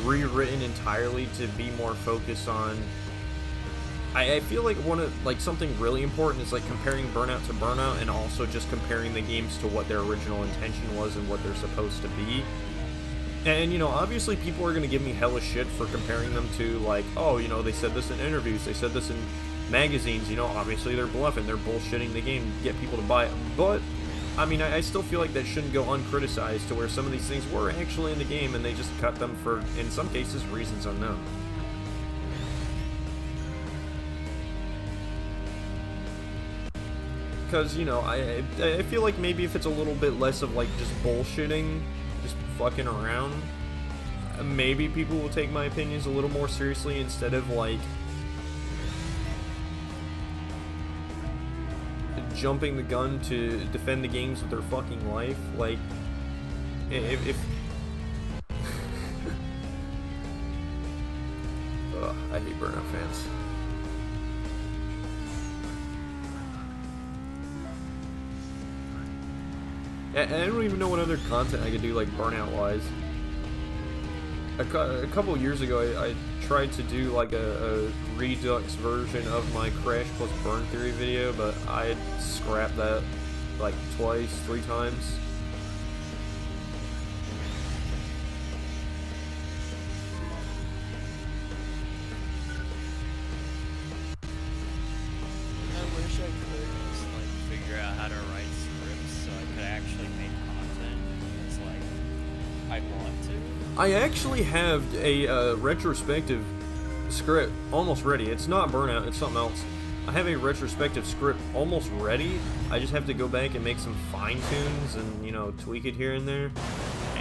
rewritten entirely to be more focused on... I feel like something really important is, like, comparing Burnout to Burnout, and also just comparing the games to what their original intention was and what they're supposed to be. And, you know, obviously people are going to give me hella shit for comparing them to, like, oh, you know, they said this in interviews, they said this in magazines, you know, obviously they're bluffing, they're bullshitting the game to get people to buy it. But, I mean, I still feel like that shouldn't go uncriticized to where some of these things were actually in the game and they just cut them for, in some cases, reasons unknown. Because, you know, I feel like maybe if it's a little bit less of, like, just bullshitting, just fucking around, maybe people will take my opinions a little more seriously instead of like jumping the gun to defend the games with their fucking life. Like if ugh, I hate Burnout fans. I don't even know what other content I could do, like, Burnout-wise. A couple years ago, I tried to do, like, a Redux version of my Crash plus Burn Theory video, but I had scrapped that, like, twice, 3 times. I wish I could just, like, figure out how to write scripts so I could actually make content. It's like, I want to. I actually have a retrospective script almost ready. It's not Burnout, it's something else. I have a retrospective script almost ready. I just have to go back and make some fine tunes and, you know, tweak it here and there.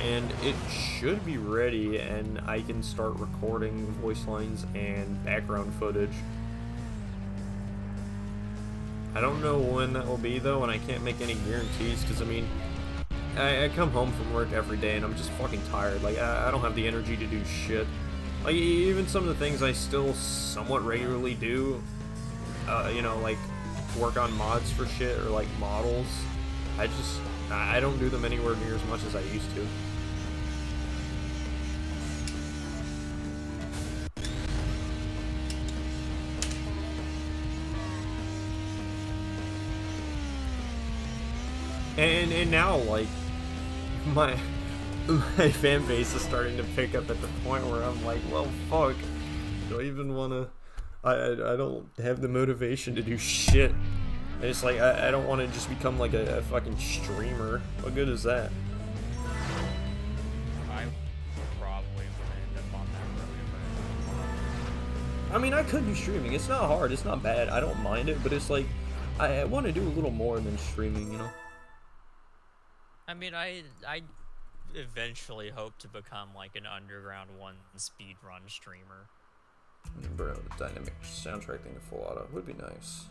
And it should be ready, and I can start recording voice lines and background footage. I don't know when that will be, though, and I can't make any guarantees, because, I mean, I come home from work every day, and I'm just fucking tired. Like, I don't have the energy to do shit. Like, even some of the things I still somewhat regularly do, you know, like, work on mods for shit, or, like, models, I don't do them anywhere near as much as I used to. And now, like, my fan base is starting to pick up at the point where I'm like, well, fuck, do I even want to I don't have the motivation to do shit. It's like I don't want to just become like a fucking streamer. What good is that? I probably would end up on that road. I mean, I could do streaming. It's not hard. It's not bad. I don't mind it, but it's like I want to do a little more than streaming, you know? I mean, I eventually hope to become like an Underground 1 speedrun streamer. Burnout, the dynamic soundtrack thing to full auto would be nice.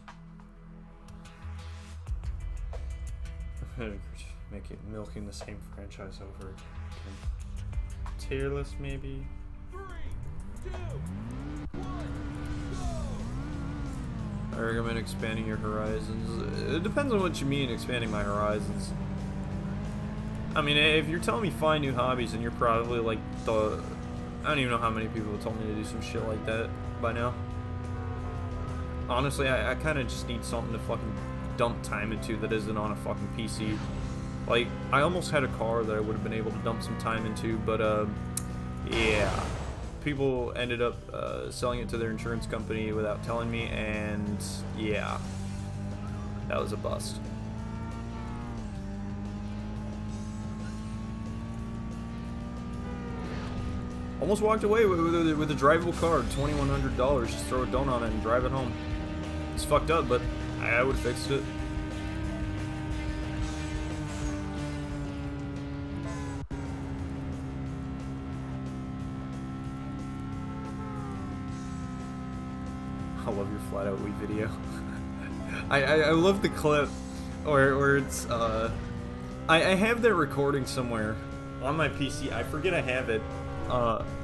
Make it milking the same franchise over again. Tier list, maybe? 3, 2, 1, go! I recommend expanding your horizons. It depends on what you mean, expanding my horizons. I mean, if you're telling me find new hobbies, and you're probably like the... I don't even know how many people have told me to do some shit like that by now. Honestly, I kind of just need something to fucking dump time into that isn't on a fucking PC. Like, I almost had a car that I would have been able to dump some time into, but, yeah. People ended up selling it to their insurance company without telling me, and, yeah. That was a bust. Almost walked away with a drivable car, $2,100. Just throw a donut on it and drive it home. It's fucked up, but I would have fixed it. I love your flat out Wii video. I love the clip where it's I have that recording somewhere on my PC. I forget I have it.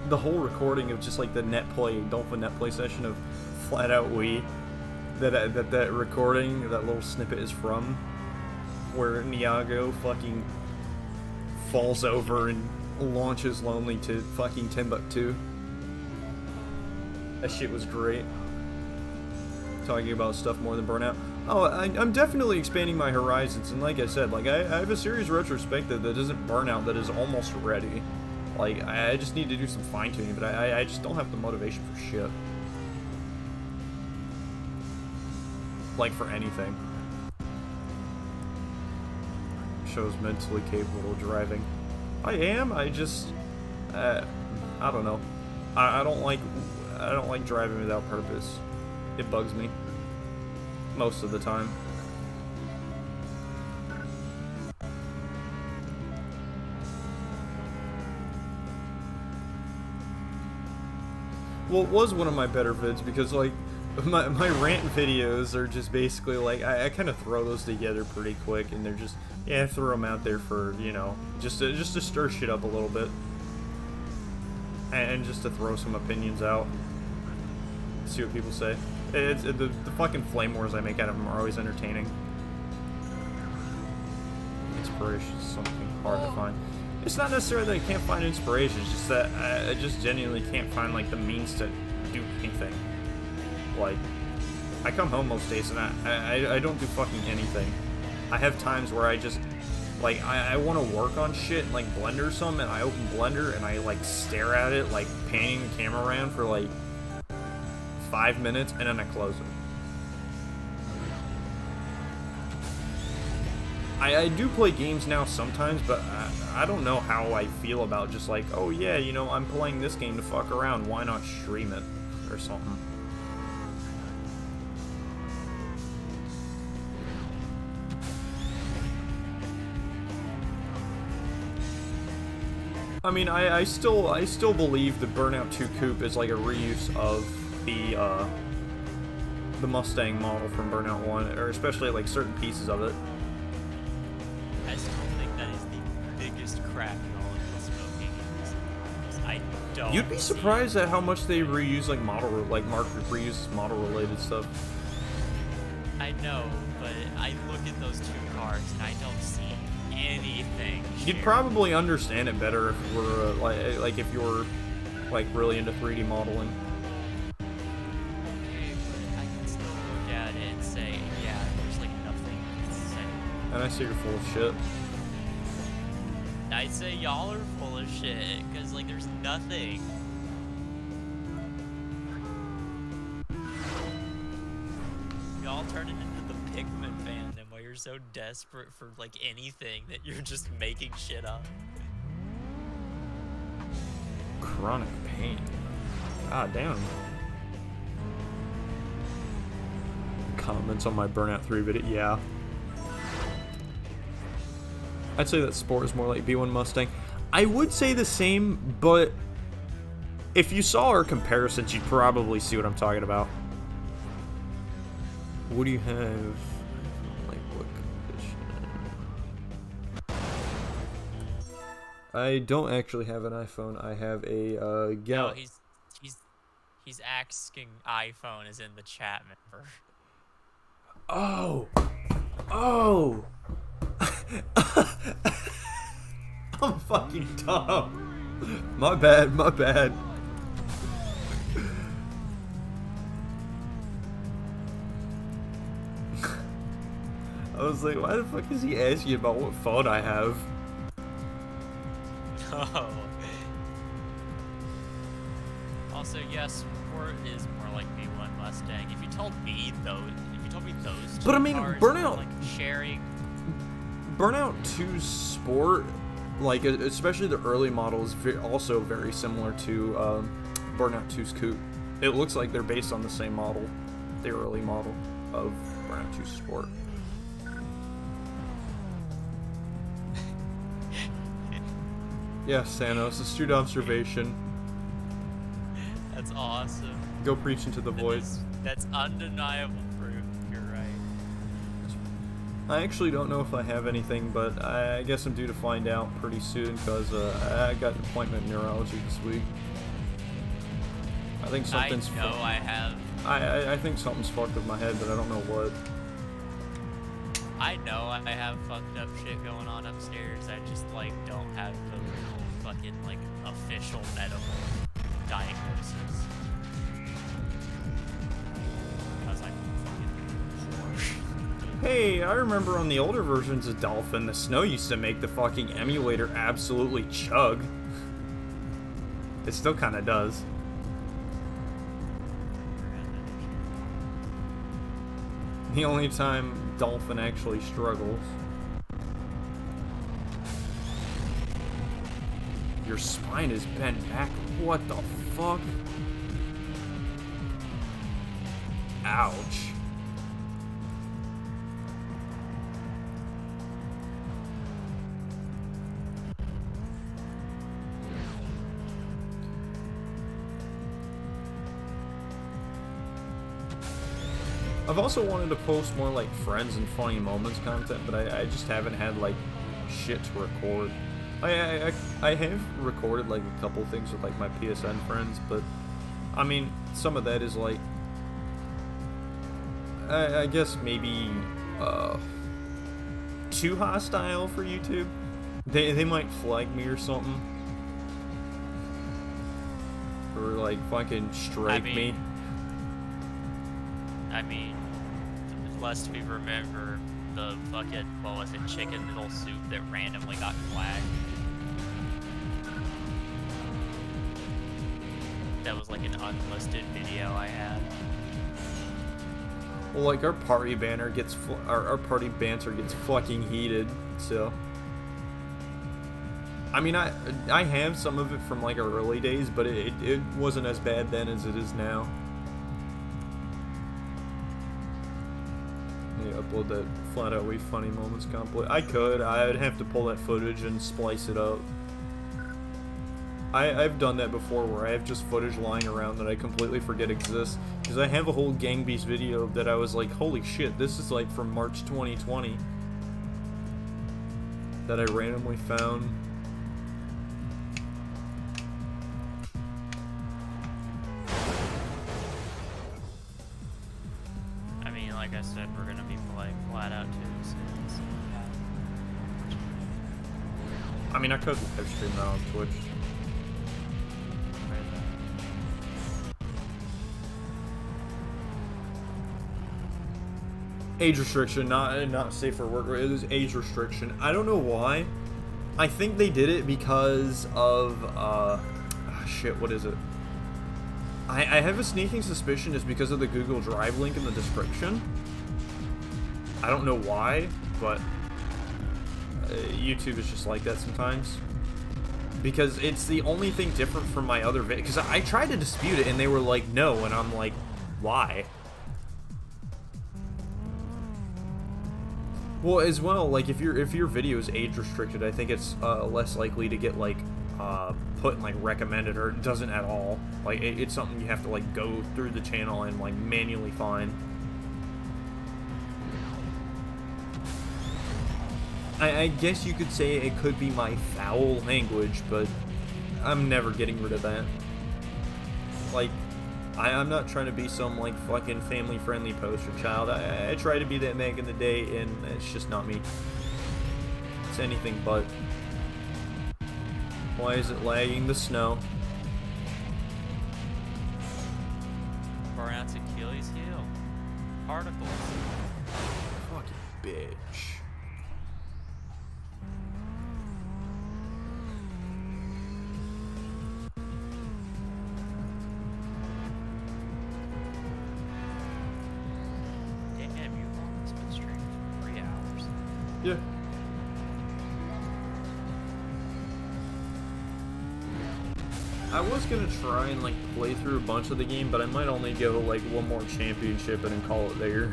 The whole recording of just like the Dolphin netplay session of Flat Out Wii, that recording, that little snippet is from, where Niago fucking falls over and launches Lonely to fucking Timbuktu. That shit was great. Talking about stuff more than Burnout. Oh, I'm definitely expanding my horizons, and like I said, like I have a series retrospective that isn't Burnout that is almost ready. Like, I just need to do some fine-tuning, but I just don't have the motivation for shit. Like, for anything. Shows mentally capable of driving. I am, I just... I don't know. I don't like driving without purpose. It bugs me. Most of the time. Well, it was one of my better vids because, like, my rant videos are just basically, like, I kind of throw those together pretty quick, and they're just, yeah, throw them out there for, you know, just to stir shit up a little bit. And just to throw some opinions out. See what people say. The fucking flame wars I make out of them are always entertaining. Inspiration is something hard to find. It's not necessarily that I can't find inspiration, it's just that I just genuinely can't find, like, the means to do anything. Like, I come home most days and I don't do fucking anything. I have times where I just, like, I want to work on shit and, like, Blender some, and I open Blender and I, like, stare at it, like, panning the camera around for, like, 5 minutes, and then I close it. I do play games now sometimes, but I don't know how I feel about just like, oh yeah, you know, I'm playing this game to fuck around, why not stream it? Or something. I mean, I still believe the Burnout 2 Coupe is like a reuse of the Mustang model from Burnout 1, or especially like certain pieces of it. I still think that is the biggest crap in all of the smoking games. I don't. You'd be surprised at how much they reuse like Mark reuses model related stuff. I know, but I look at those two cars and I don't see anything. You'd probably understand it better if you were like if you were like really into 3D modeling. Okay, but I can still look at it and say, yeah, there's like nothing to say. And I say you're full of shit. I'd say y'all are full of shit, because like there's nothing. turning into the Pikmin fandom where you're so desperate for like anything that you're just making shit up. Chronic pain. God damn. Comments on my Burnout 3 video. Yeah. I'd say that Sport is more like B1 Mustang. I would say the same, but if you saw our comparisons, you'd probably see what I'm talking about. What do you have? Like, what condition? I don't actually have an iPhone. I have a No, he's asking iPhone is in the chat member. Oh! Oh! I'm fucking dumb. My bad, my bad. I was like, why the fuck is he asking about what phone I have? Oh. Also, yes, Sport is more like B1 Mustang. If you told me those two But I mean, cars Burnout- were, like sharing. Burnout 2's Sport, like especially the early model, is also very similar to Burnout 2's Coupe. It looks like they're based on the same model, the early model of Burnout 2's Sport. Yes, Thanos, astute observation. That's awesome. Go preach into the void. That's undeniable proof. You're right. I actually don't know if I have anything, but I guess I'm due to find out pretty soon because I got an appointment in neurology this week. I think something's. I know I have. I think something's fucked with my head, but I don't know what. I know I have fucked up shit going on upstairs. I just like don't have the fucking like official medical diagnosis. I was like, fucking Hey, I remember on the older versions of Dolphin, the snow used to make the fucking emulator absolutely chug. It still kind of does. The only time Dolphin actually struggles. Your spine is bent back. What the fuck? Ouch. I've also wanted to post more like friends and funny moments content, but I just haven't had like shit to record. I have recorded like a couple things with like my PSN friends, but I mean some of that is like I guess maybe too hostile for YouTube. They might flag me or something, or like fucking strike me. I mean, lest we remember the fucking, what was it, chicken noodle soup that randomly got flagged. That was like an unlisted video I had. Well, like our party banner gets our party banter gets fucking heated, so. I mean, I have some of it from like our early days, but it wasn't as bad then as it is now. Upload that Flat Out Way Funny Moments compilation. I'd have to pull that footage and splice it up. I've done that before where I have just footage lying around that I completely forget exists. Because I have a whole Gang Beast video that I was like, holy shit, this is like from March 2020. That I randomly found. Like I said, we're gonna be playing Flat Out 2 soon, so yeah. I mean, I could live stream that on Twitch. Age restriction, not safe for work. It is age restriction. I don't know why. I think they did it because of shit. What is it? I have a sneaking suspicion it's because of the Google Drive link in the description. I don't know why, but YouTube is just like that sometimes. Because it's the only thing different from my other videos. Because I tried to dispute it and they were like, no, and I'm like, why? Well, as well, like if your video is age restricted, I think it's less likely to get like put in like recommended, or it doesn't at all. Like it's something you have to like go through the channel and like manually find. I guess you could say it could be my foul language, but I'm never getting rid of that. Like, I'm not trying to be some, like, fucking family-friendly poster child. I try to be that back in the day, and it's just not me. It's anything but. Why is it lagging? The snow. Burnout's Achilles heel. Particles. Fucking bitch. Yeah. I was gonna try and like play through a bunch of the game, but I might only go like one more championship and then call it there.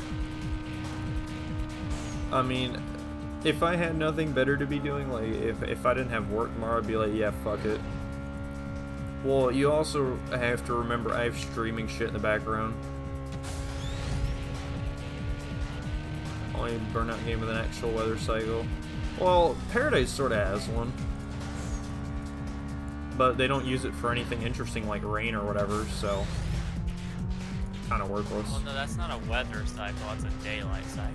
I mean, if I had nothing better to be doing, like if I didn't have work tomorrow, I'd be like, yeah, fuck it. Well, you also have to remember I have streaming shit in the background. Only Burnout game with an actual weather cycle. Well, Paradise sort of has one, but they don't use it for anything interesting like rain or whatever, so kind of worthless. Well, no, that's not a weather cycle, that's a daylight cycle.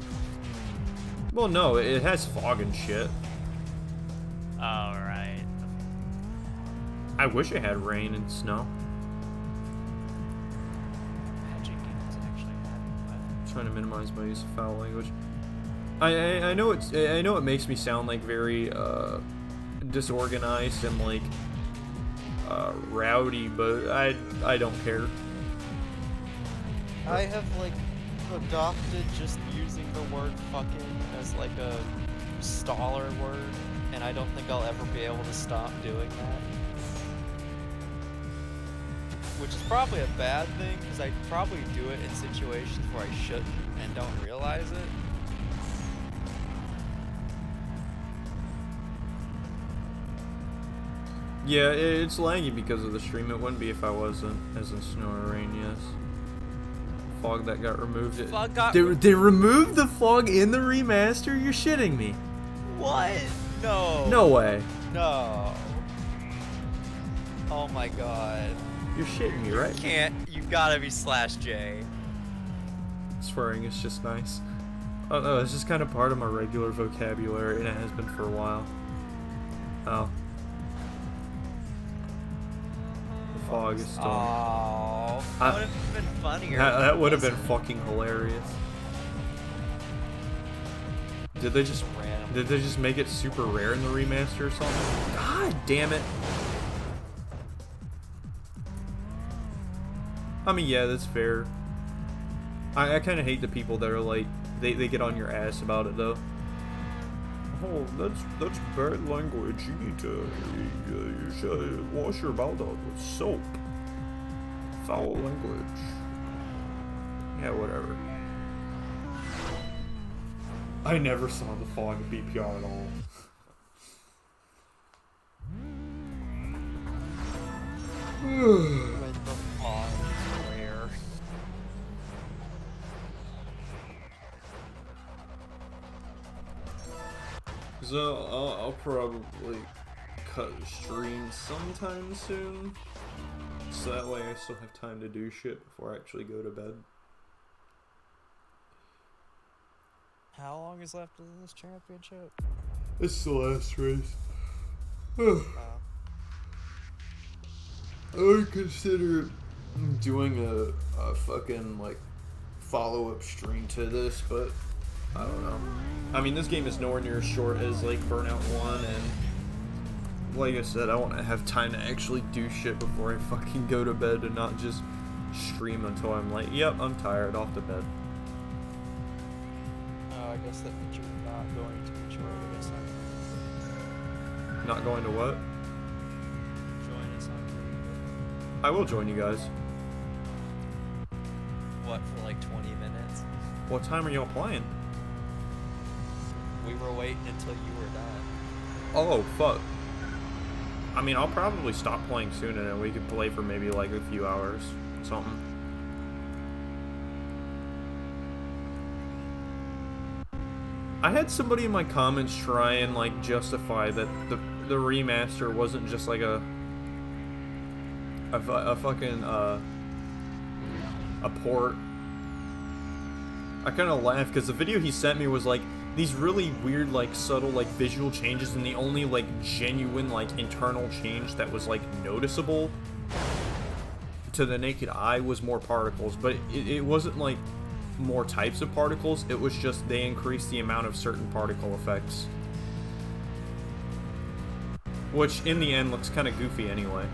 Well, no, it has fog and shit. Alright. I wish it had rain and snow. Magic games actually have weather. I'm trying to minimize my use of foul language. I know it makes me sound like very disorganized and like rowdy, but I don't care. I have like adopted just using the word fucking as like a staller word, and I don't think I'll ever be able to stop doing that. Which is probably a bad thing, because I probably do it in situations where I shouldn't and don't realize it. Yeah, it's laggy because of the stream. It wouldn't be if I wasn't, as in snow or rain, yes. Fog that got removed. Fog got They removed the fog in the remaster? You're shitting me. What? No. No way. No. Oh my god. You're shitting me, right? You gotta be /J. Swearing is just nice. Oh no, it's just kind of part of my regular vocabulary, and it has been for a while. Oh. The fog is still... Oh, that would have been funnier. That would have been fucking hilarious. Did they just make it super rare in the remaster or something? God damn it. I mean, yeah, that's fair. I kind of hate the people that are like, they get on your ass about it though. Oh, that's bad language. You need to you should wash your mouth out with soap. Foul language. Yeah, whatever. I never saw the fog of BPR at all. When the fog is rare. So I'll probably cut the stream sometime soon, so that way I still have time to do shit before I actually go to bed. How long is left of this championship? It's the last race. I would consider doing a fucking like follow-up stream to this, but I don't know. I mean, this game is nowhere near as short as like Burnout 1, and like I said, I want to have time to actually do shit before I fucking go to bed and not just stream until I'm like, yep, I'm tired, off to bed. Oh, I guess us that you're not going to enjoy us on Not going to what? join us on I will join you guys. what for like 20 minutes. What time are y'all playing? We were waiting until you were done. Oh, fuck. I mean, I'll probably stop playing soon and then we could play for maybe like a few hours. Something. I had somebody in my comments try and like justify that the remaster wasn't just like a fucking a port. I kind of laughed because the video he sent me was like these really weird like subtle like visual changes, and the only like genuine like internal change that was like noticeable to the naked eye was more particles, but it wasn't like more types of particles, it was just they increased the amount of certain particle effects, which in the end looks kind of goofy anyway.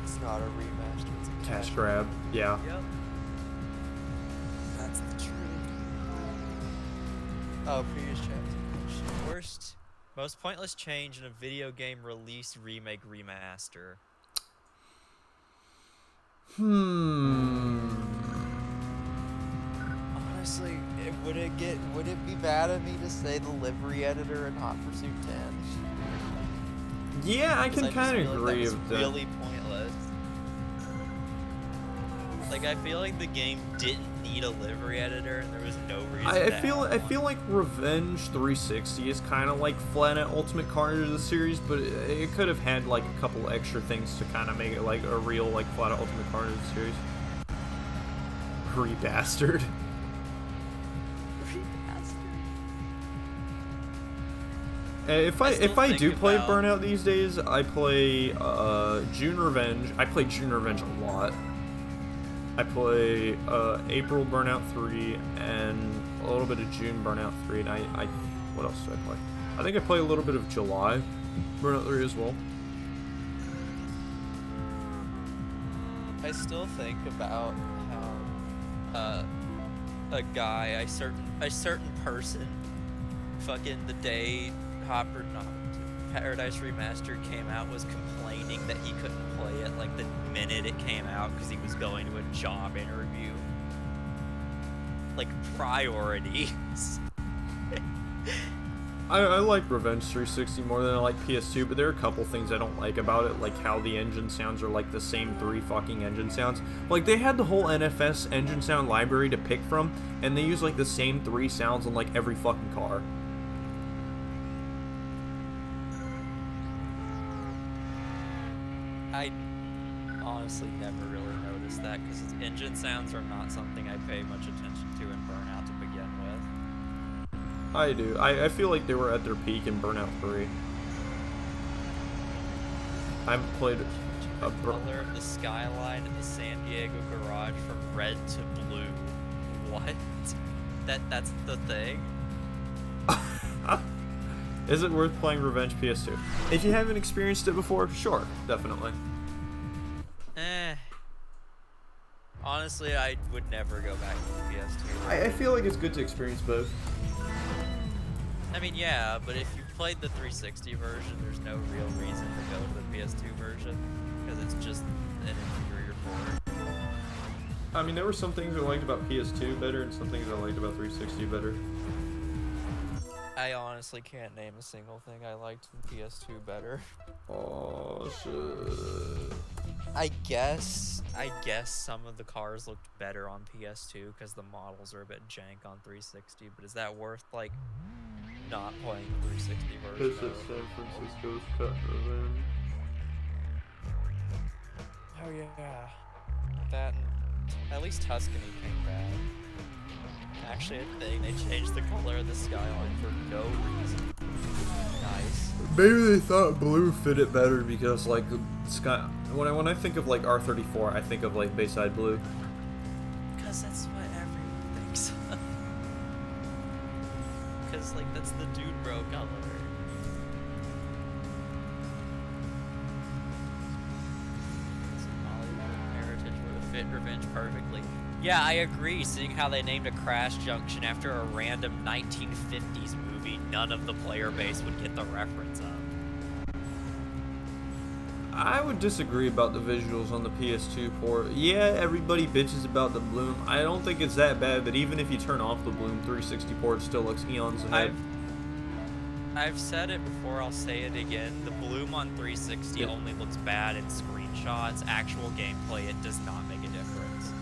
It's not a remaster, it's a Cash grab, yeah. Yep. That's the truth. Oh, previous chapter. Worst, most pointless change in a video game release, remake, remaster. Honestly, would it be bad of me to say the livery editor in Hot Pursuit 10? Yeah, I 'Cause can just kind feel of like agree that was with that. really pointless. Like, I feel like the game didn't need a livery editor, and there was no reason. I to feel have one. like Revenge 360 is kind of like flat out Ultimate Carnage of the series, but it could have had like a couple extra things to kind of make it like a real like flat out Ultimate Carnage of the series. Rebastard. If I do play Burnout these days, I play June Revenge. I play June Revenge a lot. I play April Burnout 3 and a little bit of June Burnout 3, and I what else do I play? I think I play a little bit of July Burnout 3 as well. I still think about how a guy, a certain person, fucking the day Paradise Remastered came out, was complaining that he couldn't play it like the minute it came out because he was going to a job interview. Like, priorities. I like Revenge 360 more than I like PS2, but there are a couple things I don't like about it, like how the engine sounds are like the same 3 fucking engine sounds. Like, they had the whole NFS engine sound library to pick from, and they use like the same 3 sounds on like every fucking car. I honestly never really noticed that because engine sounds are not something I pay much attention to in Burnout to begin with. I do. I feel like they were at their peak in Burnout 3. I haven't played a Color of the skyline in the San Diego garage from red to blue. What? That's the thing? Is it worth playing Revenge PS2? If you haven't experienced it before, sure, definitely. Honestly, I would never go back to the PS2. I feel like it's good to experience both. I mean, yeah, but if you played the 360 version, there's no real reason to go to the PS2 version, because it's just an inferior port. I mean, there were some things I liked about PS2 better and some things I liked about 360 better. I honestly can't name a single thing I liked in PS2 better. Oh, shit. I guess some of the cars looked better on PS2 because the models are a bit jank on 360, but is that worth, like, not playing the 360 version? This is San Francisco's Cut Revenge. Oh yeah. That and at least Tuscany came back. Actually, a thing, they changed the color of the skyline for no reason. Nice. Maybe they thought blue fit it better because, like, the sky. When I think of like R34, I think of like Bayside Blue. Because that's what everyone thinks. Because, like, that's the dude bro color. Hollywood heritage would have fit Revenge perfectly. Yeah, I agree. Seeing how they named a crash junction after a random 1950s movie, none of the player base would get the reference of. I would disagree about the visuals on the PS2 port. Yeah, everybody bitches about the bloom. I don't think it's that bad, but even if you turn off the bloom, 360 port still looks eons ahead. I've said it before, I'll say it again. The bloom on 360 only looks bad in screenshots. Actual gameplay, it does not make a difference.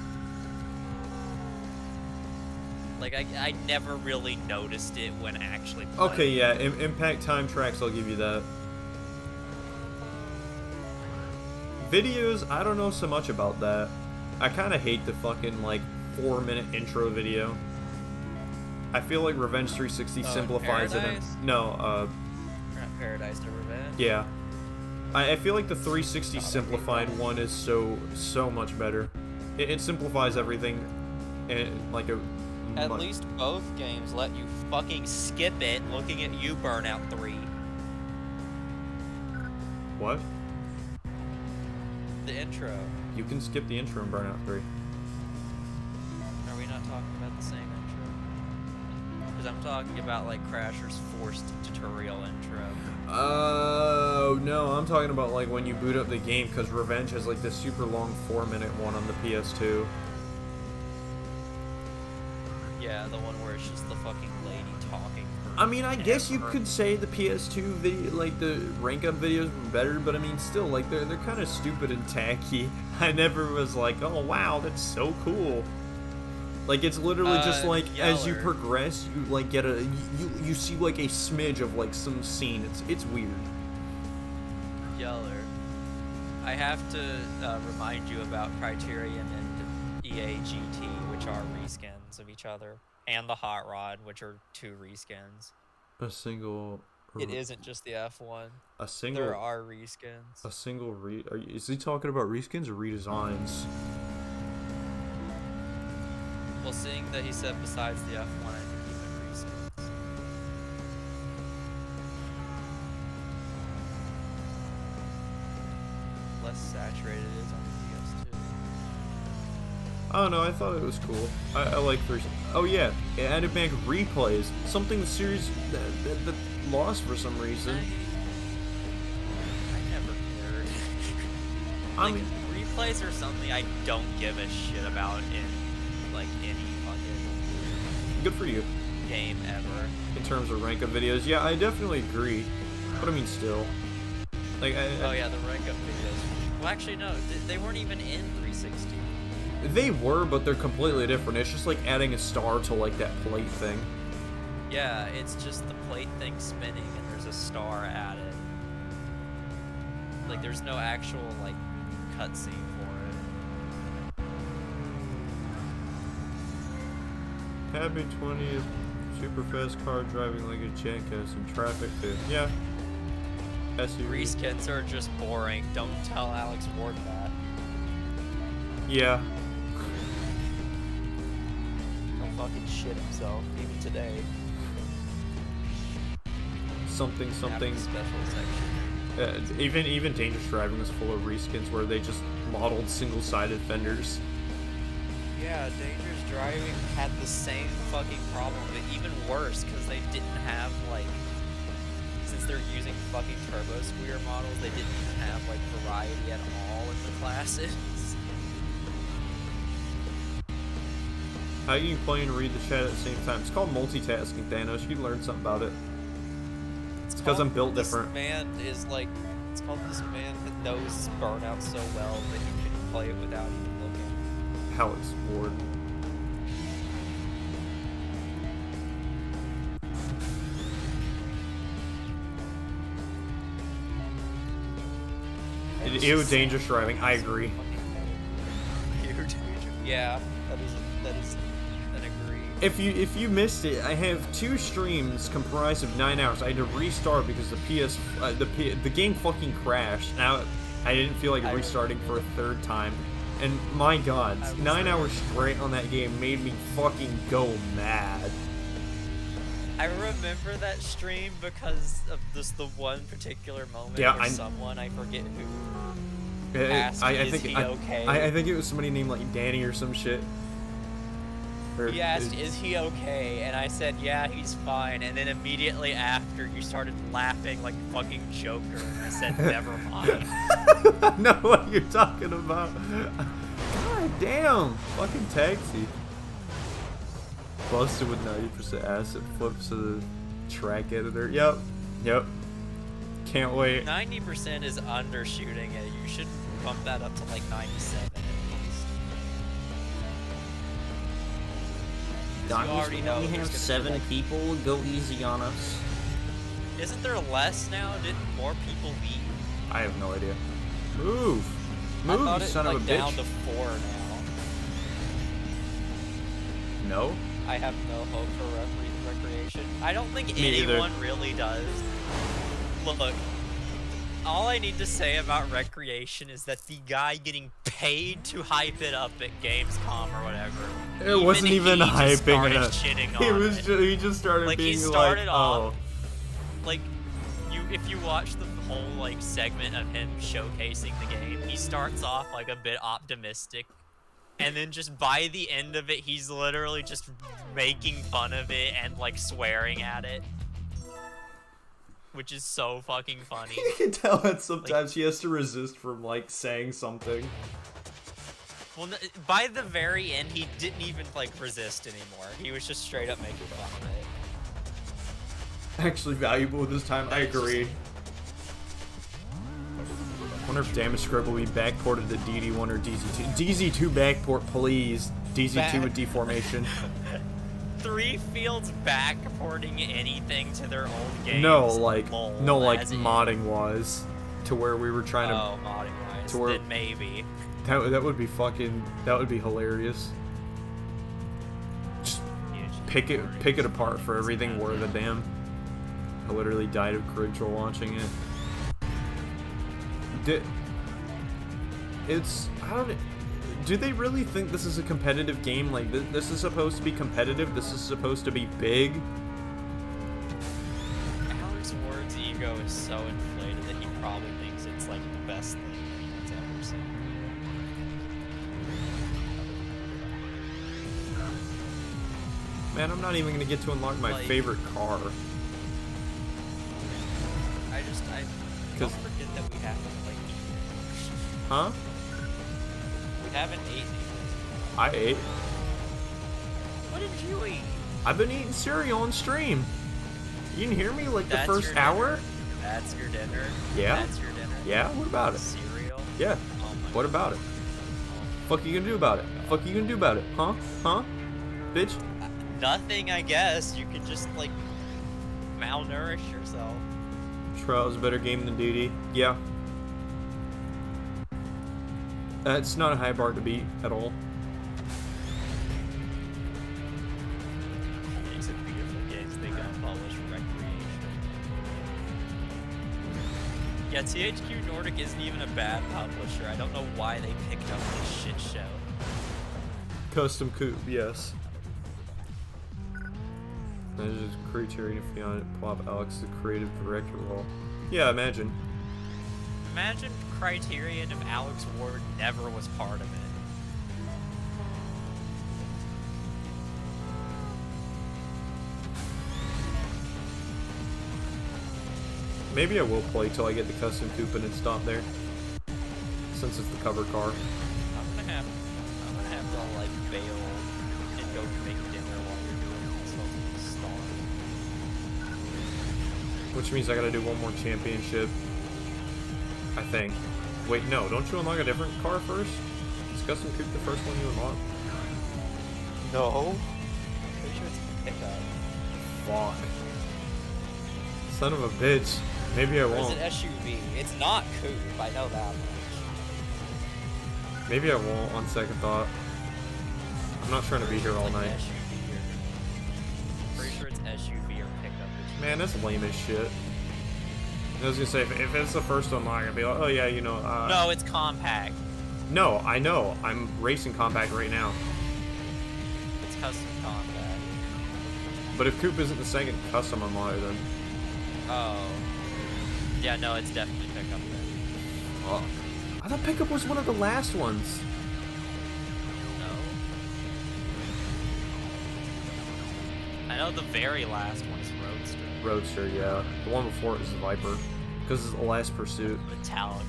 Like, I never really noticed it when actually playing. Okay, yeah, impact time tracks, I'll give you that. Videos, I don't know so much about that. I kind of hate the fucking, like, 4-minute intro video. I feel like Revenge 360 simplifies it. Not Paradise to Revenge. Yeah. I feel like the 360 simplified one is so much better. It simplifies everything in, like, a... At least both games let you fucking skip it, looking at you, Burnout 3. What? The intro. You can skip the intro in Burnout 3. Are we not talking about the same intro? Because I'm talking about, like, Crasher's forced tutorial intro. Oh, no, I'm talking about, like, when you boot up the game, because Revenge has, like, this super long 4-minute one on the PS2. Yeah, the one where it's just the fucking lady talking. I mean, I guess you could say the PS2 video, like, the rank up videos were better, but I mean, still, like, they're kind of stupid and tacky. I never was like, oh, wow, that's so cool. Like, it's literally just like, as you progress, you, like, get you see, like, a smidge of, like, some scene. It's weird. Yeller. I have to remind you about Criterion and EA GT, which are reskins of each other. And the Hot Rod, which are 2 reskins. A single... It isn't just the F1. A single... There are reskins. A single is he talking about reskins or redesigns? Well, seeing that he said besides the F1, I think he meant reskins. Less saturated it is on the PS2. Oh no, I thought it was cool. I like 3. Oh yeah, it added back replays. Something the series that lost for some reason. I never cared. I mean, replays are something I don't give a shit about in, like, any fucking good for you. game ever. In terms of rank up videos, yeah, I definitely agree. But I mean, still. Like, oh yeah, the rank up videos. Well, actually, no, they weren't even in 360. They were, but they're completely different. It's just like adding a star to, like, that plate thing. Yeah, it's just the plate thing spinning and there's a star added. Like, there's no actual, like, cutscene for it. Happy 20th, super fast car driving like a jackass in traffic too. Yeah. SUV. Reskins are just boring. Don't tell Alex Ward that. Yeah. He'll fucking shit himself, even today. Something. Special section. Even Dangerous Driving was full of reskins where they just modeled single-sided fenders. Yeah, Dangerous Driving had the same fucking problem, but even worse, because they didn't have, like, since they're using fucking turbo squeer models, they didn't even have, like, variety at all in the classes. How you can play and read the chat at the same time? It's called multitasking, Thanos. You learn something about it. It's because I'm built different. This man is like, it's called this man that knows Burnout so well that he can play it without even looking. Alex Ward. Ew, Dangerous Driving. I agree. Yeah, that is an agree. If you missed it, I have 2 streams comprised of 9 hours. I had to restart because the game fucking crashed. Now I didn't feel like restarting for a 3rd time. And my god, 9 hours straight on that game made me fucking go mad. I remember that stream because of the one particular moment Yeah, where someone, I forget who, asked I me, think is he okay? I think it was somebody named like Danny or some shit. Or He asked, "Is he okay?" And I said, "Yeah, he's fine." And then immediately after, you started laughing like fucking Joker. And I said, "Never mind." I know what you're talking about. God damn. Fucking taxi. Busted with 90% acid flips to the track editor. Yep. Yep. Can't wait. 90% is undershooting it. You should bump that up to like 97 at least. 'Cause you Donnie's already know only there's have gonna be, 7 like- people. Go easy on us. Isn't there less now? Didn't more people leave? I have no idea. Move. I Move, thought you it son like of a down bitch. to 4 now. No? I have no hope for recreation. I don't think Me either. anyone really does. Look, all I need to say about recreation is that the guy getting paid to hype it up at Gamescom or whatever. It wasn't even he just hyping started it up. shitting He on was it. he just started Like, he being started like, off- oh. Like, if you watch the whole like segment of him showcasing the game, he starts off like a bit optimistic, and then just by the end of it, he's literally just making fun of it and like swearing at it, which is so fucking funny. You can tell that sometimes he has to resist from like saying something. Well, by the very end, he didn't even like resist anymore. He was just straight up making fun of it. Actually valuable this time, I It's just- agree. Wonder if Damage Scribe will be backported to DD1 or DZ2. DZ2 backport, please. DZ2 with deformation. 3 Fields backporting anything to their old games. No, like lol, as in- modding was to where we were trying to. Oh, modding wise, to where- then maybe. That would be fucking. That would be hilarious. Just pick it apart for everything worth a damn. I literally died of courage while watching it. I don't. Do they really think this is a competitive game? Like this is supposed to be competitive. This is supposed to be big. Alex Ward's ego is so inflated that he probably thinks it's like the best thing he's ever seen. Man, I'm not even gonna get to unlock my Like- favorite car. I don't 'Cause- forget that we haven't like eaten. Huh? We haven't eaten. I ate. What did you eat? I've been eating cereal on stream. You didn't hear me like the That's first your hour? dinner? That's your dinner. Yeah. That's your dinner. Yeah. What about it? Cereal. Yeah. Oh my What about it? Fuck you gonna do about it? Fuck you gonna do about it? Huh? Huh? Bitch? Nothing, I guess. You can just like malnourish yourself. Trial's a better game than Duty. Yeah. It's not a high bar to beat at all. These are beautiful games. They got published recreation. Yeah, THQ Nordic isn't even a bad publisher. I don't know why they picked up this shit show. Custom coupe, yes. That is just Criterion if you want to plop Alex the creative director role. Yeah, imagine. Imagine Criterion if Alex Ward never was part of it. Maybe I will play till I get the custom coupe and it's stop there. Since it's the cover car. I'm gonna have to like bail and go make dinner while you're doing this whole star. Which means I gotta do one more championship. I think. Wait, no, don't you unlock a different car first? Is custom coupe the first one you unlock? No. Pretty sure it's pickup. Fuck. Son of a bitch. Maybe I Or is won't. it SUV? It's not coupe, I know that much. Maybe I won't on second thought. I'm not trying to be here all Like night. SUV or... Pretty sure it's SUV or pickup. Man, that's lame as shit. I was gonna say, if it's the first unlock, I'd be like, oh yeah, you know, No, it's compact. No, I know. I'm racing compact right now. It's custom compact. But if coupe isn't the second custom unlock, then... Oh. Yeah, no, it's definitely pickup then. Oh. I thought pickup was one of the last ones. No. I know the very last one is Roadster. Roadster, yeah. The one before it is the Viper, because it's the last pursuit. Metallic.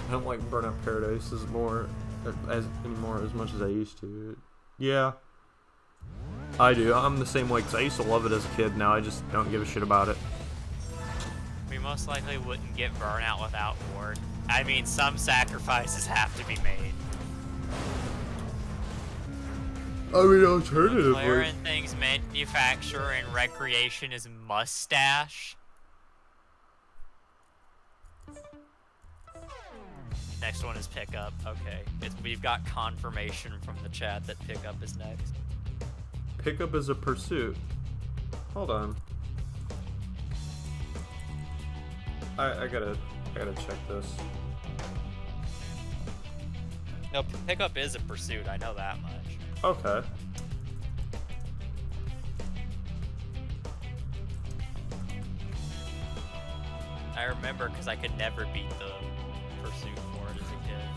I don't like Burnout Paradise as much as I used to. Yeah, I do. I'm the same way because I used to love it as a kid. Now I just don't give a shit about it. We most likely wouldn't get Burnout without Ward. I mean, some sacrifices have to be made. I mean, alternatively, Declaring things manufacture and recreation is mustache. Next one is pickup. Okay, we've got confirmation from the chat that pickup is next. Pickup is a pursuit. Hold on. I gotta check this. No, pickup is a pursuit. I know that much. Okay. I remember because I could never beat the pursuit for it as a kid.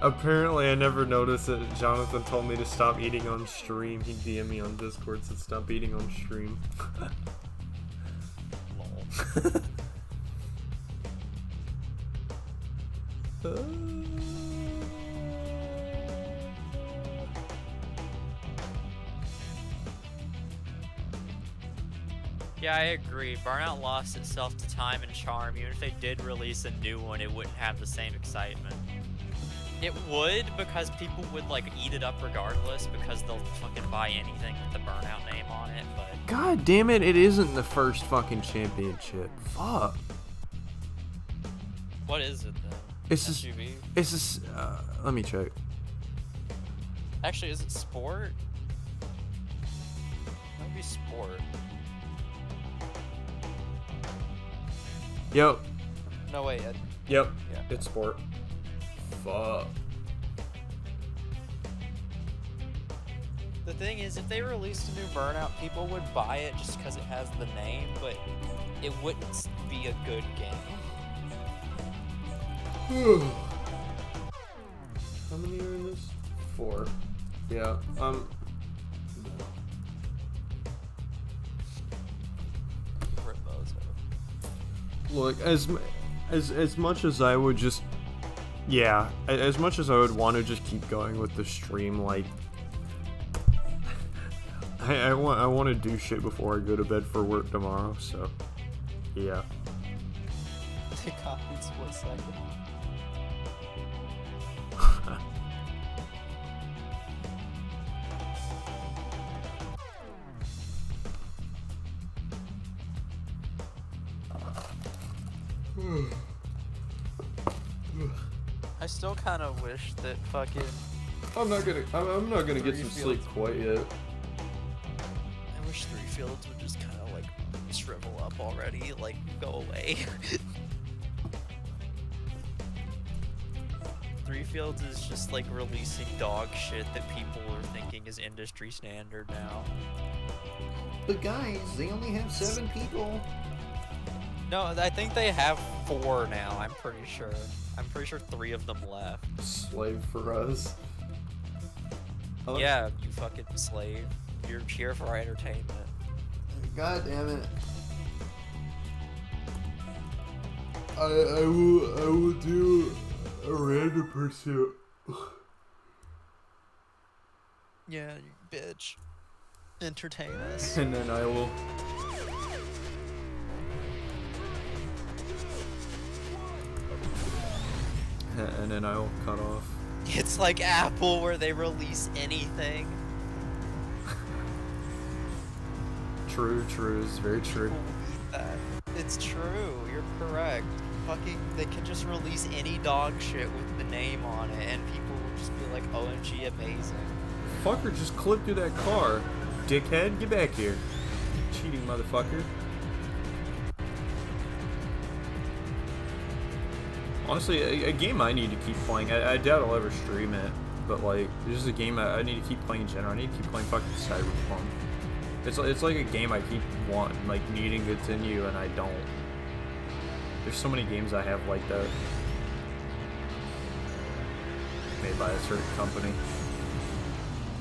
Apparently, I never noticed it. Jonathan told me to stop eating on stream. He DM'd me on Discord, said stop eating on stream. Lol. Yeah, I agree. Burnout lost itself to time and charm. Even if they did release a new one, it wouldn't have the same excitement. It would, because people would like eat it up regardless, because they'll fucking buy anything with the Burnout name on it, but... God damn it, it isn't the first fucking championship. Fuck. What is it then? It's just, SUV? it's just, let me check. Actually, is it sport? Might be sport. Yep. No, wait. Yep. Yeah. It's sport. Fuck. The thing is, if they released a new Burnout, people would buy it just because it has the name, but it wouldn't be a good game. How many are in this? 4. Yeah. Look, as much as I would just, yeah, as much as I would want to just keep going with the stream, like, I want to do shit before I go to bed for work tomorrow. So, yeah. They copied split second. I still kind of wish that fucking... I'm not gonna get some sleep quite yet. I wish 3 Fields would just kind of like shrivel up already, like go away. 3 Fields is just like releasing dog shit that people are thinking is industry standard now. But guys, they only have 7 people. No, I think they have 4 now, I'm pretty sure. I'm pretty sure 3 of them left. Slave for us. Yeah, you fucking slave. You're here for our entertainment. God damn it. I will do a random pursuit. Yeah, you bitch. Entertain us. And then I will. And then I will cut off. It's like Apple where they release anything. True, it's very true. People eat that. It's true, you're correct. Fucking, they can just release any dog shit with the name on it and people will just be like, OMG, amazing. Fucker just clipped through that car. Dickhead, get back here. Cheating motherfucker. Honestly, a game I need to keep playing. I doubt I'll ever stream it, but like, this is a game I need to keep playing in general. I need to keep playing fucking Cyberpunk. It's like a game I keep wanting, like needing to continue, and I don't. There's so many games I have like that. Made by a certain company.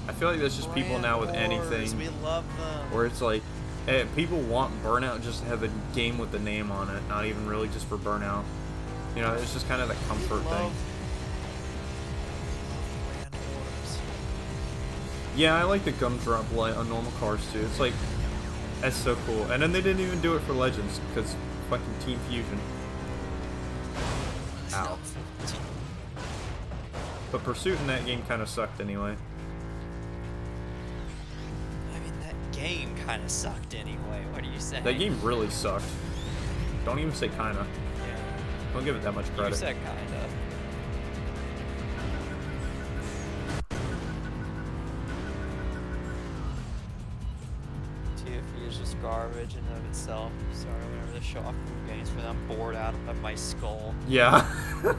I feel like that's just people now with anything. We love them. Where it's like, hey, people want Burnout just to have a game with the name on it, not even really just for Burnout. You know, it's just kind of that comfort thing. Brand wars. Yeah, I like the gumdrop light on normal cars too. It's like, that's so cool. And then they didn't even do it for Legends because fucking Team Fusion. Ow. But Pursuit in that game kind of sucked anyway. I mean, that game kind of sucked anyway. What are you saying? That game really sucked. Don't even say kinda. Yeah. Don't give it that much You credit. said kinda. TFE is just garbage in and of itself. Sorry, whenever the show off games for them, I'm bored out of my skull. Yeah.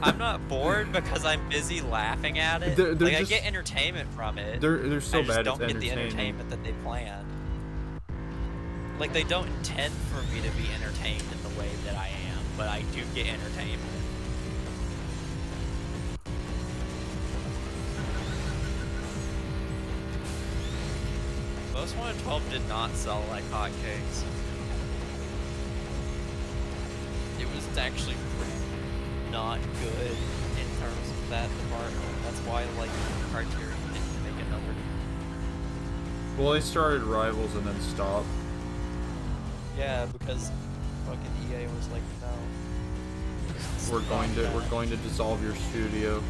I'm not bored because I'm busy laughing at it. They're like just- I get entertainment from it. They're so I just bad don't it's get the entertaining. entertainment that they planned. Like they don't intend for me to be entertained in the way that I am, but I do get entertainment. Most Wanted 12 did not sell like hotcakes. It was actually pretty not good in terms of that department. That's why like Criterion didn't make another. Well, they started Rivals and then stopped. Yeah, because fucking EA was like, no. We're going to dissolve your studio.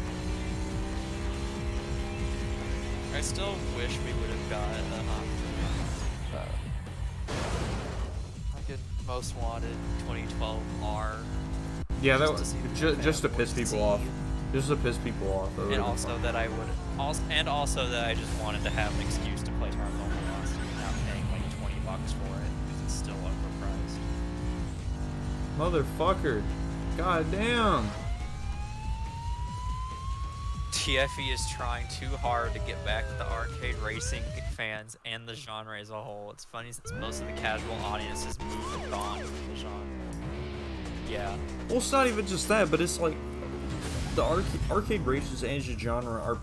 I still wish we would have gotten fucking Most Wanted 2012 R. Yeah, that Just to was see the just to fanboys piss people see. off. Just to piss people off. That And would've been also fun. that I would, also that I just wanted to have an excuse to play Terminal Velocity without paying like $20 for it because it's still overpriced. Motherfucker. God damn. TFE is trying too hard to get back to the arcade racing fans and the genre as a whole. It's funny since most of the casual audience has moved and gone from the genre. Yeah. Well, it's not even just that, but it's like the arcade races as a genre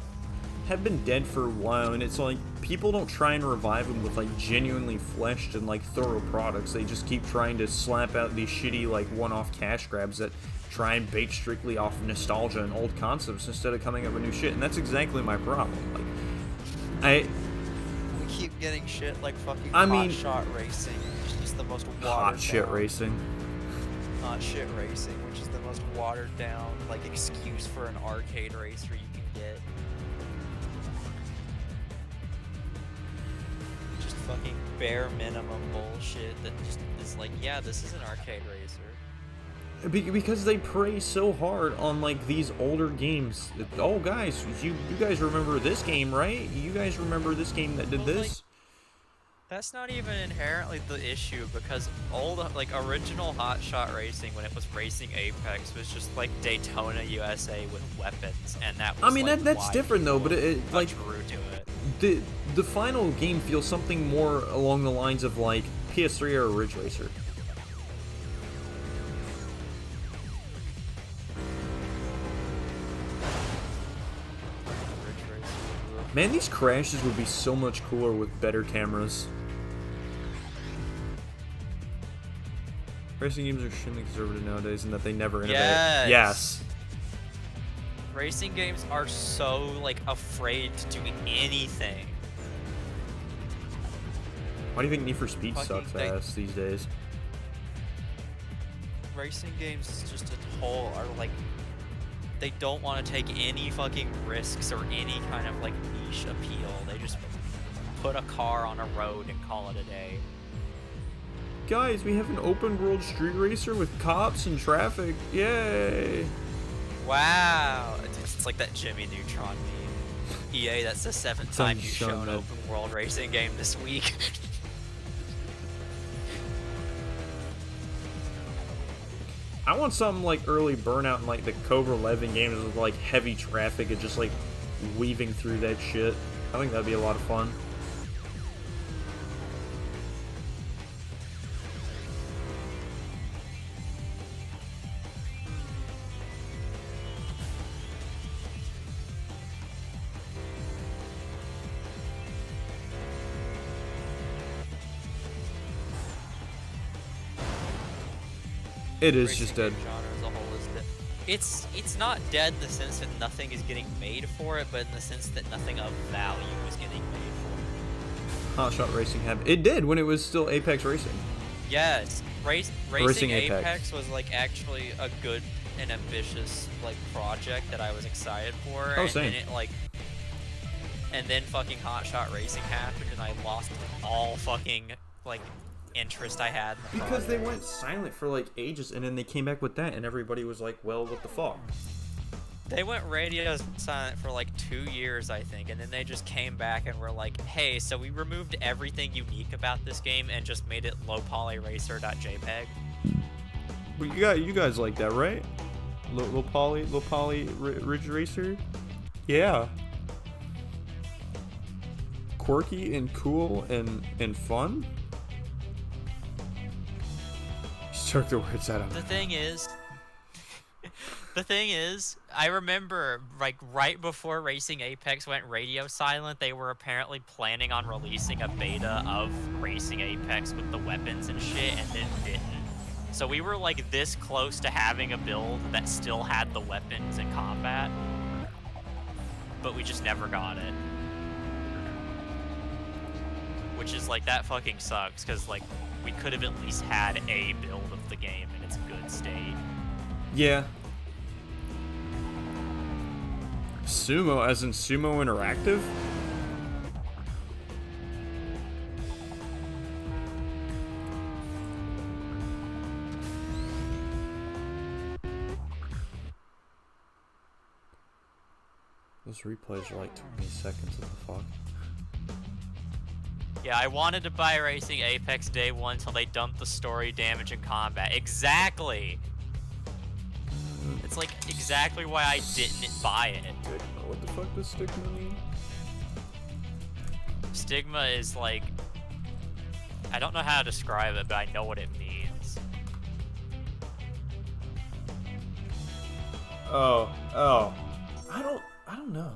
have been dead for a while, and it's like people don't try and revive them with like genuinely fleshed and like thorough products. They just keep trying to slap out these shitty like one-off cash grabs that try and bait strictly off nostalgia and old concepts instead of coming up with new shit. And that's exactly my problem. Like, We keep getting shit like fucking I mean- Hot Shot Racing, which is just the most watered hot shit down. racing. Hot Shit Racing, which is the most watered down like excuse for an arcade racer you can get. Just fucking bare minimum bullshit that just is like, yeah, this is an arcade racer. Because they prey so hard on like these older games. Oh, guys, you guys remember this game, right? You guys remember this game that did Well, this? That's not even inherently the issue because like original Hot Shot Racing when it was Racing Apex was just like Daytona USA with weapons, and that was I mean, like, that's why different though. people But it like grew to it. the final game feels something more along the lines of like PS3 or Ridge Racer. Ridge Racer. Man, these crashes would be so much cooler with better cameras. Racing games are extremely conservative nowadays, and that they never innovate. Yes. Yes. Racing games are so like afraid to do anything. Why do you think Need for Speed Fucking sucks they- ass these days? Racing games is just a whole are like they don't want to take any fucking risks or any kind of like niche appeal. They just put a car on a road and call it a day. Guys, we have an open world street racer with cops and traffic. Yay! Wow, it's like that Jimmy Neutron meme. EA, that's the seventh It's time you've shown shown that. open world racing game this week. I want something like early Burnout and like the Cobra 11 games with like heavy traffic and just like weaving through that shit. I think that'd be a lot of fun. It is racing just dead. game genre as a whole is dead. It's not dead in the sense that nothing is getting made for it, but in the sense that nothing of value is getting made for it. Hot Shot Racing had it did when it was still Apex Racing. Yes, Racing Racing Apex. Apex was like actually a good and ambitious like project that I was excited for. Oh, and same. then it like, and then fucking Hot Shot Racing happened, and I lost all fucking like interest I had in the Because they project. went silent for like ages, and then they came back with that, and everybody was like, "Well, what the fuck?" They went radio silent for like 2 years, I think, and then they just came back and were like, "Hey, so we removed everything unique about this game and just made it lowpolyracer.jpg." But you guys like that, right? Low poly Ridge Racer. Yeah. Quirky and cool and fun. Took the words out of The it. thing is, I remember like right before Racing Apex went radio silent, they were apparently planning on releasing a beta of Racing Apex with the weapons and shit, and then didn't. So we were like this close to having a build that still had the weapons and combat, but we just never got it. Which is like, that fucking sucks, because like we could have at least had a build of the game in its good state. Yeah. Sumo, as in Sumo Interactive? Those replays are like 20 seconds. What the fuck? Yeah, I wanted to buy Racing Apex day one until they dumped the story, damage, and combat. Exactly! It's like exactly why I didn't buy it. Stigma. What the fuck does stigma mean? Stigma is like, I don't know how to describe it, but I know what it means. Oh. I don't know.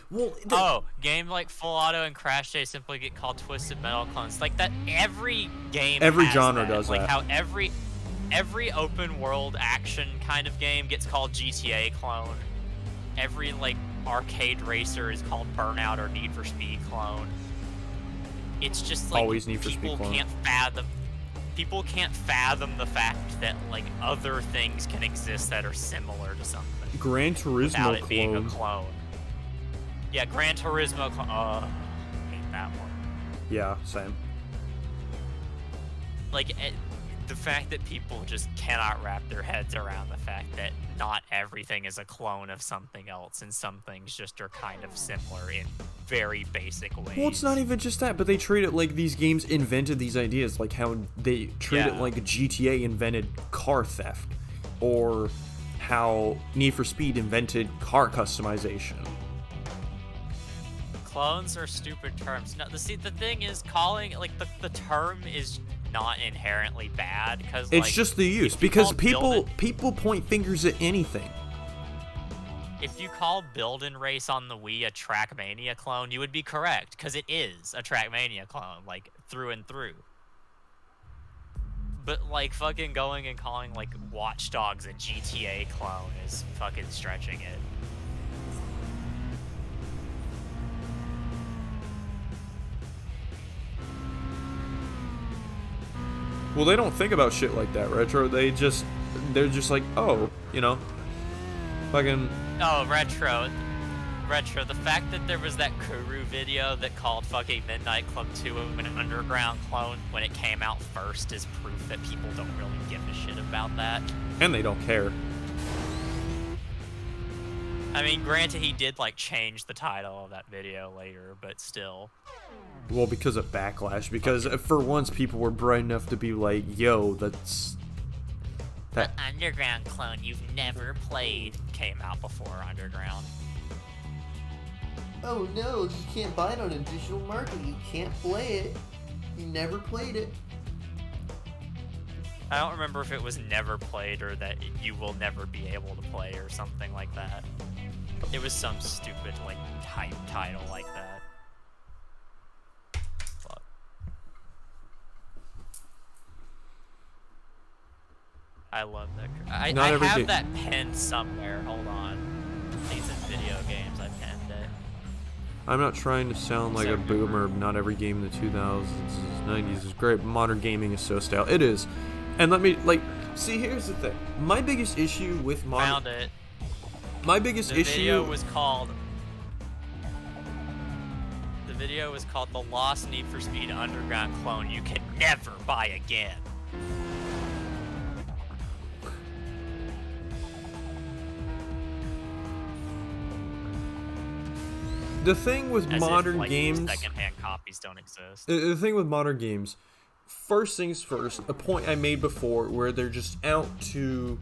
Well, Game like Full Auto and Crash Day simply get called Twisted Metal clones. Like that, every game. Every has genre that. does like that. How every open world action kind of game gets called GTA clone. Every like arcade racer is called Burnout or Need for Speed clone. It's just like Always Need for Speed people clone. can't fathom. People can't fathom the fact that like other things can exist that are similar to something Gran without Turismo it being a clone. clone. Yeah, Gran Turismo clone. Hate that one. Yeah, same. Like the fact that people just cannot wrap their heads around the fact that not everything is a clone of something else, and some things just are kind of similar in very basic ways. Well, it's not even just that, but they treat it like these games invented these ideas, like how they treat it Yeah. like GTA invented car theft, or how Need for Speed invented car customization. Clones are stupid terms. No, the thing is, calling like the term is not inherently bad because It's just the use, if you because call people point fingers at anything. If you call Build and Race on the Wii a Trackmania clone, you would be correct, because it is a Trackmania clone, like, through and through. But, like, fucking going and calling, like, Watch Dogs a GTA clone is fucking stretching it. Well, they don't think about shit like that, Retro. They're just like, oh, you know, fucking. Oh, Retro, the fact that there was that Kuru video that called fucking Midnight Club 2 an underground clone when it came out first is proof that people don't really give a shit about that. And they don't care. I mean, granted, he did, like, change the title of that video later, but still. Well, because of backlash. Because for once, people were bright enough to be like, yo, that's. The Underground clone you've never played came out before Underground. Oh no, you can't buy it on a digital market. You can't play it. You never played it. I don't remember if it was never played or that you will never be able to play or something like that. It was some stupid, like, type title like that. Fuck. I love that. I Not every have game. that pinned somewhere. Hold on. Things in video games, I pinned it. I'm not trying to sound like a boomer. Not every game in the 2000s, 90s is great. Modern gaming is so stale. It is. And let me, like, see, here's the thing. My biggest issue with modern... Found it. My biggest The issue... video was called... The video was called The Lost Need for Speed Underground Clone You Can Never Buy Again. The thing with As modern if, like, games... secondhand copies don't exist. The thing with modern games, first things first, a point I made before where they're just out to...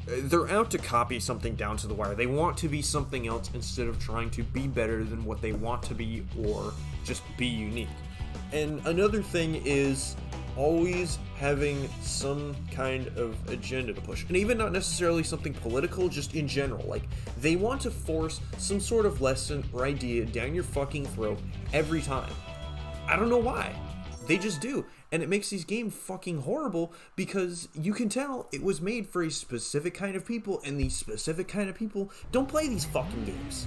They're out to copy something down to the wire. They want to be something else instead of trying to be better than what they want to be or just be unique. And another thing is always having some kind of agenda to push. And even not necessarily something political, just in general. Like, they want to force some sort of lesson or idea down your fucking throat every time. I don't know why. They just do. And it makes these games fucking horrible because you can tell it was made for a specific kind of people, and these specific kind of people don't play these fucking games.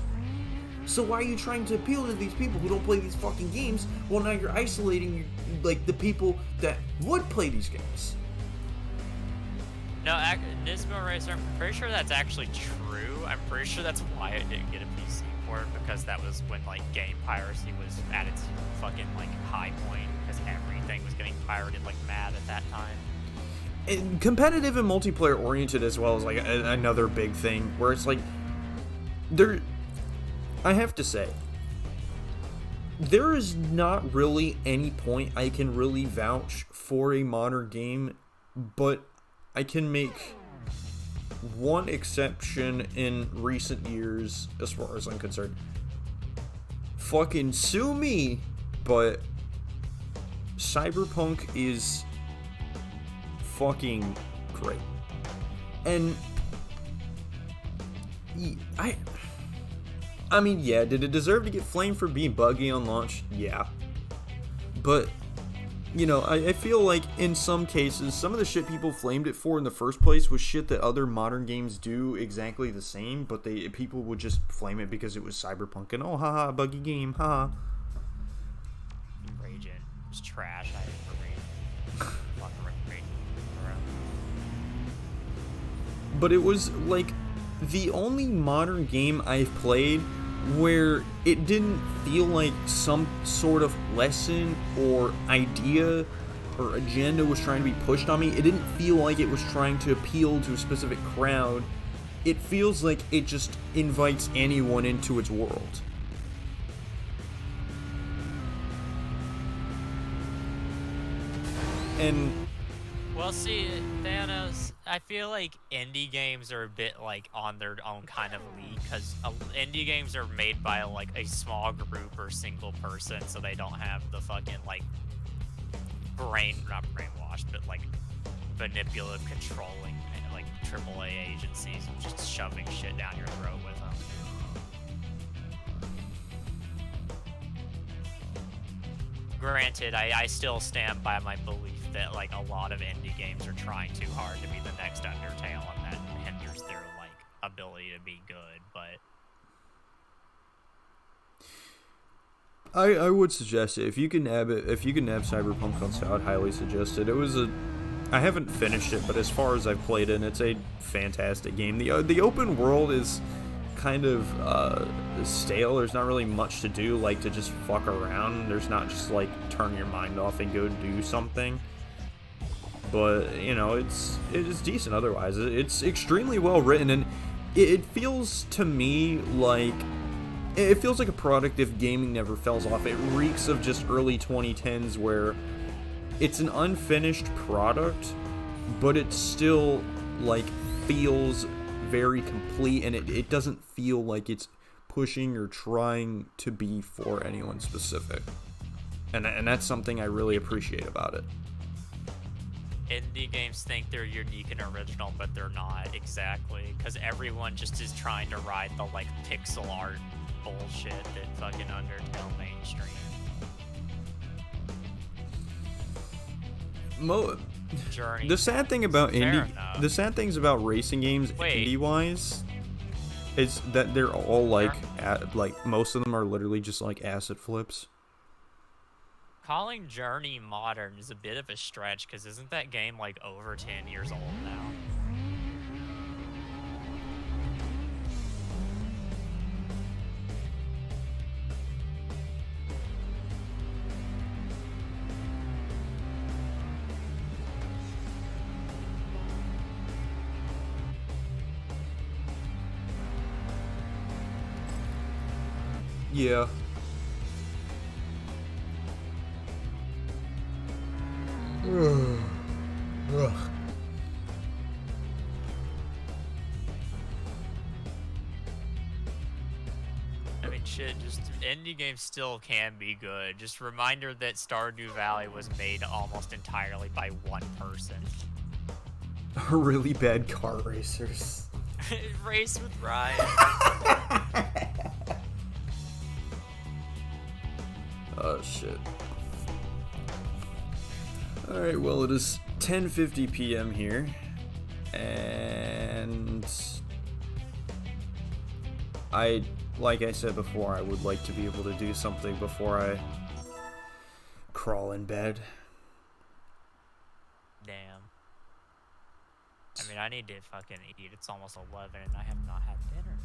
So why are you trying to appeal to these people who don't play these fucking games? Well, now you're isolating, like, the people that would play these games. No, Nismo Racer, I'm pretty sure that's actually true. I'm pretty sure that's why I didn't get a PC port, because that was when, like, game piracy was at its fucking, like, high point, because everything was getting pirated like mad at that time. And competitive and multiplayer oriented as well as, like, another big thing, where it's like, I have to say, there is not really any point I can really vouch for a modern game, but I can make one exception in recent years as far as I'm concerned. Fucking sue me, but Cyberpunk is fucking great. And I mean, yeah, did it deserve to get flamed for being buggy on launch? Yeah. But, you know, I feel like in some cases, some of the shit people flamed it for in the first place was shit that other modern games do exactly the same, but people would just flame it because it was Cyberpunk and, oh, haha, buggy game, haha. Raging. It was trash. I didn't rage. Fucking raging around. But it was, like, the only modern game I've played where it didn't feel like some sort of lesson or idea or agenda was trying to be pushed on me. It didn't feel like it was trying to appeal to a specific crowd. It feels like it just invites anyone into its world. And Well, see, Thanos, I feel like indie games are a bit, like, on their own kind of league, because indie games are made by, like, a small group or single person, so they don't have the fucking, like, not brainwashed, but, like, manipulative controlling, like, AAA agencies just shoving shit down your throat with them. Granted, I still stand by my belief that, like, a lot of indie games are trying too hard to be the next Undertale, and that hinders their, like, ability to be good, but I would suggest it. If you can nab Cyberpunk on sale, I'd highly suggest it. I haven't finished it, but as far as I've played it, it's a fantastic game. The open world is kind of stale. There's not really much to do, like to just fuck around. There's not just like turn your mind off and go do something. But you know, it's decent otherwise. It's extremely well written, and it feels to me like a product if gaming never falls off. It reeks of just early 2010s where it's an unfinished product, but it still like feels very complete, and it doesn't feel like it's pushing or trying to be for anyone specific. And that's something I really appreciate about it. indie games think they're unique and original, but they're not exactly, because everyone just is trying to ride the, like, pixel art bullshit that fucking Undertale mainstream. Journey. The sad thing about Fair enough. the sad things about racing games, Wait. indie-wise, is that they're all like, most of them are literally just like acid flips. Calling Journey modern is a bit of a stretch, because isn't that game like over 10 years old now? Yeah. I mean, shit, just indie games still can be good. Just reminder that Stardew Valley was made almost entirely by one person. Really bad car racers. Race with Ryan. Oh shit. Alright, well, it is 10:50 p.m. here, and like I said before, I would like to be able to do something before I crawl in bed. Damn. I mean, I need to fucking eat. It's almost 11 and I have not had dinner.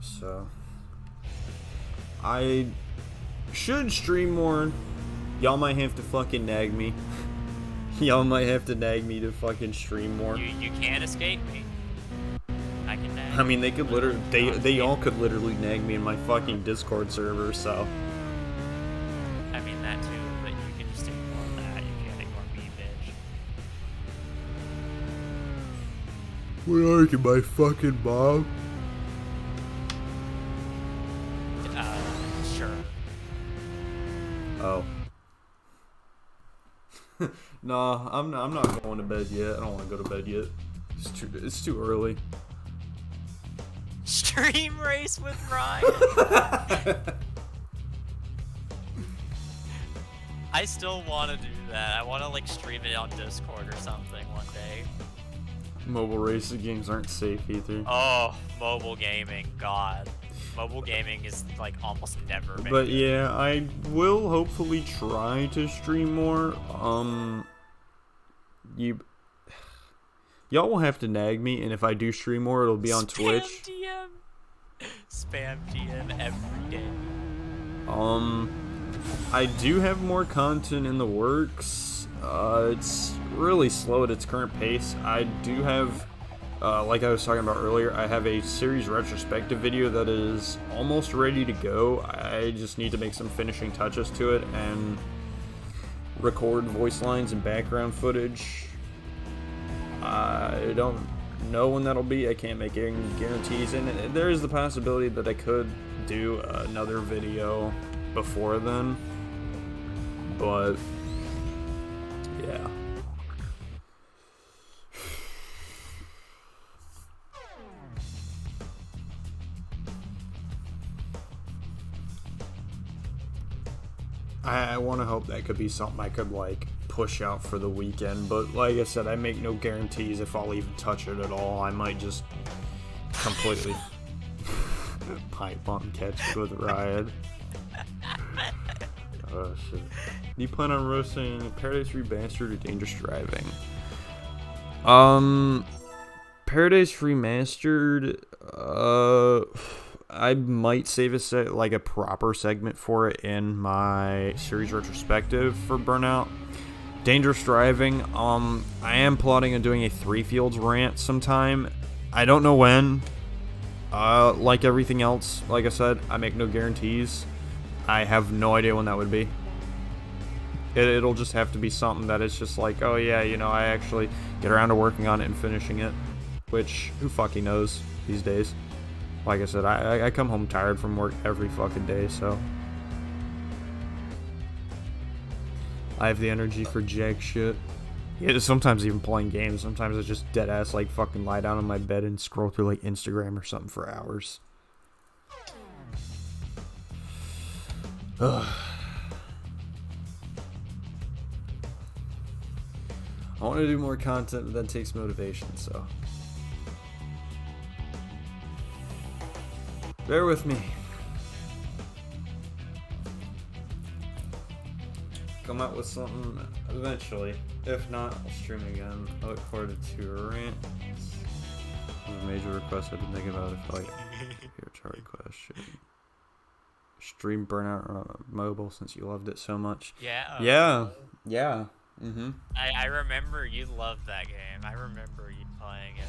So, I should stream more. Y'all might have to fucking nag me. Y'all might have to nag me to fucking stream more. You can't escape me. I can nag. I mean, they could literally, they all could literally nag me in my fucking Discord server, so. I mean that too, but you can just ignore that. You can't ignore me, bitch. Where are you, my fucking mom? Sure. Oh. Nah, I'm not going to bed yet. I don't want to go to bed yet. It's too early. Stream race with Ryan. I still want to do that. I want to like stream it on Discord or something one day. Mobile racing games aren't safe either. Oh, mobile gaming, God. Mobile gaming is like almost never been But good. yeah, I will hopefully try to stream more. Y'all will have to nag me, and if I do stream more, it'll be on Twitch. Spam DM every day. I do have more content in the works. It's really slow at its current pace. I do have, like I was talking about earlier, I have a series retrospective video that is almost ready to go. I just need to make some finishing touches to it and record voice lines and background footage. I don't know when that'll be. I can't make any guarantees, and there is the possibility that I could do another video before then, but yeah. I want to hope that could be something I could like push out for the weekend, but like I said, I make no guarantees if I'll even touch it at all. I might just completely pipe on catch it with Riot. Oh shit. Do you plan on roasting Paradise Remastered or Dangerous Driving? Paradise Remastered, I might save a proper segment for it in my series retrospective for Burnout. Dangerous Driving, I am plotting on doing a 3 Fields rant sometime. I don't know when. Like everything else, like I said, I make no guarantees. I have no idea when that would be. It'll just have to be something that it's just like, oh yeah, you know, I actually get around to working on it and finishing it. Which, who fucking knows these days. Like I said, I come home tired from work every fucking day, so I have the energy for jack shit. Yeah, sometimes even playing games. Sometimes I just dead ass like fucking lie down on my bed and scroll through like Instagram or something for hours. Ugh. I want to do more content, but that takes motivation, so. Bear with me. Come out with something eventually. If not, I'll stream again. I look forward to a rant. This is a major request I've been thinking about. If like here, Charlie question. Stream Burnout on mobile since you loved it so much. Yeah. Yeah. Mm-hmm. I remember you loved that game. I remember you playing it.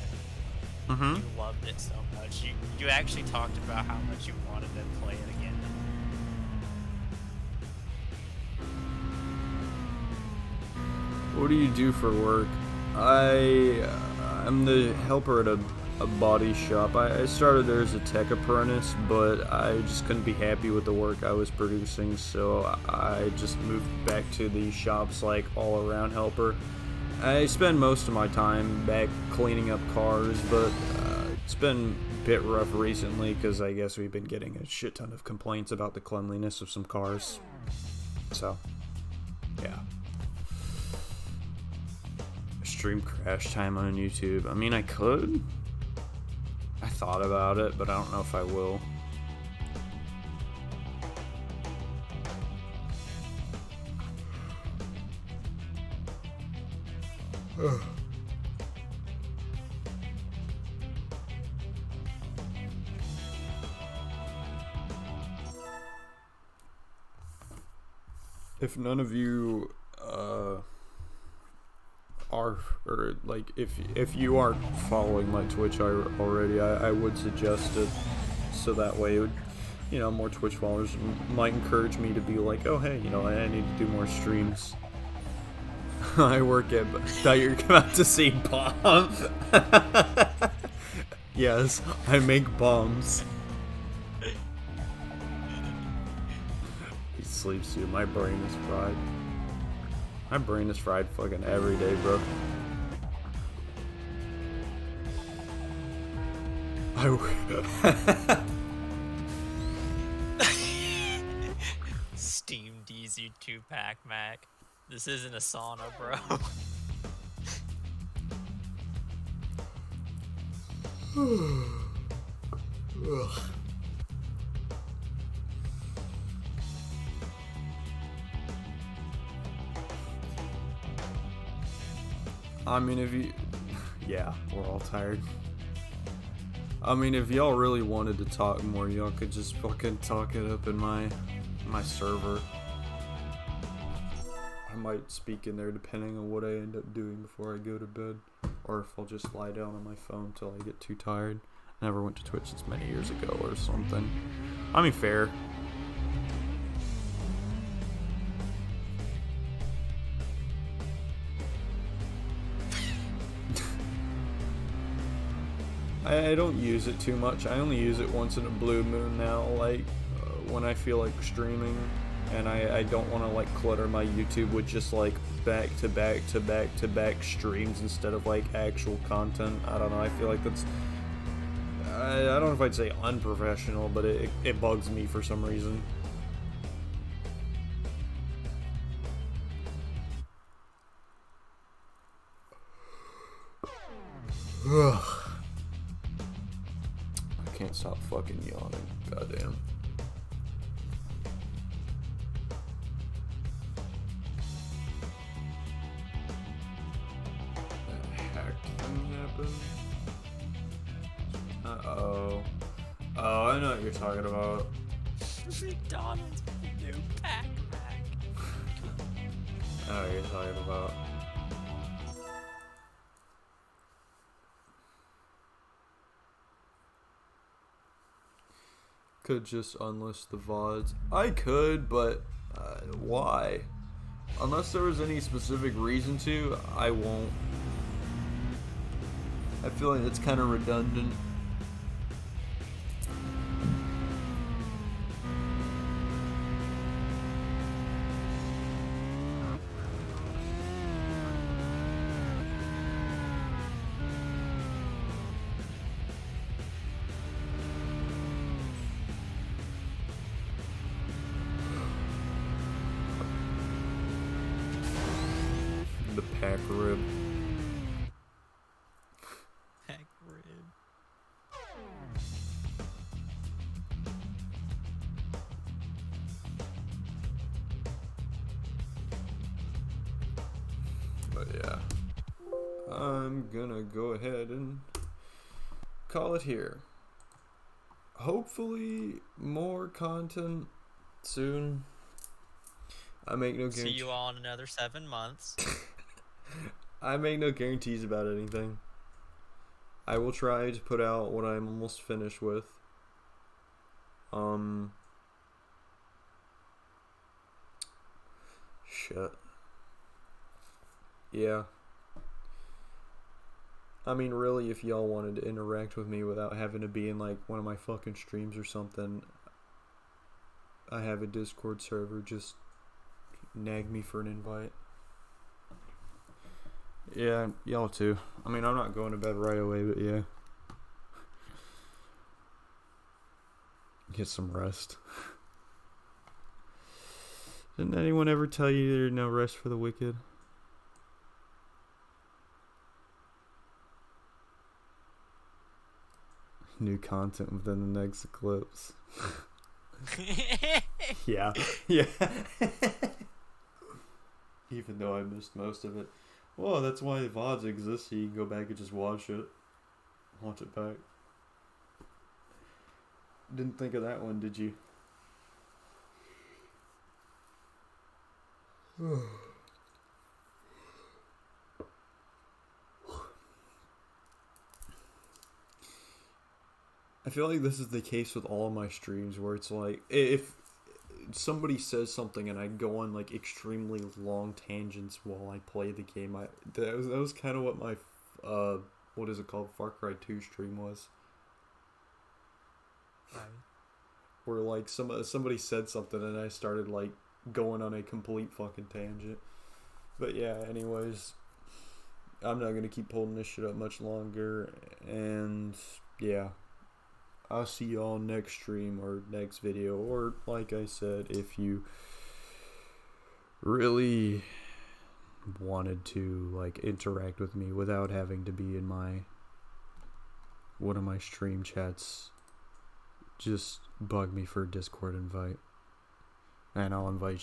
Mm-hmm. You loved it so much. You actually talked about how much you wanted to play it again. What do you do for work? I'm the helper at a body shop. I started there as a tech apprentice, but I just couldn't be happy with the work I was producing, so I just moved back to the shop's like all-around helper. I spend most of my time back cleaning up cars, but it's been a bit rough recently because I guess we've been getting a shit ton of complaints about the cleanliness of some cars. So, yeah. Stream crash time on YouTube. I mean, I could. I thought about it, but I don't know if I will. If none of you are, or like if you are following my Twitch already, I would suggest it, so that way it would, you know, more Twitch followers might encourage me to be like, oh hey, you know, I need to do more streams. I work at, thought you were about to say bomb. Yes, I make bombs. He sleeps too. My brain is fried. My brain is fried fucking every day, bro. Steam DZ 2-pack Mac. This isn't a sauna, bro. I mean, if you... Yeah, we're all tired. I mean, if y'all really wanted to talk more, y'all could just fucking talk it up in my server. I might speak in there depending on what I end up doing before I go to bed. Or if I'll just lie down on my phone till I get too tired. I never went to Twitch since many years ago or something. I mean, fair. I don't use it too much. I only use it once in a blue moon now, like when I feel like streaming and I don't want to like clutter my YouTube with just like back to back to back to back streams instead of like actual content. I don't know, I feel like that's, I don't know if I'd say unprofessional, but it bugs me for some reason. Ugh. I can't stop fucking yawning. Goddamn. That hacked thing happened? Uh-oh. Oh, I know what you're talking about. McDonald's new pack Mac. I know what you're talking about. Could just unlist the VODs. I could, but why? Unless there was any specific reason to, I won't. I feel like that's kind of redundant. The pack rib. But yeah, I'm gonna go ahead and call it here. Hopefully more content soon. I make no See guarantees. you all in another 7 months. I make no guarantees about anything. I will try to put out what I'm almost finished with. Shit. Yeah. I mean, really, if y'all wanted to interact with me without having to be in, like, one of my fucking streams or something, I have a Discord server. Just nag me for an invite. Yeah, y'all too. I mean, I'm not going to bed right away, but yeah. Get some rest. Didn't anyone ever tell you there's no rest for the wicked? New content within the next eclipse. Yeah. Yeah. Even though I missed most of it. Well, that's why VODs exist, so you can go back and just watch it. Watch it back. Didn't think of that one, did you? I feel like this is the case with all of my streams, where it's like, if somebody says something and I go on like extremely long tangents while I play the game, that was kind of what my what is it called, Far Cry 2 stream was. Right. Where like somebody said something and I started like going on a complete fucking tangent. But yeah, anyways, I'm not gonna keep holding this shit up much longer, and yeah, I'll see y'all next stream or next video, or like I said, if you really wanted to like interact with me without having to be in one of my stream chats, just bug me for a Discord invite and I'll invite